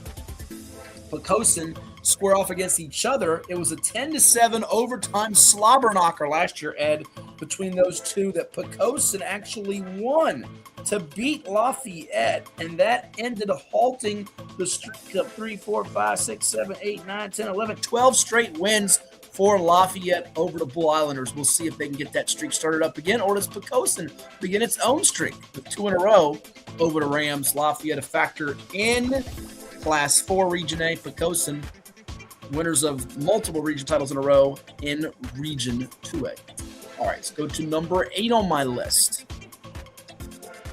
[SPEAKER 3] Pocosin, square off against each other. It was a 10-7 overtime slobber knocker last year, Ed, between those two that Pocosin actually won to beat Lafayette, and that ended halting the streak of 3, 4, 5, 6, 7, 8, 9, 10, 11, 12 straight wins for Lafayette over the Bull Islanders. We'll see if they can get that streak started up again, or does Pocosin begin its own streak with 2 in a row over the Rams. Lafayette a factor in Class 4 Region A. Pocosin winners of multiple region titles in a row in Region 2A. All right, let's go to number 8 on my list.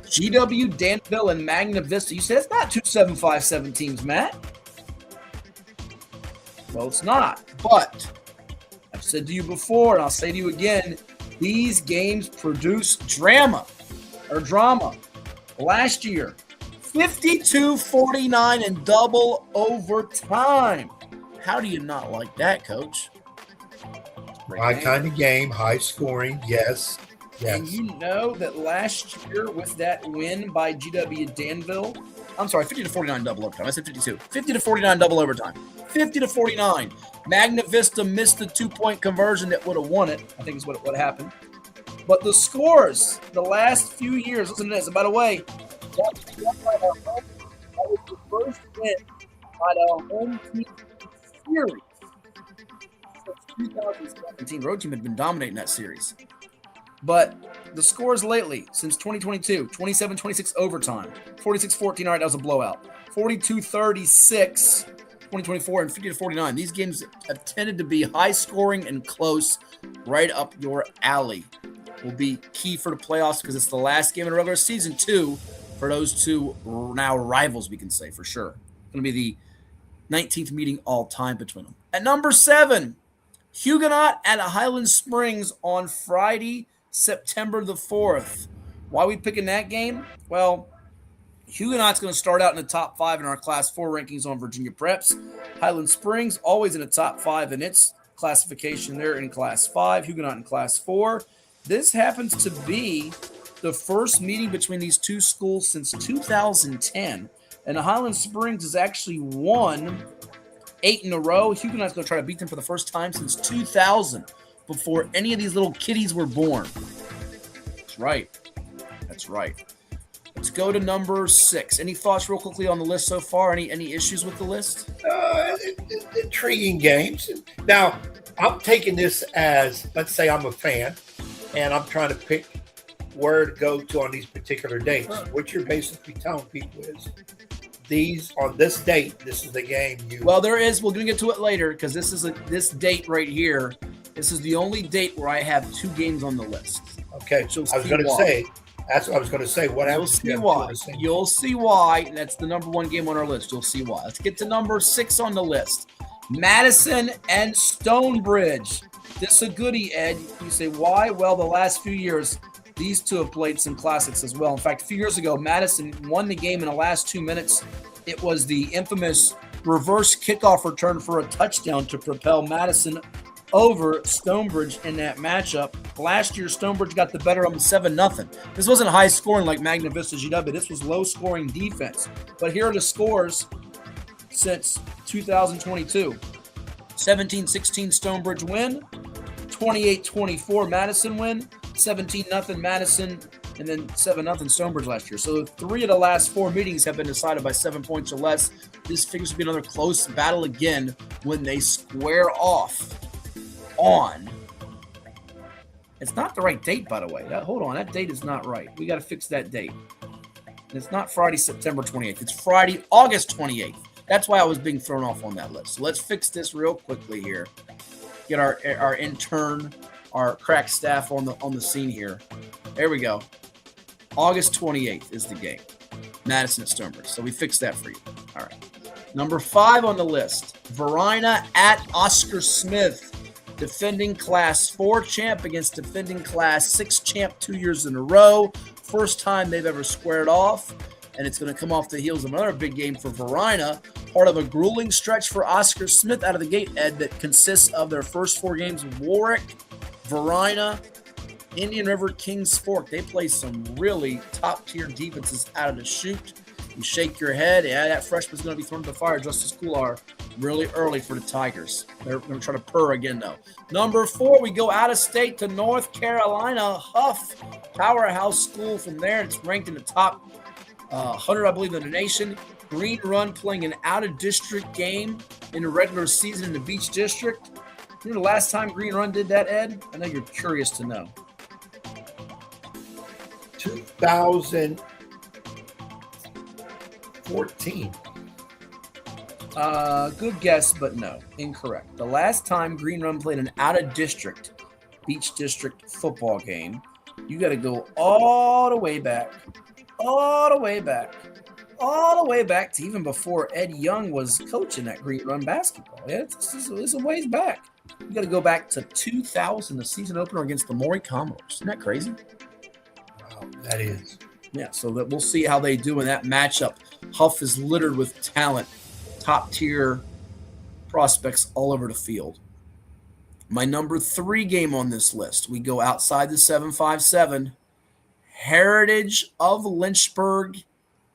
[SPEAKER 3] GW, Danville, and Magna Vista. You said it's not 2 7-5-7 teams, Matt. Well, it's not. But I've said to you before, and I'll say to you again, these games produce drama. Last year, 52-49 in double overtime. How do you not like that, Coach?
[SPEAKER 4] My kind of game, high scoring, yes.
[SPEAKER 3] And you know that last year with that win by GW Danville, I'm sorry, 50-49 double overtime. I said 52. 50-49 double overtime. 50-49. Magna Vista missed the 2-point conversion that would have won it. I think is what happened. But the scores the last few years, listen to this. And by the way, that was the first win by the home team series since 2017. Road team had been dominating that series. But the scores lately, since 2022, 27-26 overtime, 46-14, all right, that was a blowout. 42-36, 2024, and 50-49. These games have tended to be high scoring and close, right up your alley. Will be key for the playoffs because it's the last game in the regular season, too, for those two now rivals, we can say for sure. It's going to be the 19th meeting all time between them. At number 7, Huguenot at Highland Springs on Friday, September the 4th. Why are we picking that game? Well, Huguenot's going to start out in the top 5 in our Class 4 rankings on Virginia Preps. Highland Springs always in the top 5 in its classification. They're in Class 5, Huguenot in Class 4. This happens to be the first meeting between these two schools since 2010. And the Highland Springs has actually won 8 in a row. Huguenot's going to try to beat them for the first time since 2000, before any of these little kiddies were born. That's right. That's right. Let's go to number 6. Any thoughts real quickly on the list so far? Any issues with the list?
[SPEAKER 4] Intriguing games. Now, I'm taking this as, let's say I'm a fan, and I'm trying to pick where to go to on these particular dates. What you're basically telling people is, these on this date, this is the game you.
[SPEAKER 3] Well, there is. We're going to get to it later because this date right here. This is the only date where I have 2 games on the list.
[SPEAKER 4] Okay, so I was going to say. That's what I was going to say. What happens?
[SPEAKER 3] You'll see why. And that's the number 1 game on our list. You'll see why. Let's get to number 6 on the list. Madison and Stonebridge. This is a goodie, Ed. You say why? Well, the last few years, these two have played some classics as well. In fact, a few years ago, Madison won the game in the last 2 minutes. It was the infamous reverse kickoff return for a touchdown to propel Madison over Stonebridge in that matchup. Last year, Stonebridge got the better of them 7-0. This wasn't high scoring like Magna Vista GW. This was low scoring defense. But here are the scores since 2022. 17-16 Stonebridge win, 28-24 Madison win, 17-0 Madison, and then 7-0 Stonebridge last year. So 3 of the last 4 meetings have been decided by 7 points or less. This figures to be another close battle again when they square off on. It's not the right date, by the way. Hold on, that date is not right. We got to fix that date. It's not Friday, September 28th. It's Friday, August 28th. That's why I was being thrown off on that list. So let's fix this real quickly here. Get our intern, our crack staff on the scene here. There we go. August 28th is the game. Madison at Stonebridge. So we fixed that for you. All right. Number 5 on the list. Verina at Oscar Smith. Defending Class 4 champ against defending Class 6 champ 2 years in a row. First time they've ever squared off. And it's going to come off the heels of another big game for Verina. Part of a grueling stretch for Oscar Smith out of the gate, Ed, that consists of their first 4 games of Warwick, Verina, Indian River, Kings Fork. They play some really top-tier defenses out of the chute. You shake your head. Yeah, that freshman's going to be thrown to the fire just as Kular really early for the Tigers. They're going to try to purr again, though. Number 4, we go out of state to North Carolina. Huff, powerhouse school from there. It's ranked in the top 100, I believe, in the nation. Green Run playing an out-of-district game in the regular season in the Beach District. You know the last time Green Run did that, Ed? I know you're curious to know.
[SPEAKER 4] 2014.
[SPEAKER 3] Good guess, but no. Incorrect. The last time Green Run played an out-of-district Beach District football game, you got to go all the way back to even before Ed Young was coaching that Green Run basketball. Yeah, it's a ways back. You got to go back to 2000, the season opener against the Maury Commodores. Isn't that crazy?
[SPEAKER 4] Wow, that is.
[SPEAKER 3] Yeah, so that we'll see how they do in that matchup. Huff is littered with talent, top-tier prospects all over the field. My number 3 game on this list, we go outside the 757. Heritage of Lynchburg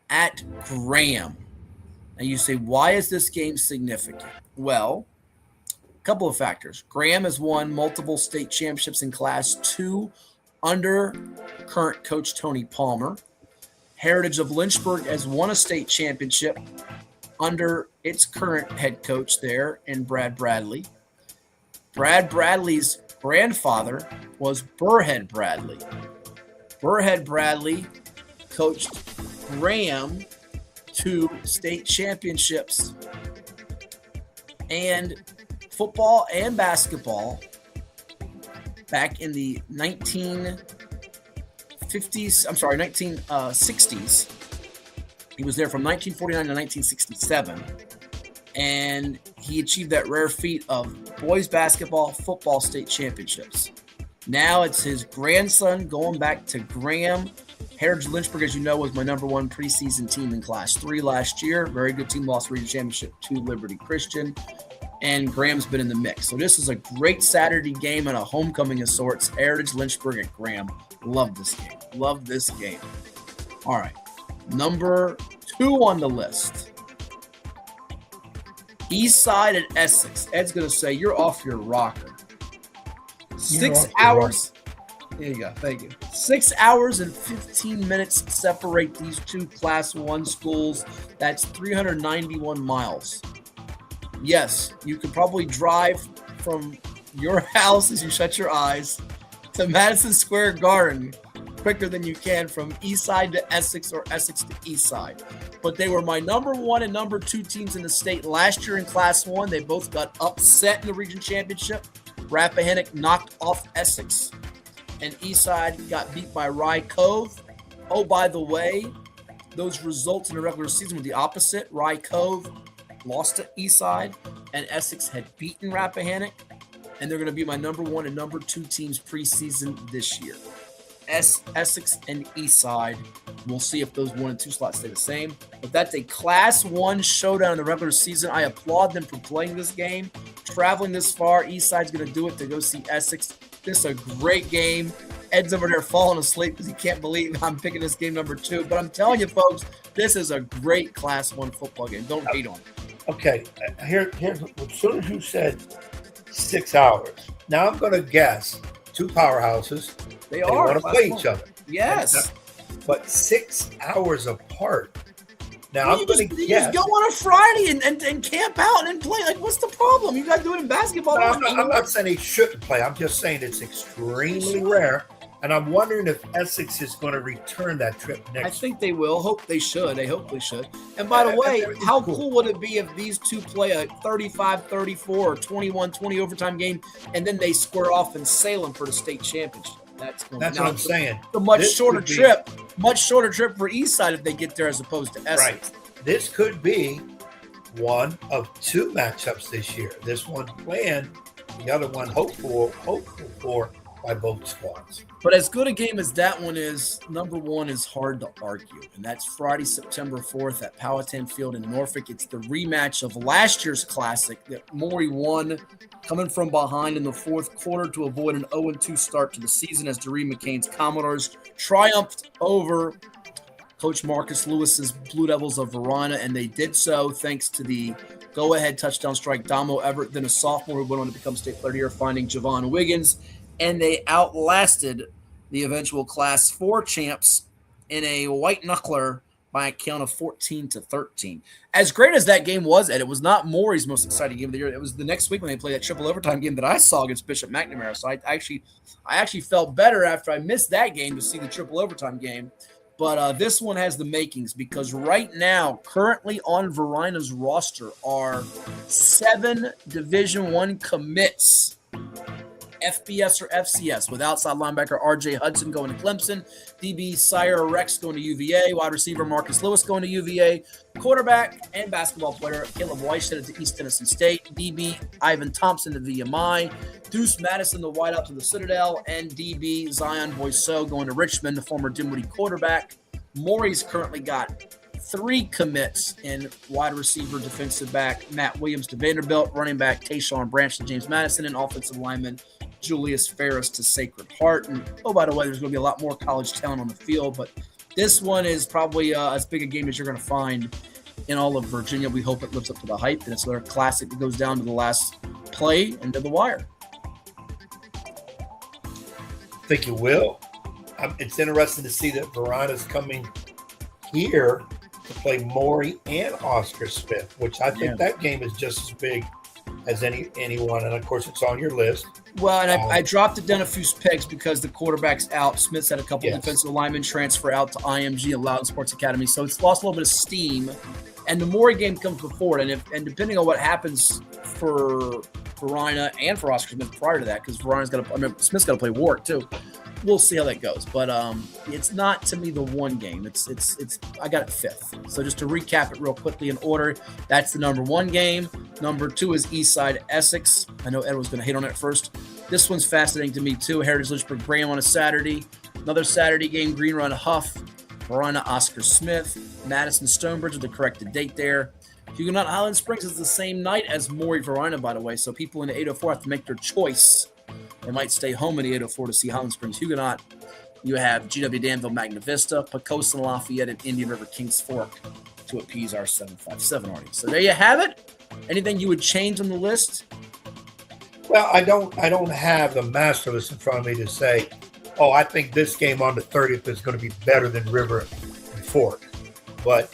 [SPEAKER 3] at Graham. And you say, why is this game significant? Well, a couple of factors. Graham has won multiple state championships in Class 2 under current coach Tony Palmer. Heritage of Lynchburg has won a state championship under its current head coach there in Brad Bradley. Brad Bradley's grandfather was Burhead Bradley. Burhead Bradley coached Graham to state championships and football and basketball back in the 1960s. He was there from 1949 to 1967. And he achieved that rare feat of boys basketball, football state championships. Now it's his grandson going back to Graham. Heritage Lynchburg, as you know, was my number 1 preseason team in Class 3 last year. Very good team, lost region championship to Liberty Christian. And Graham's been in the mix. So this is a great Saturday game and a homecoming of sorts. Heritage Lynchburg at Graham. Love this game. Love this game. All right. Number 2 on the list. East Side at Essex. Ed's going to say, you're off your rocker. 6 hours. There you go. Thank you. 6 hours and 15 minutes separate these 2 Class 1 schools. That's 391 miles. Yes, you could probably drive from your house as you shut your eyes to Madison Square Garden quicker than you can from East Side to Essex or Essex to East Side. But they were my number 1 and number 2 teams in the state last year in Class 1. They both got upset in the region championship. Rappahannock knocked off Essex, and Eastside got beat by Rye Cove. Oh, by the way, those results in the regular season were the opposite. Rye Cove lost to Eastside, and Essex had beaten Rappahannock, and they're going to be my number 1 and number 2 teams preseason this year. Essex and Eastside. We'll see if those 1 and 2 slots stay the same. But that's a Class 1 showdown in the regular season. I applaud them for playing this game. traveling this far. Eastside's going to do it to go see Essex. This is a great game. Ed's over there falling asleep because he can't believe I'm picking this game number 2. But I'm telling you, folks, this is a great Class 1 football game. Don't hate on it.
[SPEAKER 4] Okay, here's as soon as you said 6 hours, now I'm going to guess 2 powerhouses.
[SPEAKER 3] They
[SPEAKER 4] want to play each other.
[SPEAKER 3] Yes.
[SPEAKER 4] But 6 hours apart. Now I'm going to
[SPEAKER 3] You
[SPEAKER 4] guess.
[SPEAKER 3] just go on a Friday and camp out and play. Like, what's the problem? You got to do it in basketball.
[SPEAKER 4] No, I'm not saying they shouldn't play. I'm just saying it's extremely rare. And I'm wondering if Essex is going to return that trip next.
[SPEAKER 3] I think they will. Hope they should. They hope they should. And by the way, how cool would it be if these two play a 35-34 or 21-20 overtime game, and then they square off in Salem for the state championship? That's what I'm
[SPEAKER 4] saying.
[SPEAKER 3] A much shorter trip for Eastside if they get there as opposed to Essex.
[SPEAKER 4] Right. This could be one of 2 matchups this year. This one planned, the other one hopeful for by both squads.
[SPEAKER 3] But as good a game as that one is, number 1 is hard to argue. And that's Friday, September 4th at Powhatan Field in Norfolk. It's the rematch of last year's classic that Maury won, coming from behind in the 4th quarter to avoid an 0-2 start to the season as Doreen McCain's Commodores triumphed over Coach Marcus Lewis's Blue Devils of Verona, and they did so thanks to the go-ahead touchdown strike Damo Everett, then a sophomore who went on to become state player of the year, finding Javon Wiggins. And they outlasted the eventual Class 4 champs in a white knuckler by a count of 14-13. As great as that game was, Ed, it was not Maury's most exciting game of the year. It was the next week when they played that triple overtime game that I saw against Bishop McNamara. So I actually felt better after I missed that game to see the triple overtime game. But this one has the makings because right now, currently on Verona's roster are 7 Division I commits. FBS or FCS, with outside linebacker R.J. Hudson going to Clemson, DB Sire Rex going to UVA, wide receiver Marcus Lewis going to UVA, quarterback and basketball player Caleb Whitehead to East Tennessee State, DB Ivan Thompson to VMI, Deuce Madison the wideout to the Citadel, and DB Zion Boyceau going to Richmond, the former Dinwiddie quarterback. Maury's currently got 3 commits in wide receiver, defensive back Matt Williams to Vanderbilt, running back Tayshawn Branch to James Madison, and offensive lineman Julius Ferris to Sacred Heart. And oh, by the way, there's going to be a lot more college talent on the field, but this one is probably as big a game as you're going to find in all of Virginia. We hope it lives up to the hype, and it's their classic that goes down to the last play and to the wire.
[SPEAKER 4] I think you will. It's interesting to see that Verona's coming here to play Maury and Oscar Smith, which I think that game is just as big as anyone. And, of course, it's on your list.
[SPEAKER 3] Well, and I dropped it down a few pegs because the quarterback's out. Smith's had a couple of defensive linemen transfer out to IMG and Loudon Sports Academy, so it's lost a little bit of steam. And the Maury game comes before it, and depending on what happens for Verona and for Oscar Smith prior to that, because Smith's got to play Warwick too. We'll see how that goes, but it's not to me the one game. It's I got it 5th. So just to recap it real quickly in order, that's the number 1 game. Number 2 is Eastside Essex. I know Ed was going to hate on it first. This one's fascinating to me too. Heritage Lynchburg Graham on a Saturday. Another Saturday game, Green Run Huff, Verona Oscar Smith, Madison Stonebridge with the corrected date there. Huguenot Highland Springs is the same night as Maury Verona, by the way. So people in the 804 have to make their choice. They might stay home in the 804 to see Highland Springs Huguenot. You have GW Danville Magna Vista, Pocosin Lafayette, and Indian River Kings Fork to appease our 757 audience. So there you have it. Anything you would change on the list?
[SPEAKER 4] Well, I don't have the master list in front of me to say, oh, I think this game on the 30th is going to be better than River and Fork. But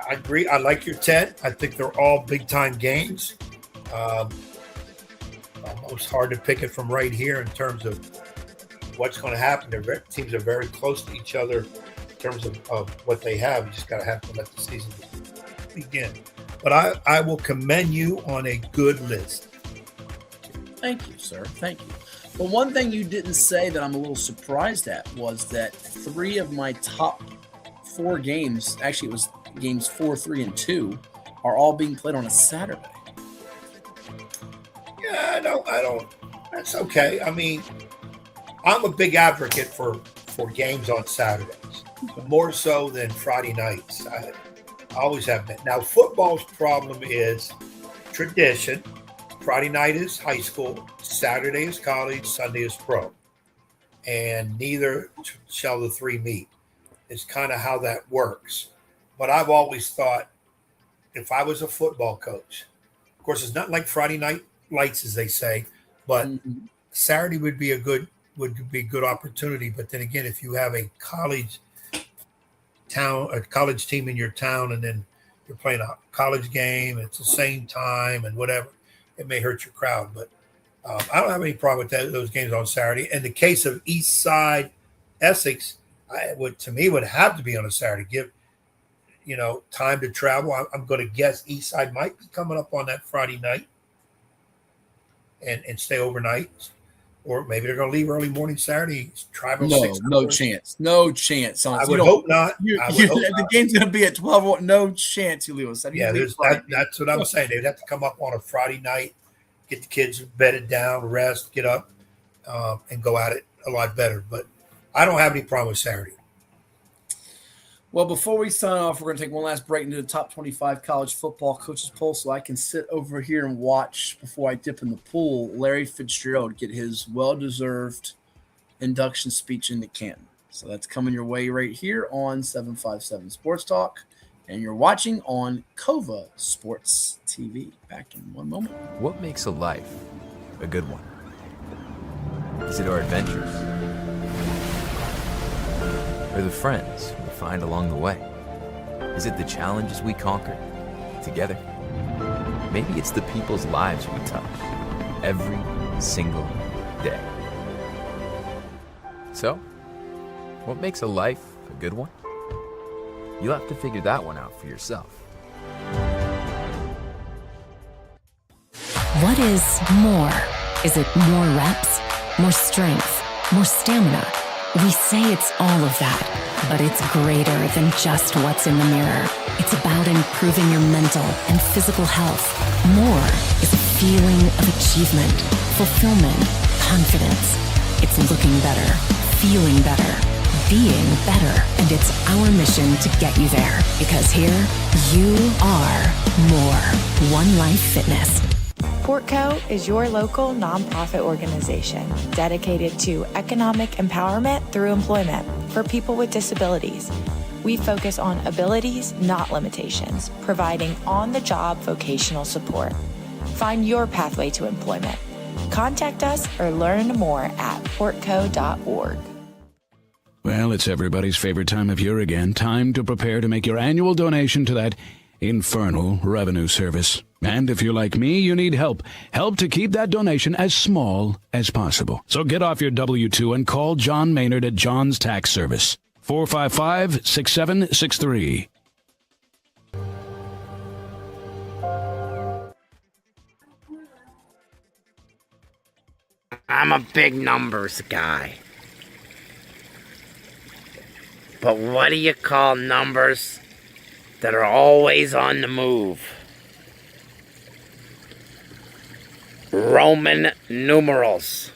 [SPEAKER 4] I agree. I like your 10. I think they're all big-time games. Almost hard to pick it from right here in terms of what's going to happen. Their teams are very close to each other in terms of what they have. You just got to have to let the season begin. But I will commend you on a good list.
[SPEAKER 3] Thank you, sir. Thank you. But one thing you didn't say that I'm a little surprised at was that 3 of my top 4 games, actually it was games 4, 3, and 2, are all being played on a Saturday.
[SPEAKER 4] Yeah, I don't. That's okay. I mean, I'm a big advocate for games on Saturdays, more so than Friday nights. I always have been. Now, football's problem is tradition, Friday night is high school, Saturday is college, Sunday is pro. And neither shall the three meet. It's kind of how that works. But I've always thought if I was a football coach, of course, it's not like Friday night lights, as they say, but Saturday would be a good opportunity. But then again, if you have a college team in your town, and then you're playing a college game, it's the same time and whatever, it may hurt your crowd. But I don't have any problem with those games on Saturday. In the case of East Side, Essex, would have to be on a Saturday. Give time to travel. I'm going to guess East Side might be coming up on that Friday night and stay overnight, or maybe they're going to leave early morning Saturday. Travel 6 hours.
[SPEAKER 3] No chance.
[SPEAKER 4] I would hope not.
[SPEAKER 3] The game's going to be at 12. No chance you lose.
[SPEAKER 4] Yeah, that's what I'm saying. They'd have to come up on a Friday night, get the kids bedded down, rest, get up, and go at it a lot better. But I don't have any problem with Saturday.
[SPEAKER 3] Well, before we sign off, we're going to take one last break into the top 25 college football coaches poll so I can sit over here and watch before I dip in the pool Larry Fitzgerald get his well-deserved induction speech into Canton. So that's coming your way right here on 757 Sports Talk, and you're watching on Cova Sports TV. Back in one moment.
[SPEAKER 7] What makes a life a good one? Is it our adventures? Or the friends we find along the way? Is it the challenges we conquer together? Maybe it's the people's lives we touch every single day. So, what makes a life a good one? You'll have to figure that one out for yourself.
[SPEAKER 5] What is more? Is it more reps, more strength, more stamina? We say it's all of that, but it's greater than just what's in the mirror. It's about improving your mental and physical health. More is a feeling of achievement, fulfillment, confidence. It's looking better, feeling better, being better, and it's our mission to get you there. Because here, you are more. One Life Fitness.
[SPEAKER 9] Portco is your local nonprofit organization dedicated to economic empowerment through employment for people with disabilities. We focus on abilities, not limitations, providing on-the-job vocational support. Find your pathway to employment. Contact us or learn more at portco.org.
[SPEAKER 8] Well, it's everybody's favorite time of year again. Time to prepare to make your annual donation to that infernal revenue service. And if you're like me, you need help. Help to keep that donation as small as possible. So get off your W-2 and call John Maynard at John's Tax Service. 455-6763.
[SPEAKER 1] I'm a big numbers guy. But what do you call numbers that are always on the move? Roman numerals.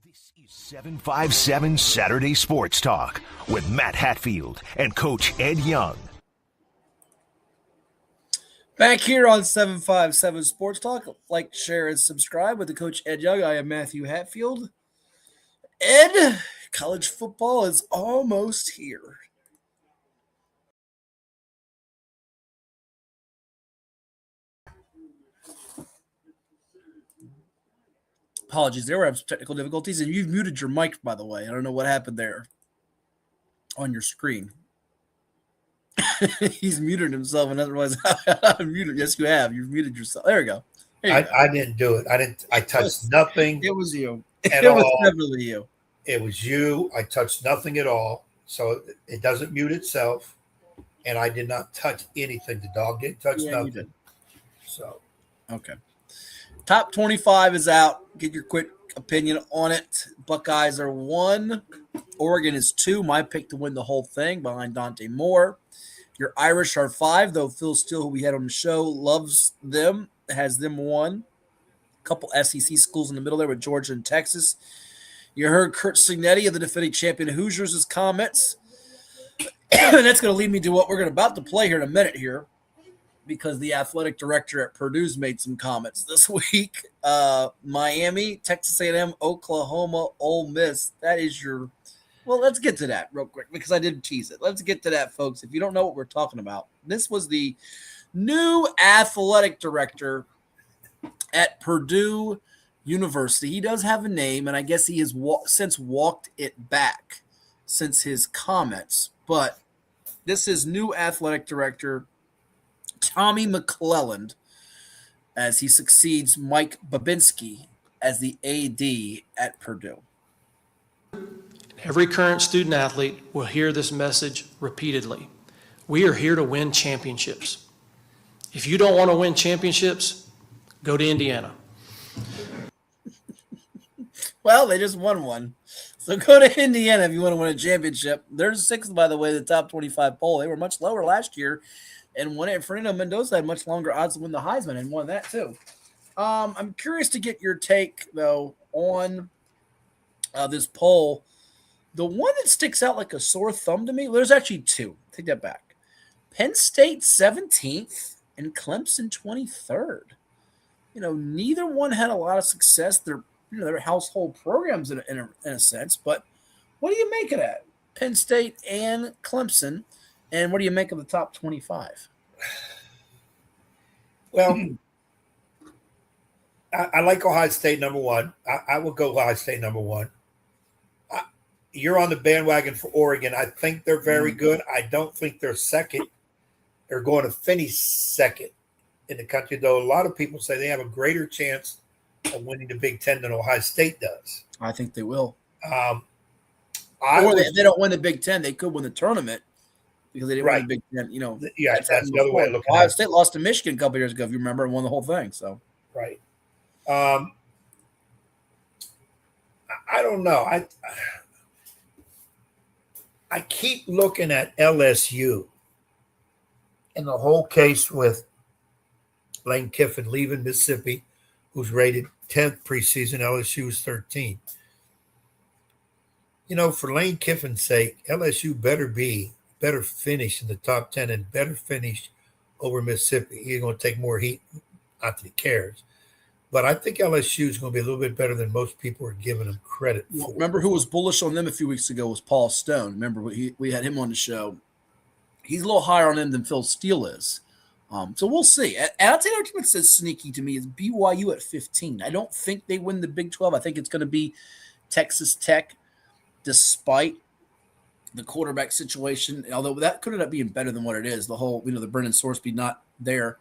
[SPEAKER 2] This is 757 Saturday Sports Talk with Matt Hatfield and Coach Ed Young.
[SPEAKER 3] Back here on 757 Sports Talk. Like, share, and subscribe with the Coach Ed Young. I am Matthew Hatfield. Ed, college football is almost here. Apologies, there were some technical difficulties, and you've muted your mic, by the way. I don't know what happened there on your screen. He's muted himself, and otherwise, I'm muted. Yes, you have. You've muted yourself. There we go.
[SPEAKER 4] I didn't do it. I touched nothing.
[SPEAKER 3] It was you.
[SPEAKER 4] It
[SPEAKER 3] was definitely you.
[SPEAKER 4] It was you. I touched nothing at all. So it doesn't mute itself. And I did not touch anything. The dog didn't touch nothing. You did. So,
[SPEAKER 3] okay. Top 25 is out. Get your quick opinion on it. Buckeyes are 1. Oregon is 2. My pick to win the whole thing behind Dante Moore. Your Irish are 5, though Phil Steele, who we had on the show, loves them, has them 1. A couple SEC schools in the middle there with Georgia and Texas. You heard Kurt Signetti of the defending champion Hoosiers' comments. And that's going to lead me to what we're about to play here in a minute here, because the athletic director at Purdue's made some comments this week. Miami, Texas A&M, Oklahoma, Ole Miss. That is your – well, let's get to that real quick because I did tease it. Let's get to that, folks. If you don't know what we're talking about, this was the new athletic director at Purdue University. He does have a name, and I guess he has since walked it back since his comments. But this is new athletic director Tommy McClelland, as he succeeds Mike Babinski as the AD at Purdue.
[SPEAKER 13] Every current student athlete will hear this message repeatedly. We are here to win championships. If you don't want to win championships, go to Indiana.
[SPEAKER 3] Well, they just won one. So go to Indiana if you want to win a championship. They're sixth, by the way, the top 25 poll. They were much lower last year and won it. Fernando Mendoza had much longer odds to win the Heisman and won that too. I'm curious to get your take, though, on this poll. The one that sticks out like a sore thumb to me, there's actually two. Take that back. Penn State 17th and Clemson 23rd. Neither one had a lot of success. They're household programs in a sense. But what do you make of that? Penn State and Clemson. And what do you make of the top 25?
[SPEAKER 4] Well, I like Ohio State number one. I will go Ohio State number one. You're on the bandwagon for Oregon. I think they're very good. I don't think they're second. They're going to finish second in the country, though. A lot of people say they have a greater chance of winning the Big Ten than Ohio State does.
[SPEAKER 3] I think they will. If they don't win the Big Ten, they could win the tournament because they didn't win the Big Ten.
[SPEAKER 4] Yeah, that's the other way of looking at it.
[SPEAKER 3] Ohio State lost to Michigan a couple years ago, if you remember, and won the whole thing. So
[SPEAKER 4] right. I don't know. I keep looking at LSU and the whole case with Lane Kiffin leaving Mississippi, who's rated 10th preseason. LSU is 13th. For Lane Kiffin's sake, LSU better finish in the top 10 and better finish over Mississippi. He's going to take more heat. Not that he cares. But I think LSU is going to be a little bit better than most people are giving them credit for.
[SPEAKER 3] Remember who was bullish on them a few weeks ago was Paul Stone. Remember, we had him on the show. He's a little higher on them than Phil Steele is. So we'll see. And I'll tell you what argument says sneaky to me is BYU at 15. I don't think they win the Big 12. I think it's going to be Texas Tech, despite the quarterback situation. Although that could end up being better than what it is. The whole, the Brennan Sorsby not there.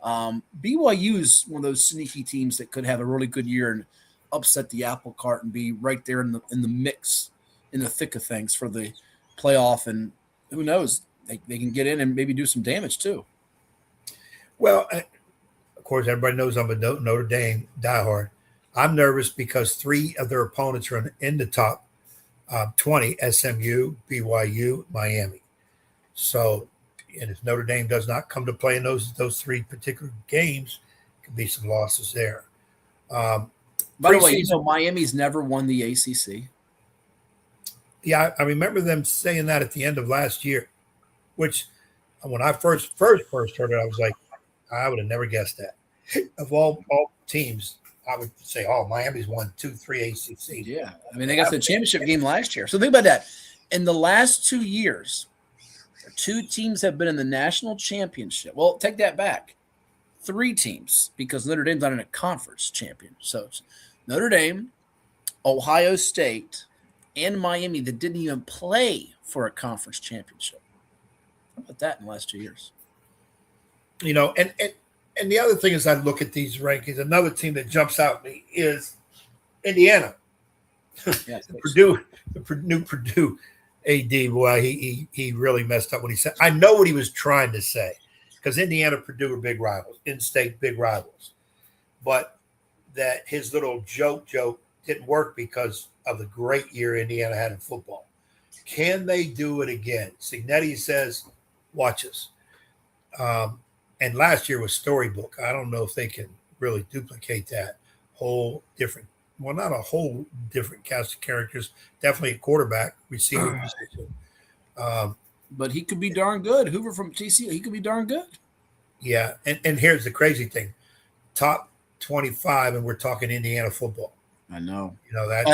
[SPEAKER 3] BYU is one of those sneaky teams that could have a really good year and upset the apple cart and be right there in the mix, in the thick of things for the playoff. And who knows, they can get in and maybe do some damage too.
[SPEAKER 4] Well, of course, everybody knows I'm a Notre Dame diehard. I'm nervous because three of their opponents are in the top 20: SMU, BYU, Miami. So. And if Notre Dame does not come to play in those three particular games, could be some losses there.
[SPEAKER 3] By the way, Miami's never won the ACC.
[SPEAKER 4] Yeah, I remember them saying that at the end of last year, which when I first heard it, I was like, I would have never guessed that. Of all teams, I would say, Miami's won 2-3 ACC.
[SPEAKER 3] Yeah, they got the championship game last year. So think about that. In the last 2 years, two teams have been in the national championship. Well, take that back. 3 teams, because Notre Dame's not in a conference champion. So it's Notre Dame, Ohio State, and Miami that didn't even play for a conference championship. How about that in the last 2 years?
[SPEAKER 4] And the other thing is I look at these rankings, another team that jumps out at me is Indiana.
[SPEAKER 3] Yeah,
[SPEAKER 4] Purdue AD, boy, he really messed up when he said. I know what he was trying to say, because Indiana, Purdue are big rivals, in-state big rivals, but that his little joke didn't work because of the great year Indiana had in football. Can they do it again? Signetti says, "Watch us." And last year was storybook. I don't know if they can really duplicate that whole different. Well, not a whole different cast of characters. Definitely a quarterback, receiver position.
[SPEAKER 3] but he could be darn good. Hoover from TCU, he could be darn good.
[SPEAKER 4] Yeah, and here's the crazy thing. Top 25, and we're talking Indiana football.
[SPEAKER 3] I know.
[SPEAKER 4] You know, that's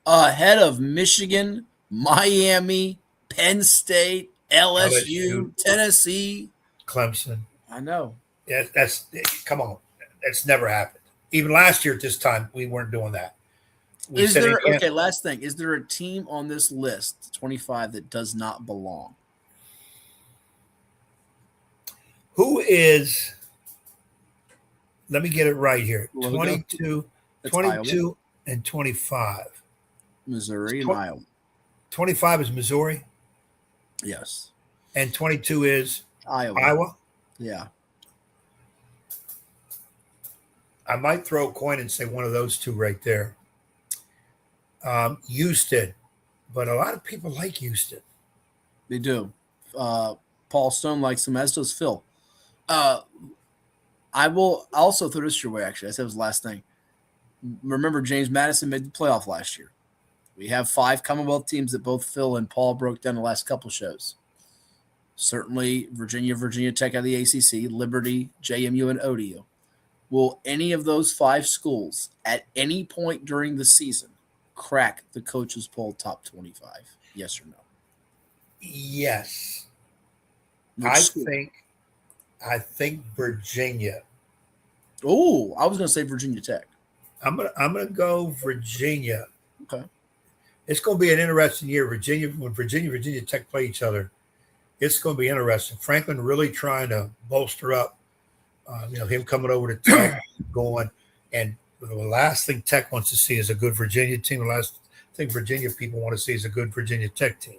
[SPEAKER 3] ahead of Michigan, Miami, Penn State, LSU, Tennessee,
[SPEAKER 4] Clemson.
[SPEAKER 3] I know.
[SPEAKER 4] Yeah, come on. That's never happened. Even last year at this time, we weren't doing that.
[SPEAKER 3] Last thing. Is there a team on this list, 25, that does not belong?
[SPEAKER 4] Who is, let me get it right here, 22 and 25.
[SPEAKER 3] Missouri and Iowa.
[SPEAKER 4] 25 is Missouri?
[SPEAKER 3] Yes.
[SPEAKER 4] And 22 is Iowa?
[SPEAKER 3] Yeah.
[SPEAKER 4] I might throw a coin and say one of those two right there. Houston, but a lot of people like Houston.
[SPEAKER 3] They do. Paul Stone likes them, as does Phil. I will also throw this your way, actually. I said it was the last thing. Remember, James Madison made the playoff last year. We have 5 Commonwealth teams that both Phil and Paul broke down the last couple shows. Certainly Virginia Tech out of the ACC, Liberty, JMU, and ODU. Will any of those 5 schools at any point during the season crack the coaches poll top 25? Yes or no?
[SPEAKER 4] Yes.
[SPEAKER 3] Which
[SPEAKER 4] I think Virginia.
[SPEAKER 3] Oh, I was going to say Virginia Tech.
[SPEAKER 4] I'm gonna go Virginia.
[SPEAKER 3] Okay.
[SPEAKER 4] It's going to be an interesting year. When Virginia Tech play each other, it's going to be interesting. Franklin really trying to bolster up. Him coming over to Tech, going, and the last thing Tech wants to see is a good Virginia team. The last thing Virginia people want to see is a good Virginia Tech team.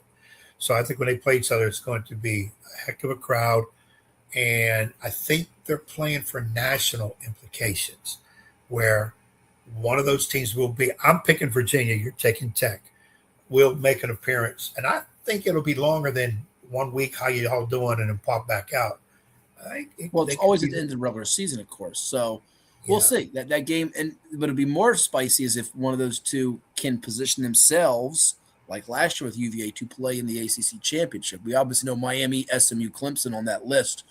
[SPEAKER 4] So I think when they play each other, it's going to be a heck of a crowd. And I think they're playing for national implications where one of those teams will be, I'm picking Virginia, you're taking Tech, will make an appearance. And I think it'll be longer than 1 week, how you all doing, and then pop back out.
[SPEAKER 3] It's always at the end of the regular season, of course. So we'll see that game. But it'd be more spicy as if one of those two can position themselves, like last year with UVA, to play in the ACC championship. We obviously know Miami, SMU, Clemson on that list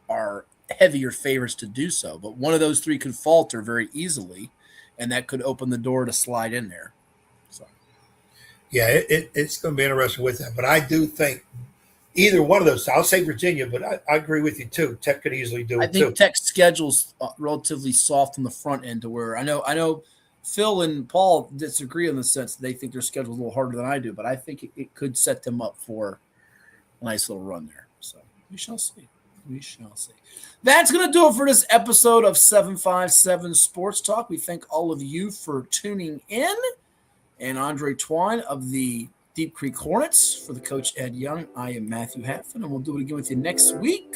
[SPEAKER 3] are heavier favorites to do so. But one of those 3 could falter very easily, and that could open the door to slide in there. So,
[SPEAKER 4] yeah, it's going to be interesting with that. But I do think either one of those, I'll say Virginia, but I agree with you too. Tech could easily do it too.
[SPEAKER 3] I think Tech's schedule's relatively soft on the front end to where I know Phil and Paul disagree in the sense that they think their schedule's a little harder than I do, but I think it could set them up for a nice little run there. So we shall see. That's going to do it for this episode of 757 Sports Talk. We thank all of you for tuning in. And Andre Twine of the Deep Creek Hornets, for the coach Ed Young, I am Matthew Hatfield, and we'll do it again with you next week.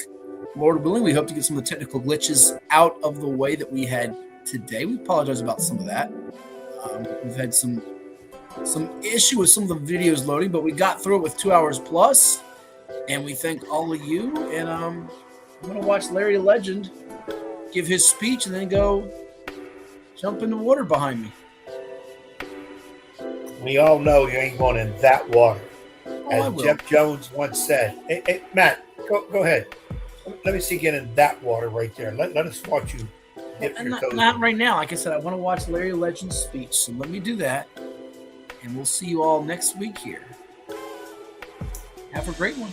[SPEAKER 3] Lord willing, we hope to get some of the technical glitches out of the way that we had today. We apologize about some of that. We've had some issue with some of the videos loading, but we got through it with 2 hours plus, and we thank all of you. And I'm going to watch Larry the Legend give his speech and then go jump in the water behind me.
[SPEAKER 4] We all know you ain't going in that water. As Jeff Jones once said. Hey, Matt, go ahead. Let me see you get in that water right there. Let us watch you dip your toes.
[SPEAKER 3] Not right now. Like I said, I want to watch Larry Legend's speech. So let me do that. And we'll see you all next week here. Have a great one.